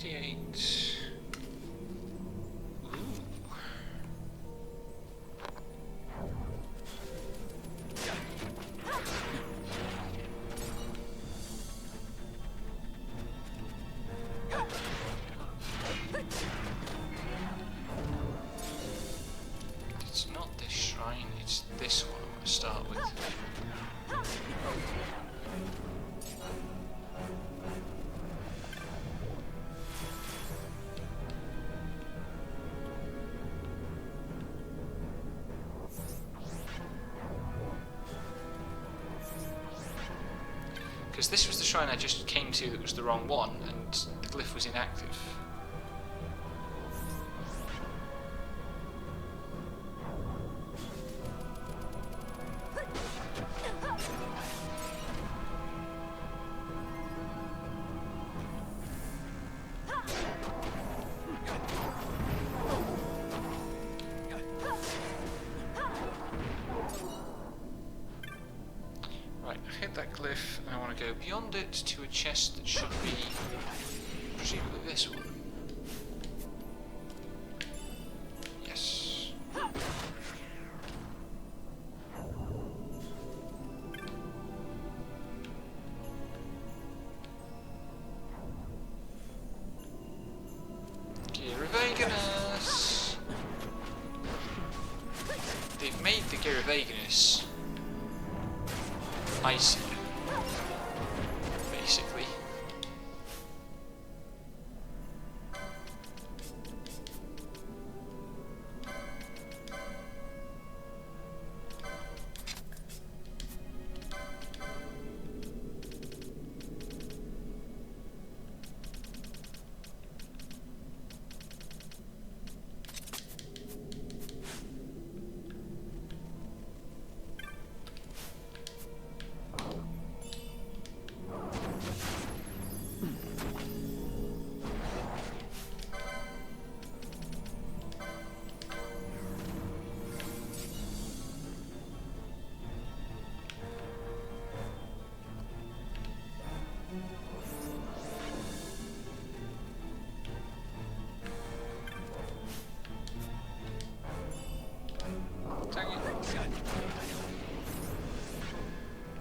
58. Ooh. It's not this shrine, it's this one I'm going to start with. Because this was the shrine I just came to that was the wrong one, and the glyph was inactive. Right, I've hit that glyph, and I want to go beyond it to a chest that should be presumably this one. Yes. Gyrovaganus! They've made the Gyrovaganus icy, basically.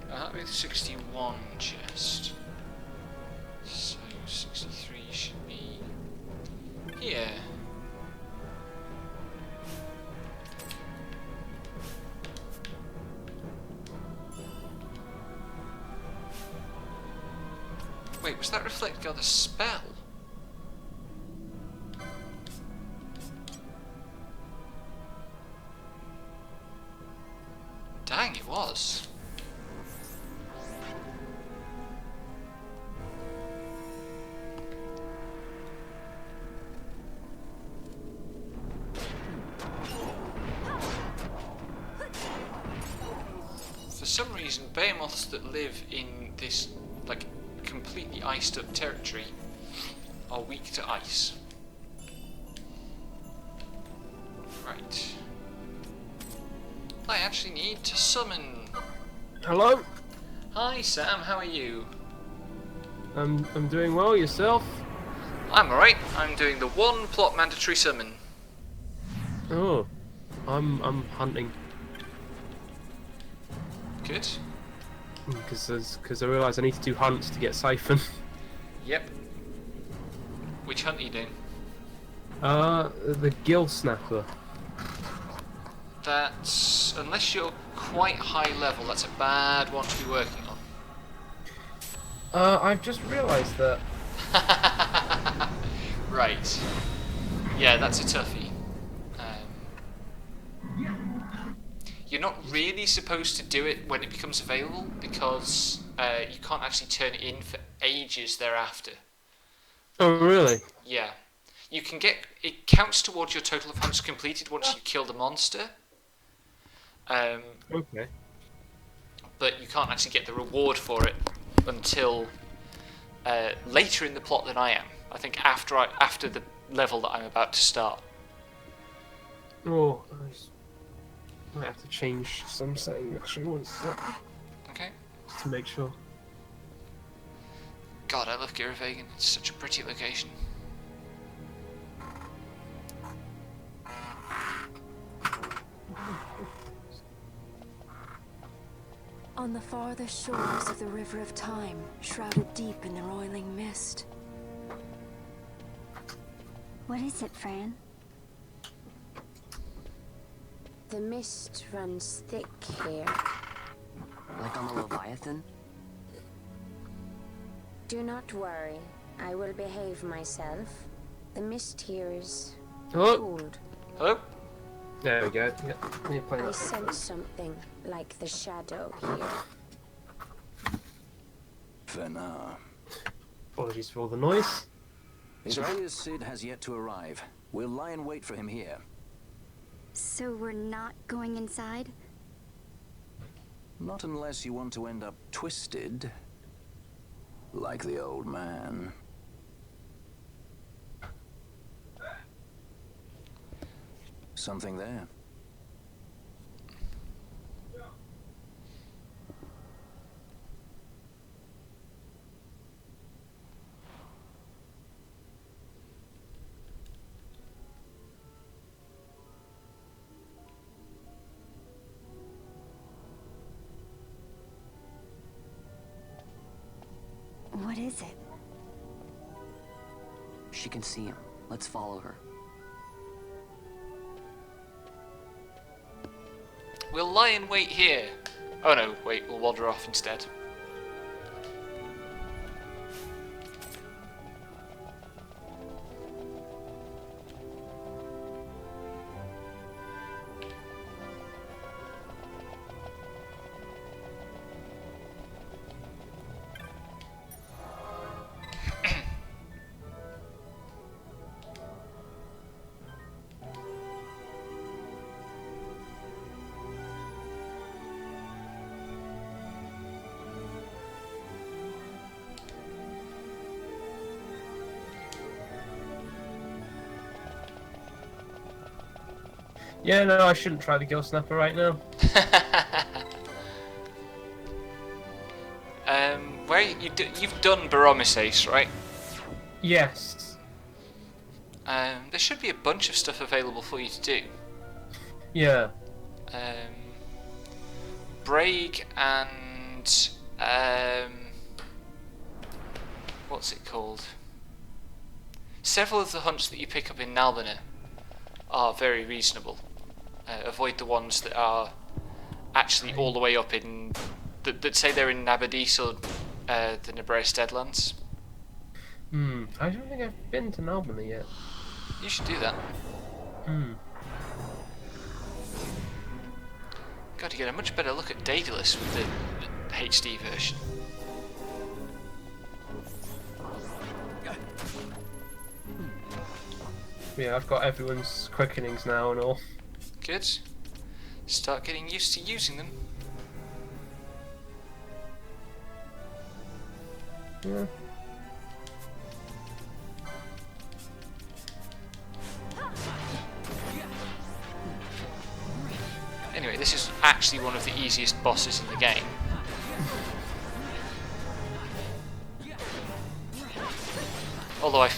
That'll be the 61 chest. So 63 should be here. Wait, was that reflecting on the spell? Dang, it was. For some reason, behemoths that live in this, like, completely iced up territory are weak to ice. Right. I actually need to summon. Hello? Hi Sam, how are you? I'm doing well, yourself? I'm alright. I'm doing the one plot mandatory summon. Oh. I'm hunting. Good. Because I realise I need to do hunts to get Siphon. Yep. Which hunt are you doing? The Gill Snapper. That's... unless you're quite high level, that's a bad one to be working on. I've just realised that. Right. Yeah, that's a toughie. You're not really supposed to do it when it becomes available, because you can't actually turn it in for ages thereafter. Oh, really? Yeah. You can get... it counts towards your total of hunts completed once you kill the monster. Okay. But you can't actually get the reward for it until later in the plot than I am. I think after the level that I'm about to start. Oh, I might have to change some setting actually once. Okay. Just to make sure. God, I love Gyrovagan. It's such a pretty location. On the farthest shores of the River of Time, shrouded deep in the roiling mist. What is it, Fran? The mist runs thick here. Like on the Leviathan? Do not worry. I will behave myself. The mist here is Oh. cold. Hello? There we go. Yeah, let me play I that. sense something like the shadow here. For now. Apologies for all the noise. His Alias Cid has yet to arrive. We'll lie in wait for him here. So we're not going inside? Not unless you want to end up twisted. Like the old man. Something there. What is it? She can see him. Let's follow her. We'll lie in wait here. Oh no, wait, we'll wander off instead. Yeah, no, I shouldn't try the Gill Snapper right now. Where you've done Baromesace, right? Yes. There should be a bunch of stuff available for you to do. Yeah. Braig and what's it called? Several of the hunts that you pick up in Nalbina are very reasonable. Avoid the ones that are actually all the way up in that say they're in Nabadis or the Nebrea Steadlands. I don't think I've been to Nalbina yet. You should do that. Got to get a much better look at Daedalus with the HD version. Yeah, I've got everyone's quickenings now and all. Good. Start getting used to using them. Yeah. Anyway, this is actually one of the easiest bosses in the game. Although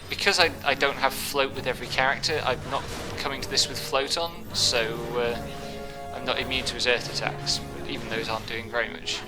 because I don't have float with every character, I'm not coming to this with float on, so I'm not immune to his earth attacks, but even those aren't doing very much.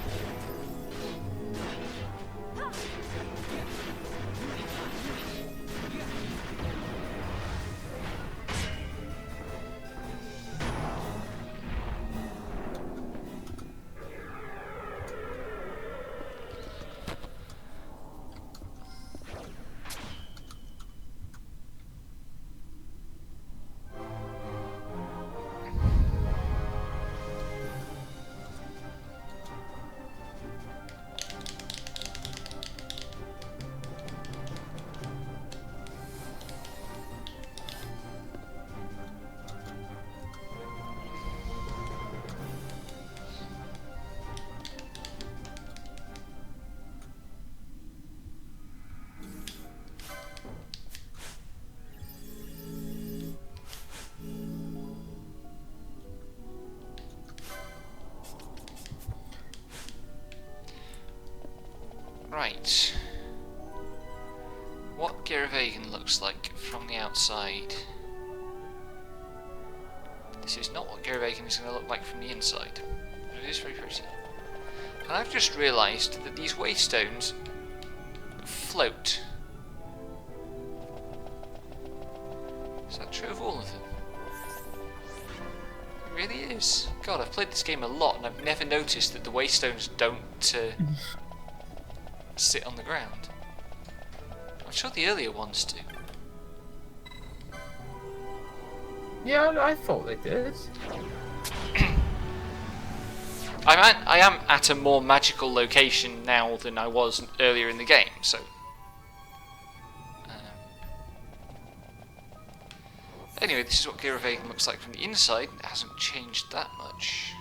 Right. What Gervagan looks like from the outside. This is not what Gervagan is going to look like from the inside, but it is very pretty. And I've just realised that these waystones float. Is that true of all of them? It really is. God, I've played this game a lot and I've never noticed that the waystones don't sit on the ground. I'm sure the earlier ones do. Yeah, I thought they did. I am at a more magical location now than I was earlier in the game, so... Anyway, this is what Gyrovagan looks like from the inside. It hasn't changed that much.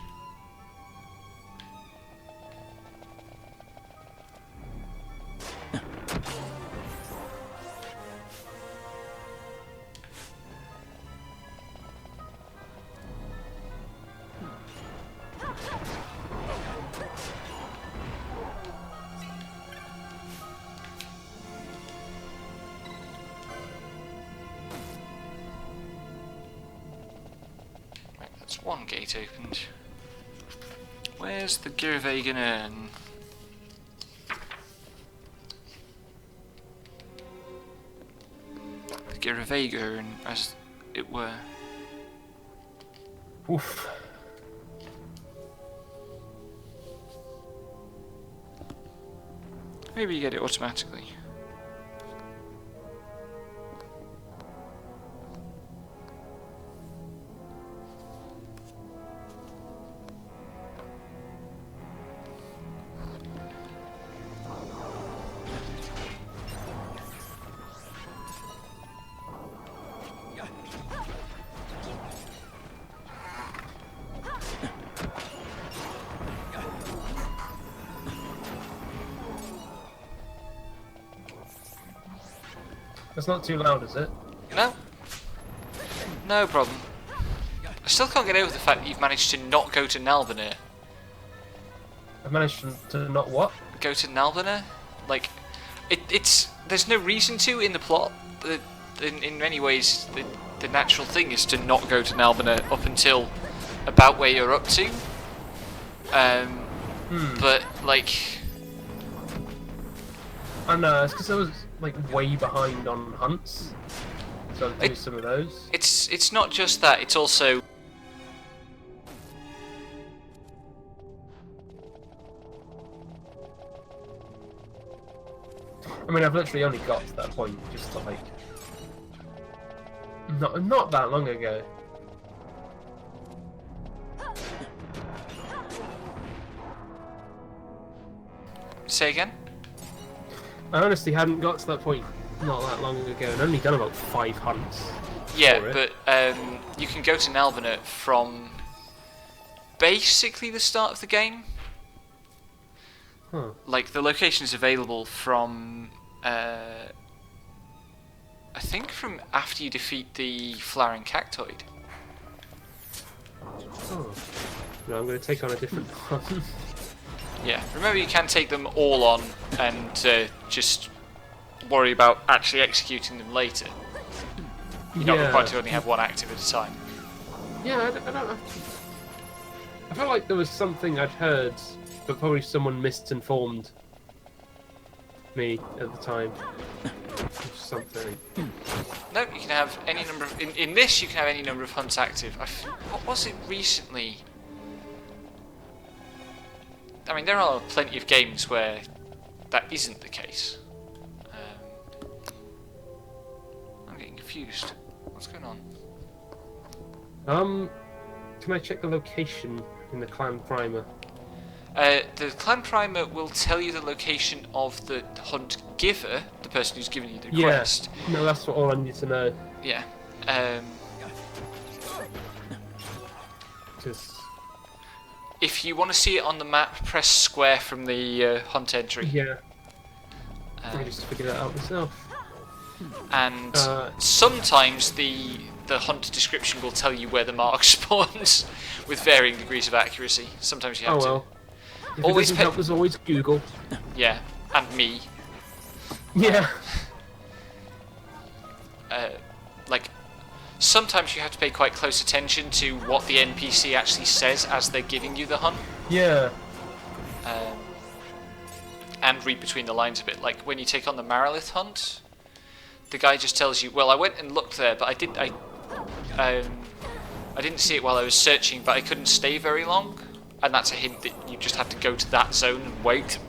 That's one gate opened. Where's the Gyrovagan urn? The Gyrovagan urn, as it were. Oof. Maybe you get it automatically. It's not too loud, is it? No. No problem. I still can't get over the fact that you've managed to not go to Nalbanir. I've managed to not what? Go to Nalbanir? Like, it's there's no reason to in the plot. In many ways, the natural thing is to not go to Nalbanir up until about where you're up to. But, like... I know, it's because I was like way behind on hunts, so I'll do some of those. It's not just that, it's also... I mean, I've literally only got to that point just like not that long ago. Say again? I honestly hadn't got to that point not that long ago, and only done about 5 hunts. Yeah, but you can go to Nalbanir from basically the start of the game. Huh. Like, the location is available from, I think from after you defeat the flowering cactoid. Oh. No, I'm going to take on a different one. Yeah, remember you can take them all on and just worry about actually executing them later. You're not required to only have one active at a time. Yeah, I don't know. I felt like there was something I'd heard, but probably someone misinformed me at the time. Something. No, you can have any number of... In this, you can have any number of hunts active. What was it recently? I mean, there are plenty of games where that isn't the case. I'm getting confused. What's going on? Can I check the location in the clan primer? The clan primer will tell you the location of the hunt giver, the person who's giving you the quest. No, that's all I need to know. Yeah. If you want to see it on the map, press square from the hunt entry. Yeah. I just figured that out myself. And sometimes the hunt description will tell you where the mark spawns, with varying degrees of accuracy. Sometimes you have to. If always it doesn't help, there's always Google. Yeah, and me. Yeah. Like, sometimes you have to pay quite close attention to what the NPC actually says as they're giving you the hunt. Yeah. and read between the lines a bit. Like when you take on the Marilith hunt, the guy just tells you, well, I went and looked there, but I didn't see it while I was searching, but I couldn't stay very long, and that's a hint that you just have to go to that zone and wait.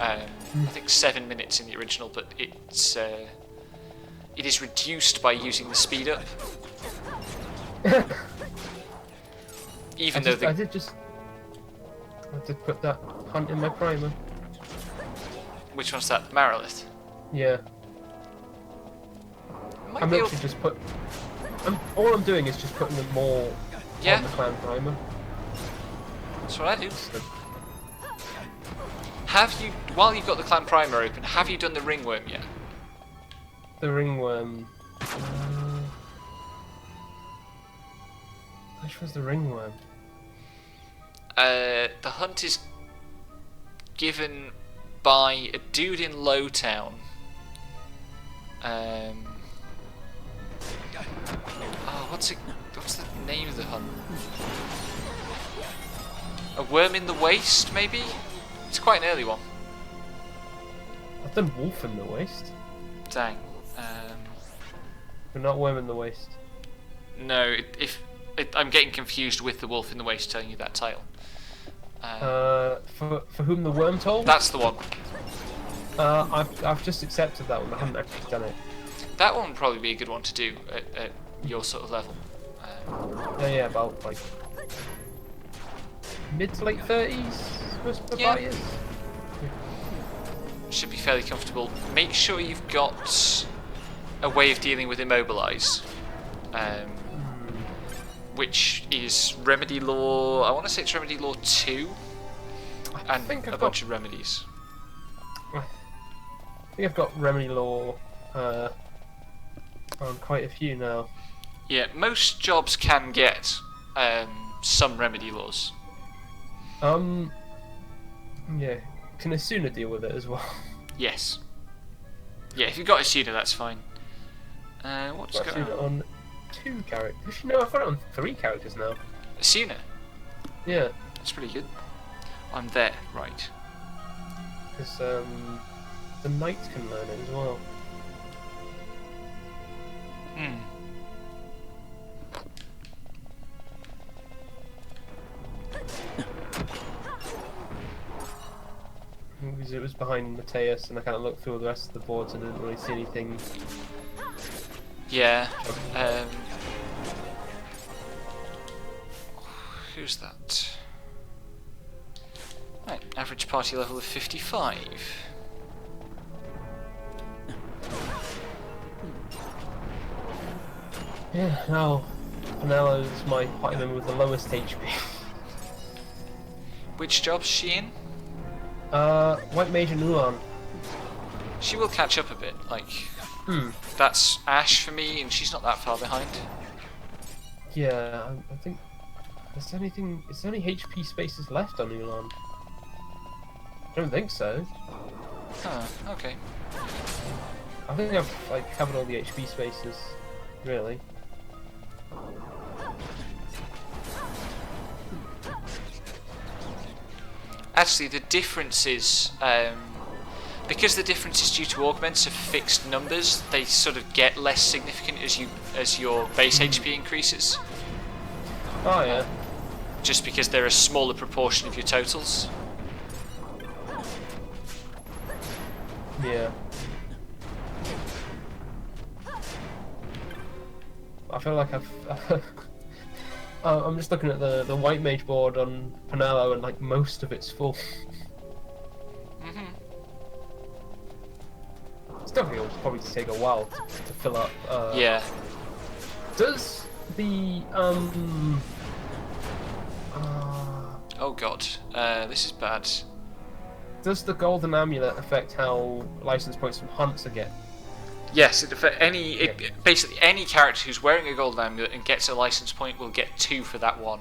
I think 7 minutes in the original, but it is reduced by using the speed up. I did put that hunt in my primer. Which one's that? Marilith? Yeah. I'm literally just put. All I'm doing is just putting them more on the clan primer. That's what I do. Have you, while you've got the clan primer open, have you done the ringworm yet? The ringworm. Which was the ringworm? The hunt is given by a dude in Lowtown. What's the name of the hunt? A worm in the waste, maybe? It's quite an early one. I've done wolf in the waste. Dang. But not worm in the waste. No, I'm getting confused with the wolf in the waste telling you that title. For whom the worm told? That's the one. I've just accepted that one. I haven't actually done it. That one would probably be a good one to do at your sort of level. Yeah, about like mid to late 30s. Yeah. Should be fairly comfortable. Make sure you've got a way of dealing with immobilize, which is remedy law. I want to say it's remedy law 2, and a bunch of remedies. I think I've got remedy law on quite a few now. Yeah, most jobs can get some remedy laws. Yeah. Can Asuna deal with it as well? Yes. Yeah, if you've got Asuna, that's fine. What's going on? 2 characters? No, I've got it on 3 characters now. Asuna? Yeah. That's pretty good. I'm there, right. Because the knights can learn it as well. Because it was behind Mateus, and I kind of looked through all the rest of the boards and didn't really see anything. Yeah. Who's that? Right, average party level of 55. Yeah, now Penelo's my party member with the lowest HP. Which job's she in? White Mage and Ulan. She will catch up a bit, like... That's Ash for me, and she's not that far behind. Yeah, I think... Is there any HP spaces left on Ulan? I don't think so. Oh, okay. I think I've covered all the HP spaces, really. Actually, the difference is, because the difference is due to augments of fixed numbers, they sort of get less significant as your base HP increases. Oh yeah. Just because they're a smaller proportion of your totals. Yeah. I feel like I'm just looking at the white mage board on Penello, and like most of it's full. Still, it'll probably take a while to fill up. Yeah. Does the oh god, this is bad. Does the golden amulet affect how license points from hunts are get? Yes, it affects basically any character who's wearing a golden amulet and gets a license point will get 2 for that one.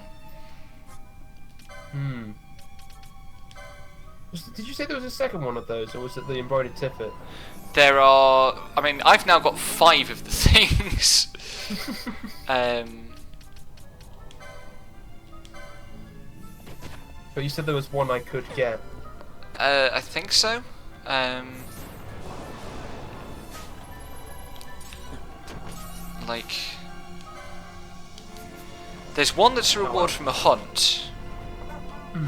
Did you say there was a second one of those, or was it the embroidered tippet? There are. I mean, I've now got 5 of the things. But you said there was one I could get. I think so. Like, there's one that's a reward from a hunt. Do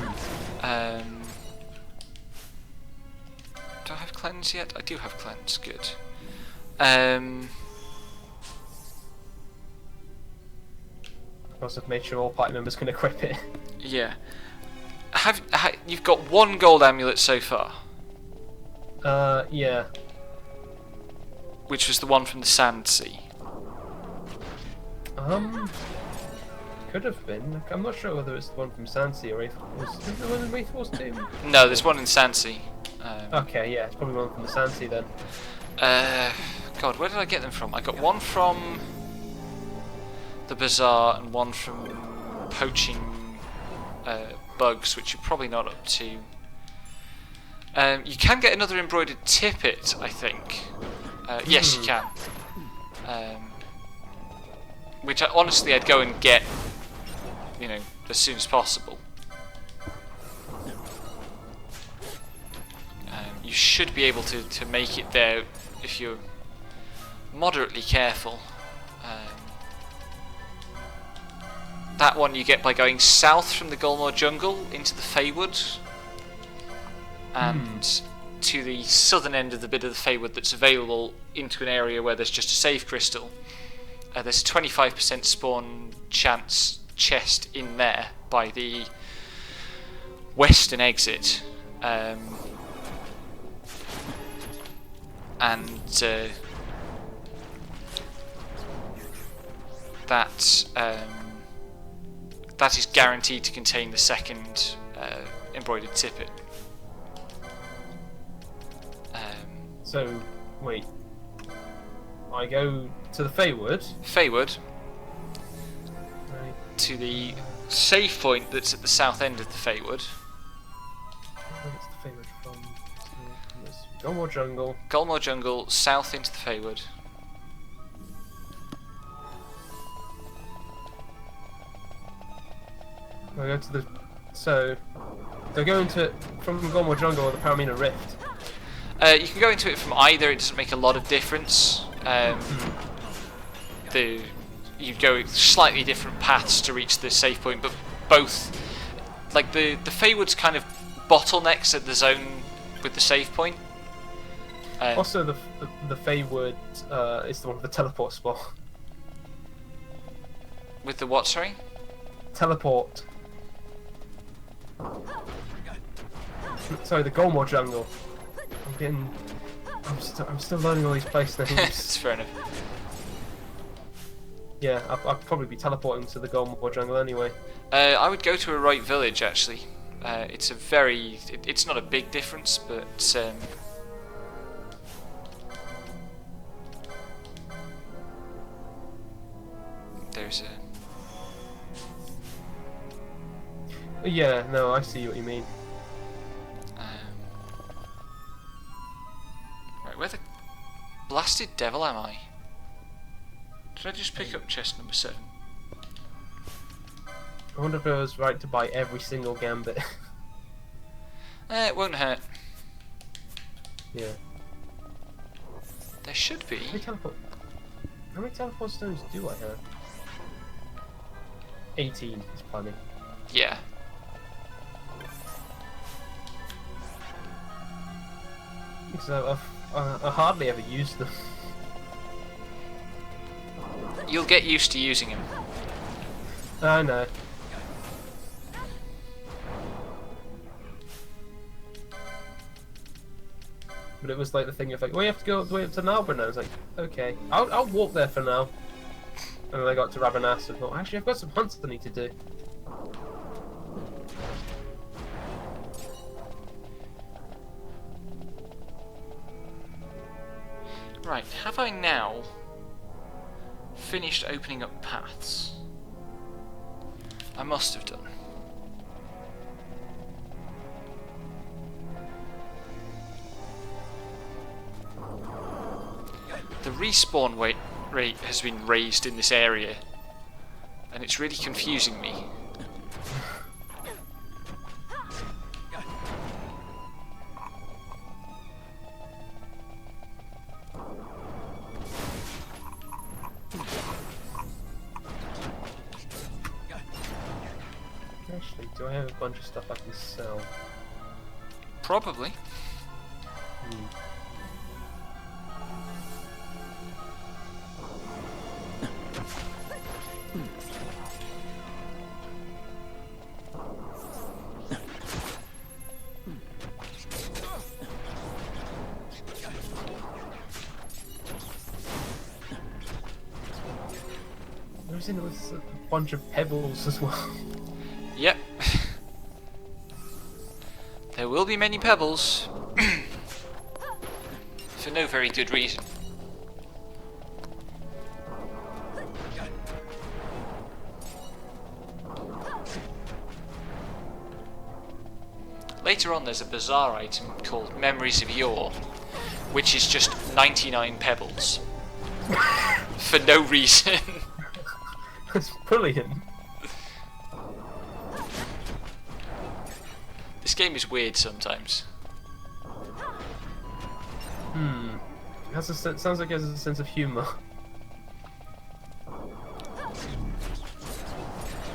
I have cleanse yet? I do have cleanse. Good. Also, I've made sure all party members can equip it. Yeah. You've got one gold amulet so far? Yeah. Which was the one from the Sand Sea? Could have been. Like, I'm not sure whether it's the one from Sansi or Wraithwall's. Is there one in Wraithwall's tomb? No, there's one in Sand Sea. Okay, yeah, it's probably one from the Sansi then. God, where did I get them from? I got one from the bazaar and one from poaching bugs, which you're probably not up to. You can get another embroidered tippet, I think. Yes, you can. Which honestly I'd go and get, you know, as soon as possible. You should be able to make it there if you're moderately careful. That one you get by going south from the Gulmore Jungle into the Feywood, and to the southern end of the bit of the Feywood that's available into an area where there's just a save crystal. There's a 25% spawn chance chest in there by the western exit. That is guaranteed to contain the second embroidered tippet. So, wait. I go to the Feywood. Feywood. Right. To the save point that's at the south end of the Feywood. Where is the Feywood from? Gulmore Jungle. Gulmore Jungle, south into the Feywood. I go to the... So... Do I go into it from Gulmore Jungle or the Paramina Rift? You can go into it from either, it doesn't make a lot of difference. You go slightly different paths to reach the save point, but both, like the Feywood's kind of bottlenecks at the zone with the save point. Also, the Feywood is the one with the teleport spot. With the what? Sorry. Teleport. Sorry, the Gulmore Jungle. I'm still learning all these place names. It's fair enough. Yeah, I'd probably be teleporting to the Gulmore Jungle anyway. I would go to a right village actually. It's a very... it's not a big difference, but... there's a... Yeah, no, I see what you mean. Right, where the blasted devil am I? Did I just pick up chest number 7? I wonder if I was right to buy every single gambit. It won't hurt. Yeah. There should be. How many teleport stones do I have? 18 is plenty. Yeah. Because I hardly ever use them. You'll get used to using them. I know. But it was like the thing of like, well, you have to go all the way up to Nalbrin. I was like, okay, I'll walk there for now. And then I got to Rabanastre and thought, actually, I've got some hunts I need to do. Right, have I now finished opening up paths? I must have done. The respawn rate has been raised in this area, and it's really confusing me. Do I have a bunch of stuff I can sell? Probably. There's in with a bunch of pebbles as well. Yep. There will be many pebbles. For no very good reason. Later on there's a bizarre item called Memories of Yore, which is just 99 pebbles. For no reason. That's brilliant. This game is weird sometimes. It has a sounds like it has a sense of humour.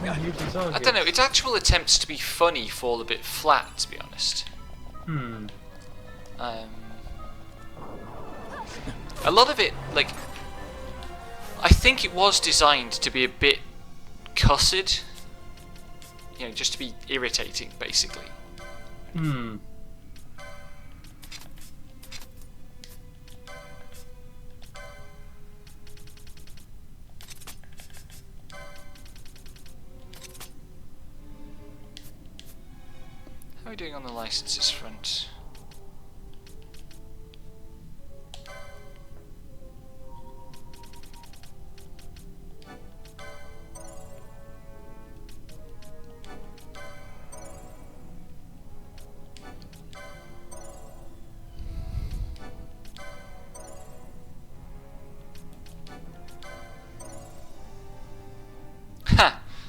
I don't know, its actual attempts to be funny fall a bit flat, to be honest. A lot of it, like, I think it was designed to be a bit cussed. You know, just to be irritating, basically. How are we doing on the licenses front?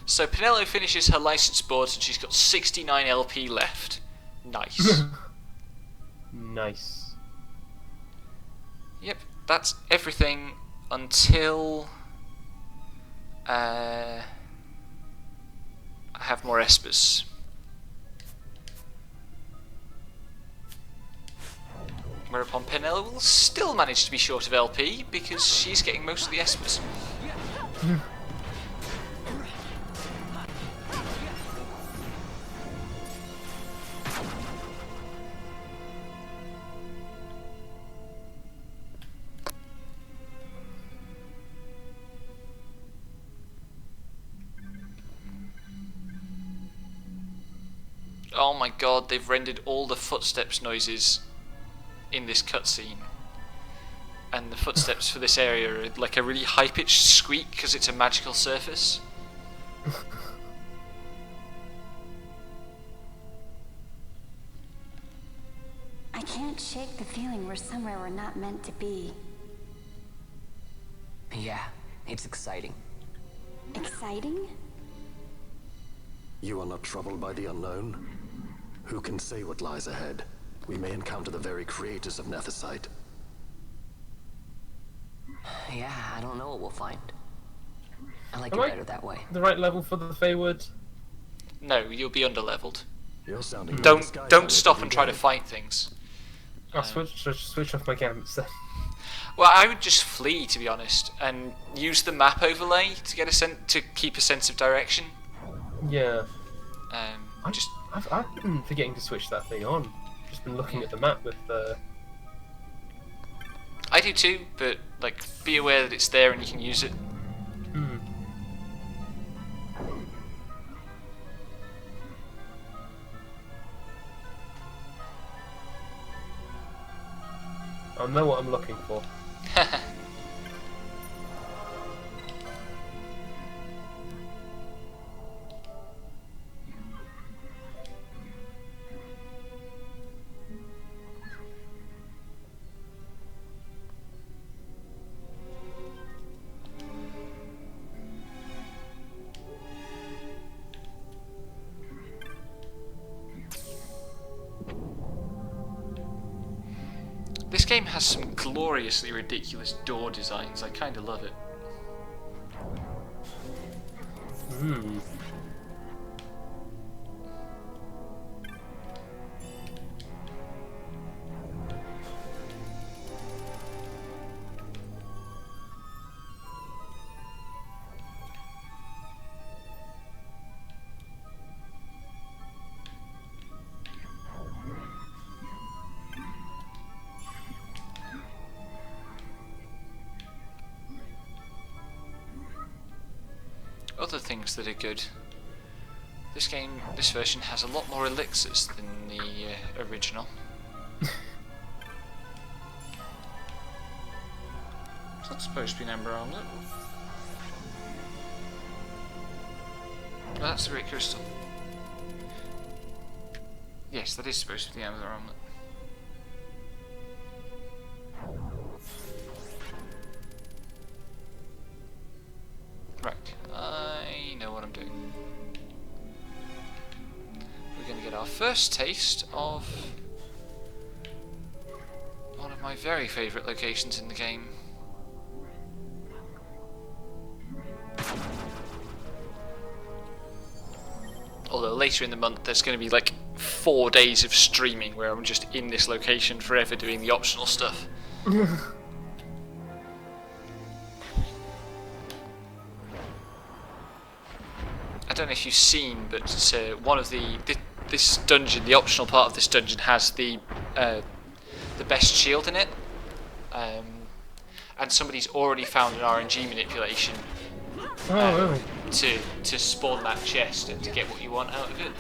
So Pinello finishes her license boards and she's got 69 LP left. Nice. Nice. Yep, that's everything until I have more espers. Whereupon Pinello will still manage to be short of LP because she's getting most of the espers. Oh my god, they've rendered all the footsteps noises in this cutscene. And the footsteps for this area are like a really high-pitched squeak because it's a magical surface. I can't shake the feeling we're somewhere we're not meant to be. Yeah, it's exciting. Exciting? You are not troubled by the unknown? Who can say what lies ahead? We may encounter the very creators of Nethersite. Yeah, I don't know what we'll find. I like Am it I better that way. the right level for the Feyward? No, you'll be underleveled. You're sounding Don't stop and try to fight things. I'll switch off my gants then. Well, I would just flee, to be honest, and use the map overlay to get to keep a sense of direction. Yeah. I've been forgetting to switch that thing on. Just been looking at the map with the. I do too, but like, be aware that it's there and you can use it. I know what I'm looking for. This game has some gloriously ridiculous door designs. I kind of love it. other things that are good. This version has a lot more elixirs than the original. That's supposed to be an Ember Armlet. Oh, that's the Great Crystal. Yes, that is supposed to be the Ember Armlet. Right, I know what I'm doing. We're going to get our first taste of one of my very favourite locations in the game. Although later in the month there's going to be like 4 days of streaming where I'm just in this location forever doing the optional stuff. I don't know if you've seen, but one of this dungeon, the optional part of this dungeon, has the best shield in it, and somebody's already found an RNG manipulation really? to spawn that chest and to get what you want out of it.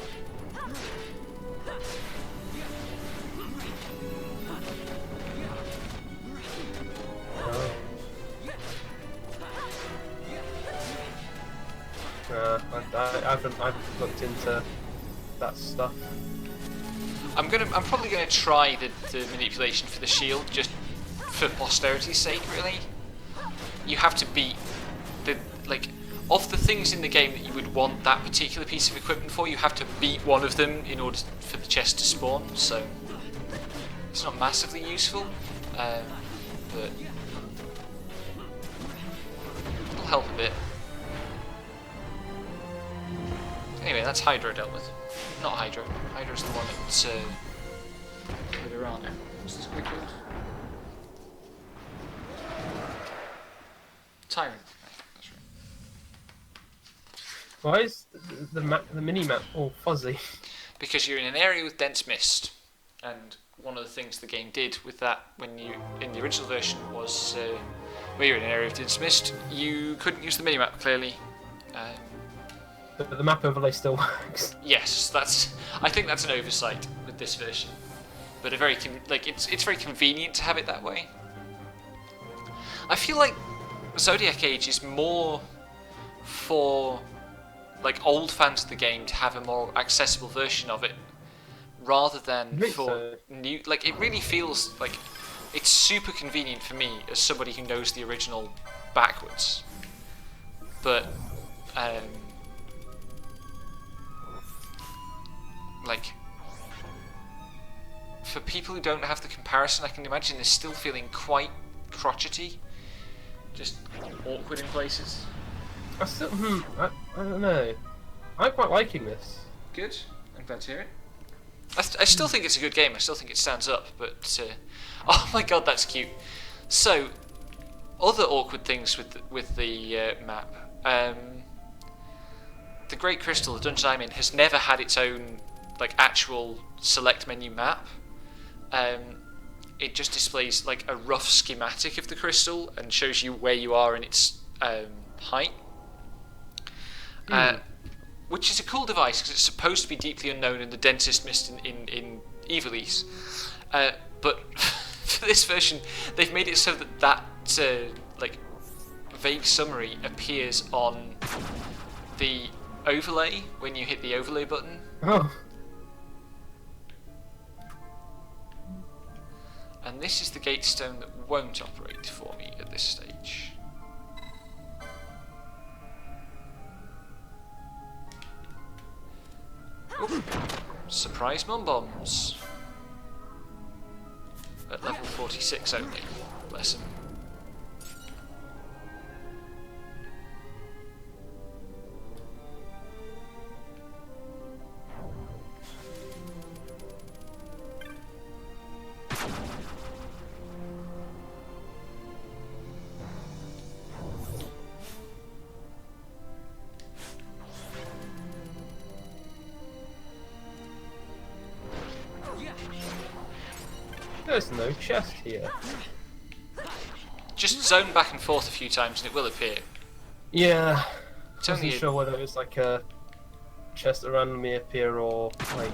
I haven't looked into that stuff. I'm probably gonna try the manipulation for the shield just for posterity's sake. Really, you have to beat of the things in the game that you would want that particular piece of equipment for. You have to beat one of them in order for the chest to spawn. So it's not massively useful, but it'll help a bit. Anyway, that's Hydra dealt with. Not Hydra. Hydra's the one that's further on. What's this quick called? Tyrant. Right, that's right. Why is the mini-map all fuzzy? Because you're in an area with dense mist, and one of the things the game did with that when you in the original version was where you're in an area of dense mist, you couldn't use the mini-map clearly. But the map overlay still works. Yes, I think that's an oversight with this version, but it's very convenient to have it that way. I feel like Zodiac Age is more for old fans of the game to have a more accessible version of it, rather than for new. It really feels like it's super convenient for me as somebody who knows the original backwards, but for people who don't have the comparison, I can imagine they're still feeling quite crotchety, just awkward in places. I don't know. I'm quite liking this. Good. I'm glad to hear it. I still think it's a good game. I still think it stands up, but oh my god, that's cute. So, other awkward things with the map. The Great Crystal, the dungeon I'm in, has never had its own actual select menu map. It just displays a rough schematic of the crystal and shows you where you are in its height. Which is a cool device because it's supposed to be deeply unknown in the densest mist in Ivalice. But for this version, they've made it so that vague summary appears on the overlay when you hit the overlay button. Oh. And this is the gate stone that won't operate for me at this stage. Oof. Surprise mum bombs. At level 46 only. Bless him. There's no chest here. Just zone back and forth a few times and it will appear. Yeah. It's I wasn't only sure whether it was like a chest that randomly appear or like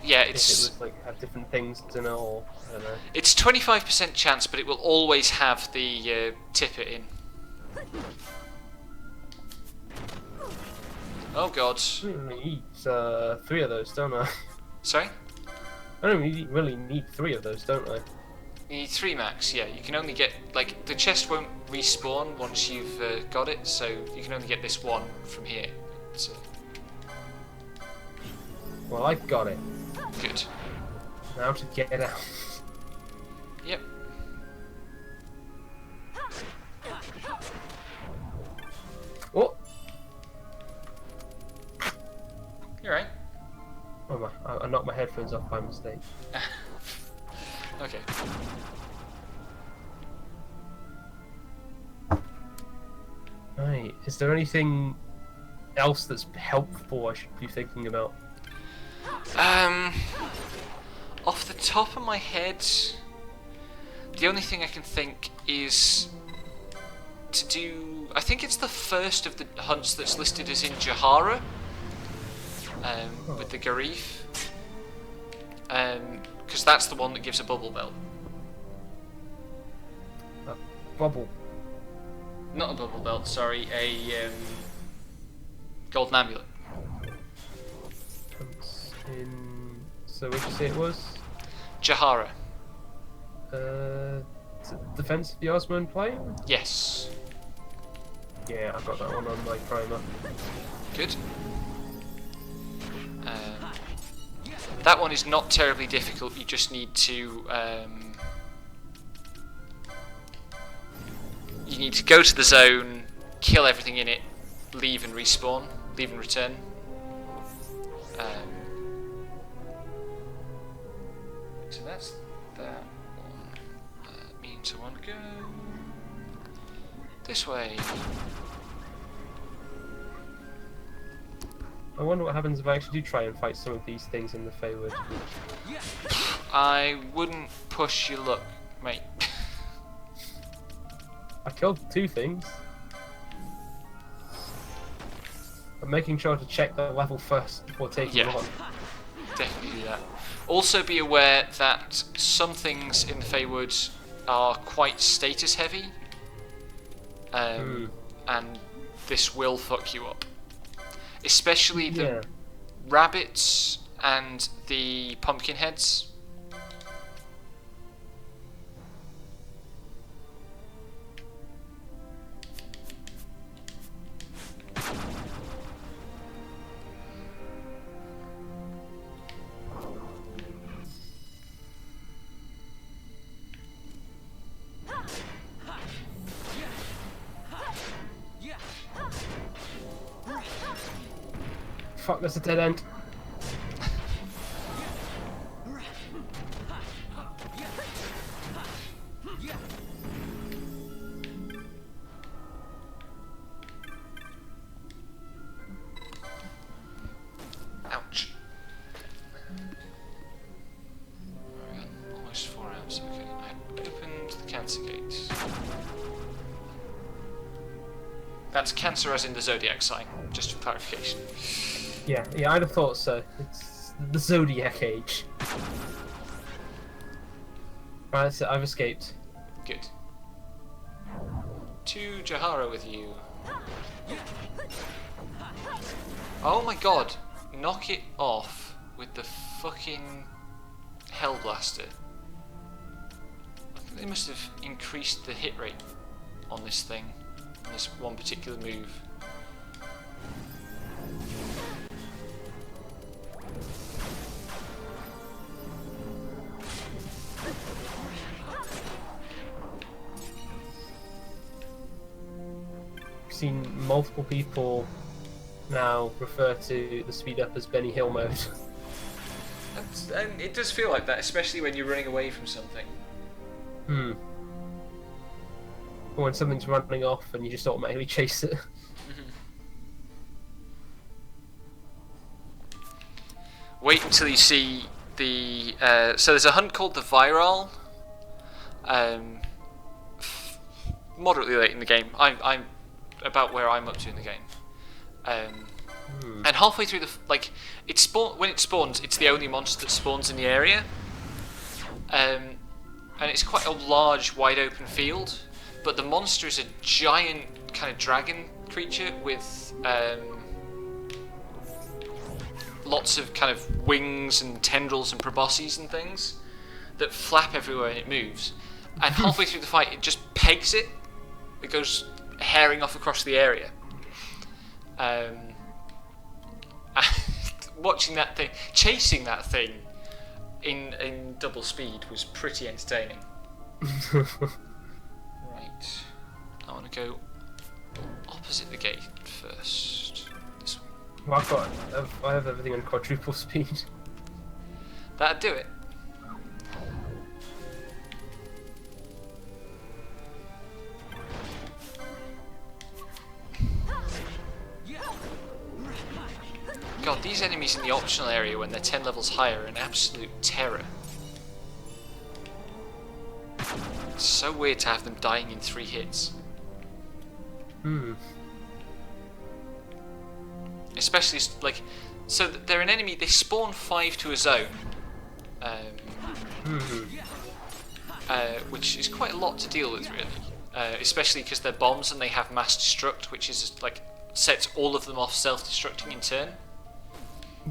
yeah, if it was like have different things in it or I don't know. It's 25% chance, but it will always have the tipper in. Oh god. I only need 3 of those, don't I? Sorry? I don't really need 3 of those, don't I? You need 3 max, yeah. You can only get, like, the chest won't respawn once you've got it, so you can only get this one from here. So. Well, I've got it. Good. Now to get it out. Yep. Oh! You're right. Oh, I knocked my headphones off by mistake. Okay. Right. Is there anything else that's helpful I should be thinking about? Off the top of my head, the only thing I can think is to do. I think it's the first of the hunts that's listed as in Jahara, with the Garif, because that's the one that gives a bubble belt. A bubble. Not a bubble belt, sorry, a golden amulet. So what did you say it was? Jahara. Defense of the Osman plane? Yes. Yeah, I've got that one on my primer. Good. That one is not terribly difficult, you just need to go to the zone, kill everything in it, leave and respawn, leave and return. So that's that one. That means I want to go this way. I wonder what happens if I actually do try and fight some of these things in the Feywood. I wouldn't push your luck, mate. I killed 2 things. I'm making sure to check the level first before taking them on. Definitely do that. Also be aware that some things in the Feywood are quite status heavy, and this will fuck you up. Especially the rabbits and the pumpkin heads. Fuck, that's a dead end. Ouch. Almost 4 hours, okay. I opened the cancer gate. That's cancer as in the zodiac sign, just for clarification. Yeah, I'd have thought so. It's the Zodiac Age. Right, that's it, I've escaped. Good. To Jahara with you. Oh my god! Knock it off with the fucking Hell Blaster. I think they must have increased the hit rate on this thing, on this one particular move. Seen multiple people now refer to the speed up as Benny Hill mode. And it does feel like that, especially when you're running away from something. Or when something's running off and you just automatically chase it. Wait until you see the... so there's a hunt called the Viral. Moderately late in the game. I'm about where I'm up to in the game. And halfway through the when it spawns, it's the only monster that spawns in the area, and it's quite a large, wide open field. But the monster is a giant kind of dragon creature with lots of kind of wings and tendrils and proboscis and things that flap everywhere and it moves. And halfway through the fight, it just pegs it. It goes herring off across the area. Watching that thing, chasing that thing in double speed was pretty entertaining. Right, I want to go opposite the gate first. This one. Well, I have everything on quadruple speed. That'd do it. God, these enemies in the optional area when they're 10 levels higher are an absolute terror. It's so weird to have them dying in 3 hits. Especially, like, so they're an enemy, they spawn 5 to a zone. Which is quite a lot to deal with, really. Especially because they're bombs and they have mass destruct, which is, like, sets all of them off self-destructing in turn.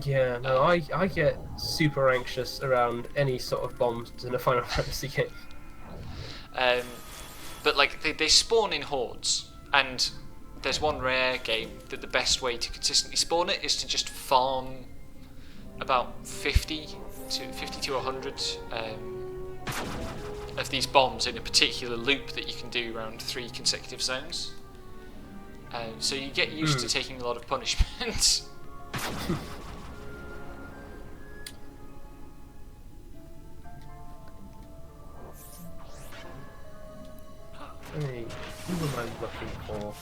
Yeah, no, I get super anxious around any sort of bombs in a Final Fantasy game. But like they spawn in hordes, and there's one rare game that the best way to consistently spawn it is to just farm about 50 to 100 of these bombs in a particular loop that you can do around 3 consecutive zones. So you get used to taking a lot of punishment. Hey, who am I looking for?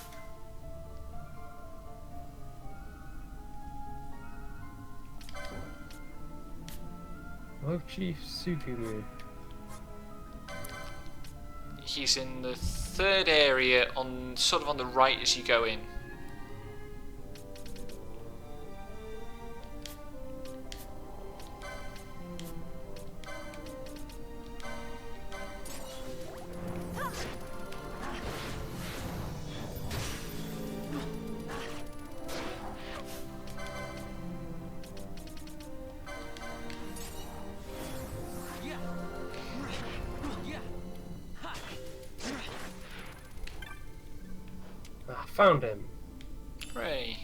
Oh, Chief Sukumu. He's in the 3rd area, sort of on the right as you go in. Found him. Hooray.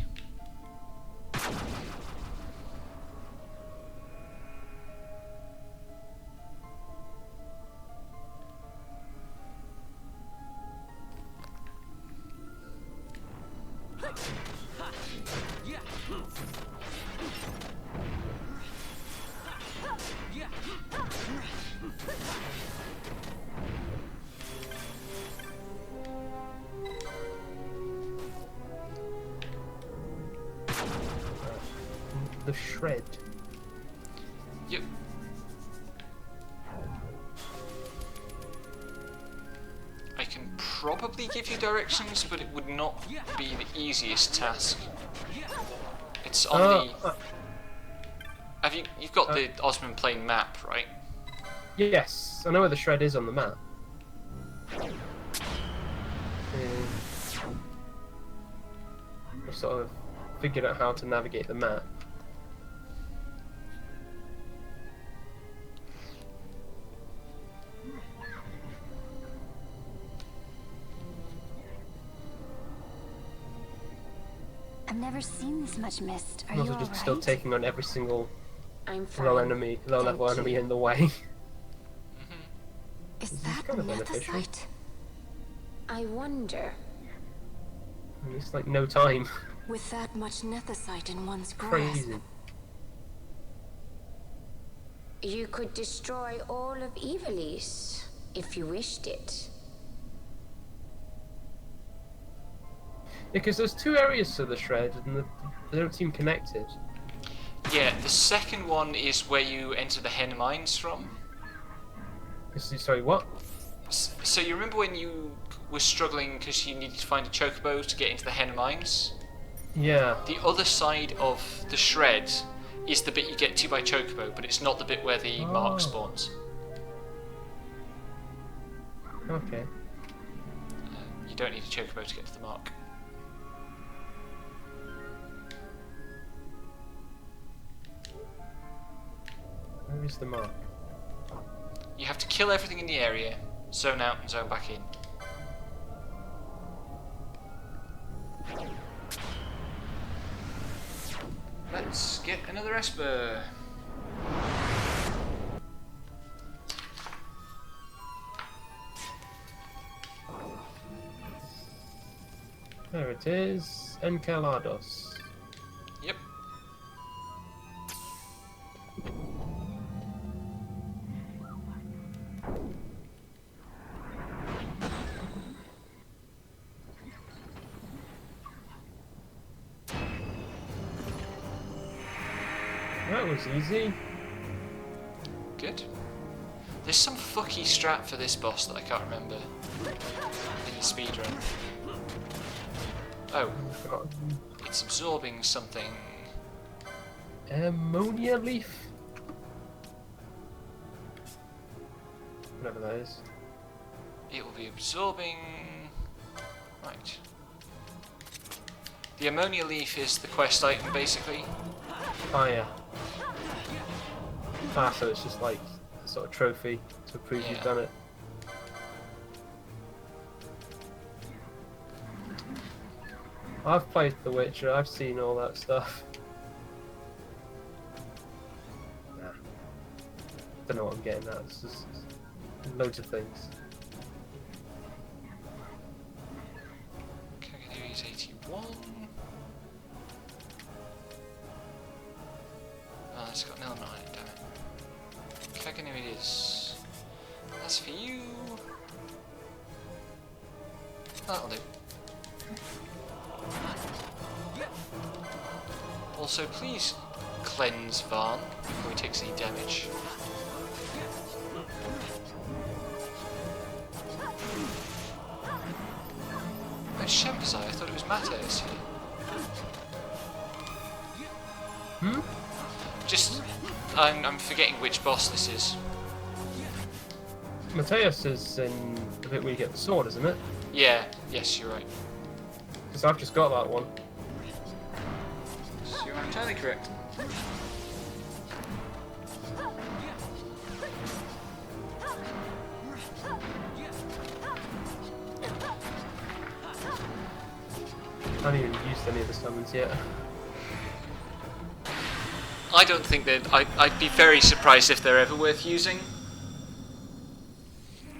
The shred. Yep. I can probably give you directions, but it would not be the easiest task. It's on the... You've got the Osman Plain map, right? Yes, I know where the shred is on the map. I've sort of figured out how to navigate the map. I've never seen this much mist. Are I'm you also just alright? still taking on every single I'm low fine. level enemy in the way. Is This that kind of beneficial. Nethicite? I wonder. And it's like no time. With that much Nethicite in one's grasp. Crazy. You could destroy all of Ivalice if you wished it. Because there's 2 areas to the shred, and they don't seem connected. Yeah, the second one is where you enter the Hen Mines from. Sorry, what? So you remember when you were struggling because you needed to find a chocobo to get into the Hen Mines? Yeah. The other side of the shred is the bit you get to by Chocobo, but it's not the bit where the mark spawns. Okay. You don't need a Chocobo to get to the mark. Where is the mark? You have to kill everything in the area, zone out and zone back in. Let's get another Esper. There it is. Encalados. Yep. That was easy. Good. There's some fucky strat for this boss that I can't remember in the speedrun. Oh. It's absorbing something. Ammonia leaf? Whatever that is. It will be absorbing... Right. The ammonia leaf is the quest item, basically. Oh yeah. Ah, so it's just like a sort of trophy to prove you've done it. I've played The Witcher, I've seen all that stuff. Nah. Don't know what I'm getting at, it's just loads of things. Kaganui's 81. Oh, it's got an element on it, damn it. Kaganui it is. That's for you. That'll do. Also, please cleanse Varn before he takes any damage. Where's Shempazai? I thought it was Mateus here. Just, I'm forgetting which boss this is. Mateus is in the bit where you get the sword, isn't it? Yeah, yes, you're right. Because I've just got that one. So you're entirely correct. I haven't even used any of the summons yet. I don't think that... I'd be very surprised if they're ever worth using.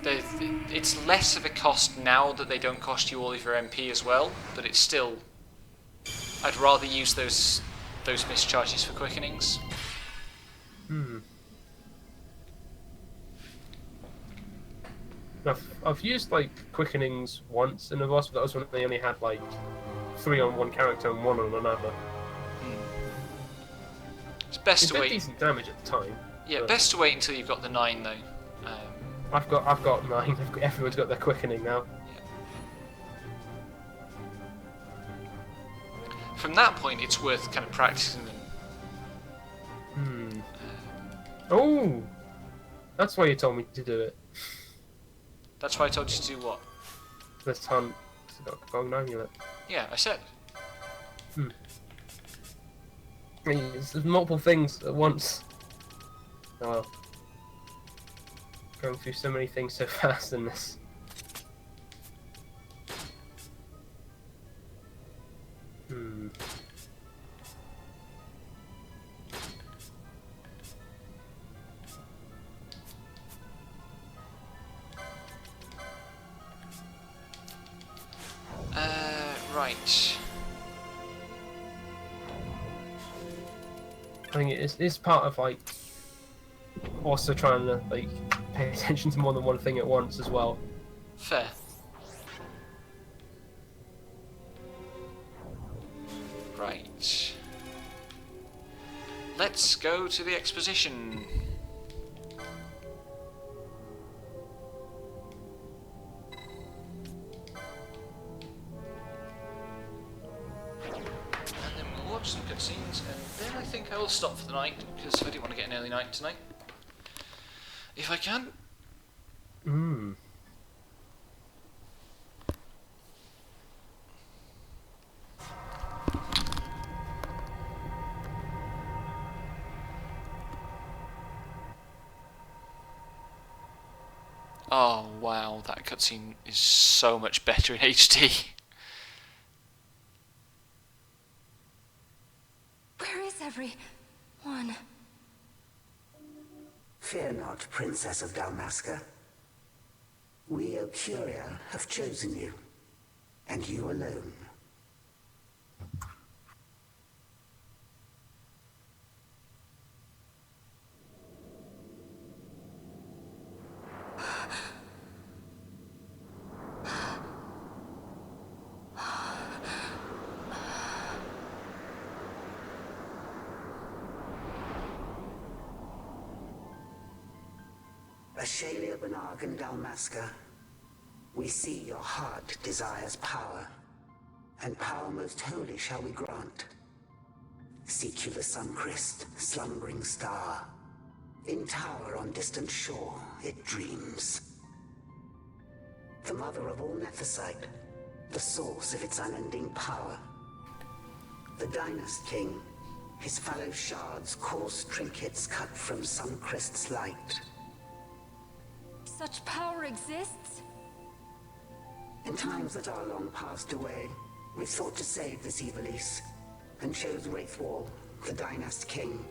It's less of a cost now that they don't cost you all of your MP as well, but it's still... I'd rather use those mischarges for quickenings. I've used like quickenings once in the boss, but that was when they only had like 3 on one character and 1 on another. It's best to did wait. Decent damage at the time. Yeah, best to wait until you've got the 9 though. I've got 9. Everyone's got their quickening now. From that point, it's worth kind of practicing them. Oh, that's why you told me to do it. That's why I told you to do what? This hunt. It's got Gong Amulet. Yeah, I said. There's multiple things at once. Oh well. Going through so many things so fast in this. Right. I think it's part of like also trying to like pay attention to more than one thing at once as well. Fair. Right. Let's go to the exposition. stop for the night because I didn't want to get an early night tonight. If I can. Oh wow, that cutscene is so much better in HD. Where is everyone? Fear not, Princess of Dalmasca. We, Ocuria, have chosen you, and you alone. Ashalia Benargan Dalmasca, we see your heart desires power, and power most holy shall we grant. Seek you the Suncrist, slumbering star. In tower on distant shore, it dreams. The mother of all Nephesite, the source of its unending power. The Dynast King, his fallow shards, coarse trinkets cut from Suncrist's light. Such power exists? In times that are long passed away, we thought to save this Ivalice, and chose Wraithwall, the Dynast King.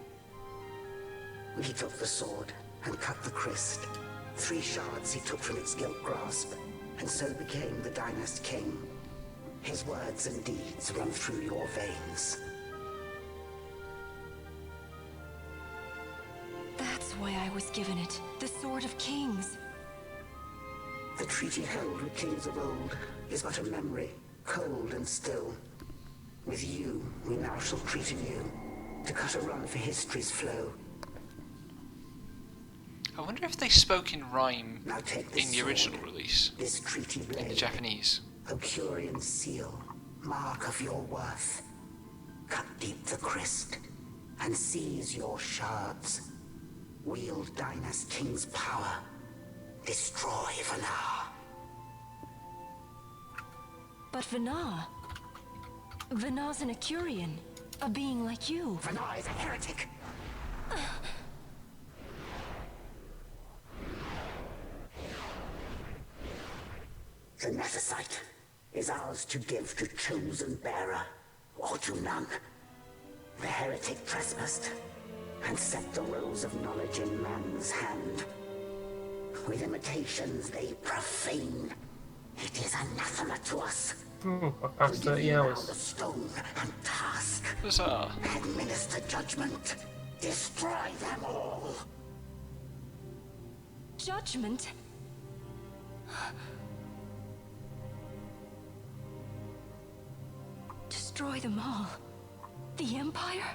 He took the sword and cut the Christ. 3 shards he took from its gilt grasp, and so became the Dynast King. His words and deeds run through your veins. That's why I was given it. The Sword of Kings. The treaty held with kings of old is but a memory, cold and still. With you, we now shall treat anew, to cut a run for history's flow. I wonder if they spoke in rhyme Now take this in the original sword, release, this treaty blade, in the Japanese. Ocurian seal, mark of your worth. Cut deep the Christ, and seize your shards. Wield Dynast King's power. Destroy Vanar. But Vanar... Vanar's an Icurian. A being like you. Vanar is a heretic. The Nephesite is ours to give to chosen bearer, or to none. The heretic trespassed, and set the rose of knowledge in man's hand. With imitations they profane. It is anathema to us. I passed 30 hours. The stone and task. Bizarre. Administer judgment. Destroy them all. Judgment? Destroy them all? The Empire?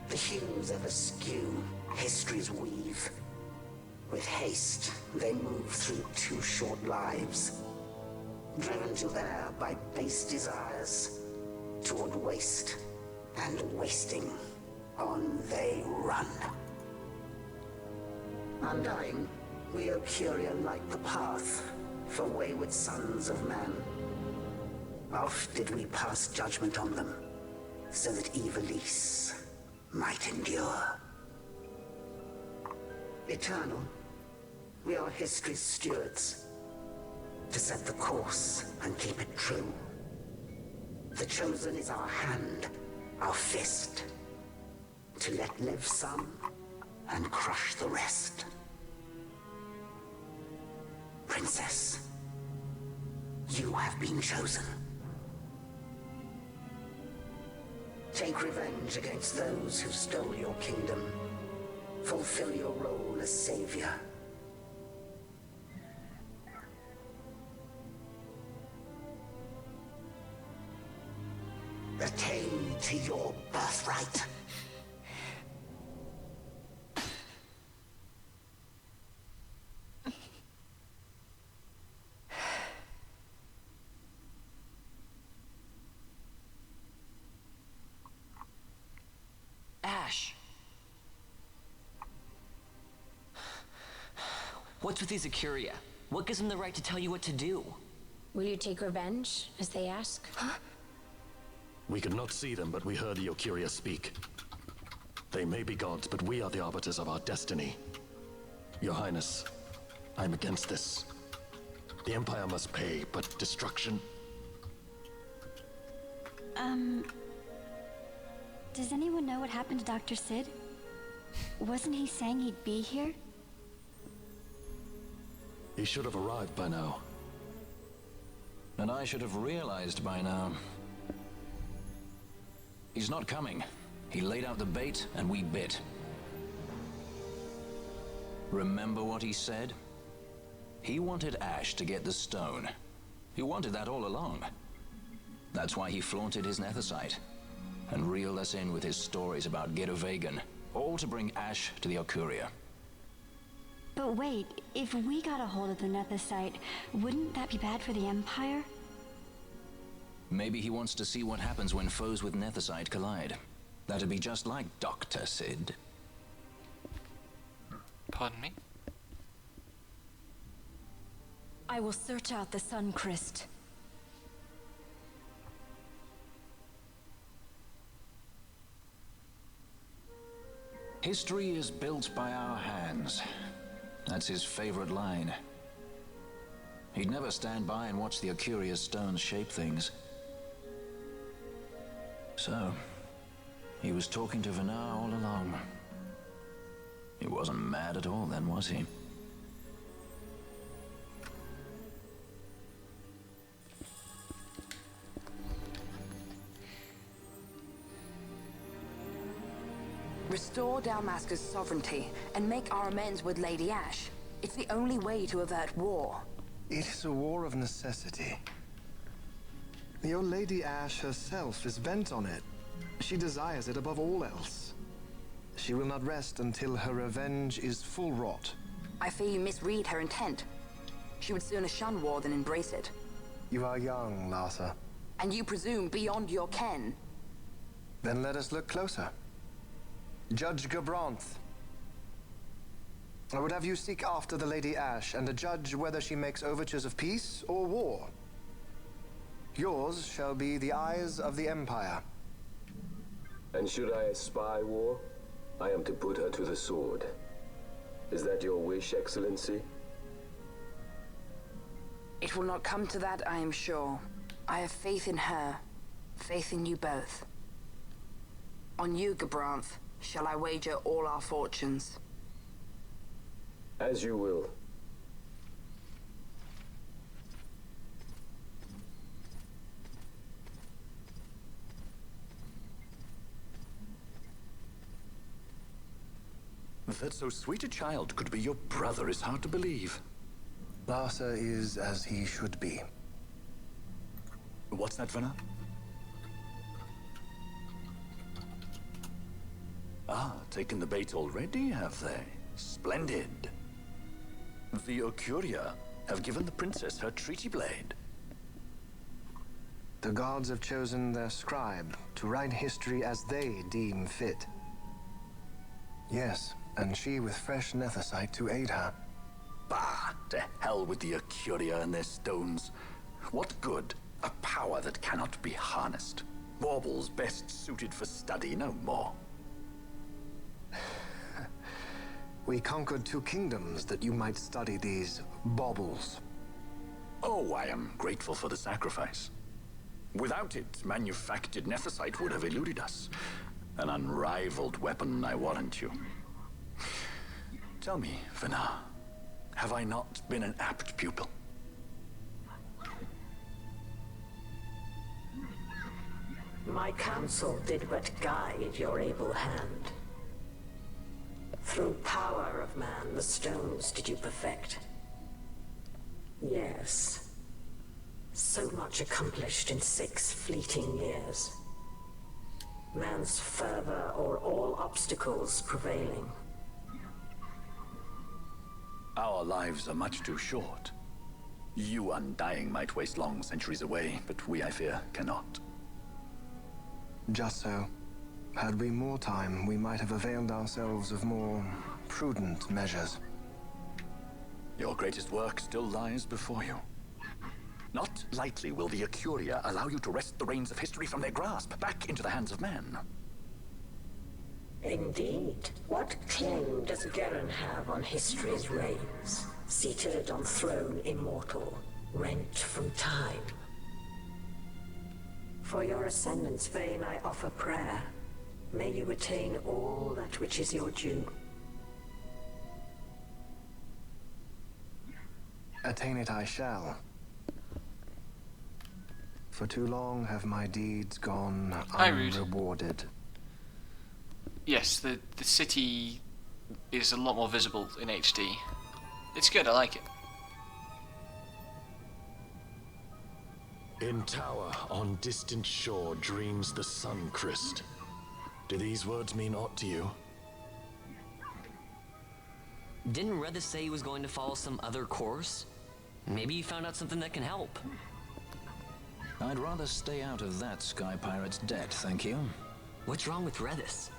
The hues of askew, history's weave. With haste, they move through 2 short lives. Driven to err by base desires. Toward waste, and wasting, on they run. Undying, we Ocuria light the path for wayward sons of man. Oft did we pass judgment on them, so that Ivalice might endure. Eternal, we are history's stewards, to set the course and keep it true. The chosen is our hand, our fist, to let live some and crush the rest. Princess, you have been chosen. Take revenge against those who stole your kingdom. Fulfill your role as savior. Attain to your birthright. Ash. What's with these Acuria? What gives them the right to tell you what to do? Will you take revenge, as they ask? We could not see them, but we heard the Ocuria speak. They may be gods, but we are the arbiters of our destiny. Your Highness, I'm against this. The Empire must pay, but destruction... Does anyone know what happened to Dr. Sid? Wasn't he saying he'd be here? He should have arrived by now. And I should have realized by now. He's not coming. He laid out the bait, and we bit. Remember what he said? He wanted Ash to get the stone. He wanted that all along. That's why he flaunted his nethicite, and reeled us in with his stories about Gidovegan, all to bring Ash to the Ocuria. But wait, if we got a hold of the nethicite, wouldn't that be bad for the Empire? Maybe he wants to see what happens when foes with nethicite collide. That'd be just like Dr. Sid. Pardon me? I will search out the Sun Crest. History is built by our hands. That's his favorite line. He'd never stand by and watch the Ocuria stones shape things. So, he was talking to Vanar all along. He wasn't mad at all then, was he? Restore Dalmasca's sovereignty and make our amends with Lady Ash. It's the only way to avert war. It is a war of necessity. Your Lady Ash herself is bent on it. She desires it above all else. She will not rest until her revenge is full wrought. I fear you misread her intent. She would sooner shun war than embrace it. You are young, Larsa. And you presume beyond your ken. Then let us look closer. Judge Gabranth. I would have you seek after the Lady Ash and judge whether she makes overtures of peace or war. Yours shall be the eyes of the Empire. And should I espy war, I am to put her to the sword. Is that your wish, Excellency? It will not come to that, I am sure. I have faith in her, faith in you both. On you, Gabranth, shall I wager all our fortunes? As you will. That so sweet a child could be your brother is hard to believe. Larsa is as he should be. What's that, Vanar? Ah, taken the bait already, have they? Splendid. The Ocuria have given the princess her treaty blade. The gods have chosen their scribe to write history as they deem fit. Yes, and she with fresh nethicite to aid her. Bah! To hell with the Ocuria and their stones. What good? A power that cannot be harnessed. Baubles best suited for study, no more. We conquered 2 kingdoms that you might study these baubles. Oh, I am grateful for the sacrifice. Without it, manufactured nethicite would have eluded us. An unrivaled weapon, I warrant you. Tell me, Vanar, have I not been an apt pupil? My counsel did but guide your able hand. Through power of man, the stones did you perfect. Yes. So much accomplished in 6 fleeting years. Man's fervor o'er all obstacles prevailing. Our lives are much too short. You undying might waste long centuries away, but we, I fear, cannot. Just so. Had we more time, we might have availed ourselves of more prudent measures. Your greatest work still lies before you. Not lightly will the Ecuria allow you to wrest the reins of history from their grasp, back into the hands of men. Indeed. What claim does Garen have on history's reins? Seated on throne immortal, rent from time. For your ascendant's vein I offer prayer. May you attain all that which is your due. Attain it I shall. For too long have my deeds gone unrewarded. Yes, the city is a lot more visible in HD. It's good, I like it. In tower on distant shore dreams the sun Christ. Do these words mean aught to you? Didn't Redis say he was going to follow some other course? Maybe you found out something that can help. I'd rather stay out of that Sky Pirate's debt, thank you. What's wrong with Redis?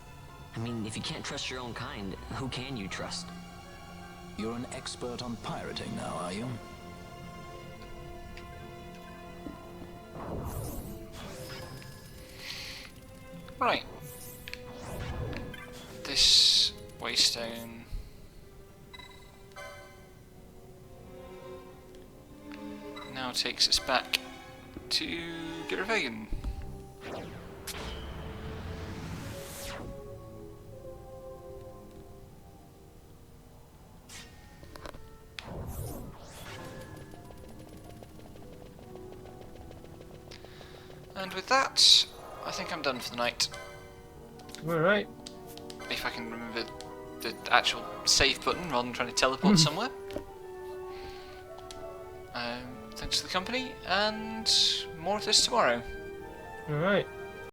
I mean, if you can't trust your own kind, who can you trust? You're an expert on pirating now, are you? Right. This waystone now takes us back to Giravegan. And with that, I think I'm done for the night. Alright. If I can remember the actual save button rather than trying to teleport somewhere. Thanks for the company, and more of this tomorrow. Alright.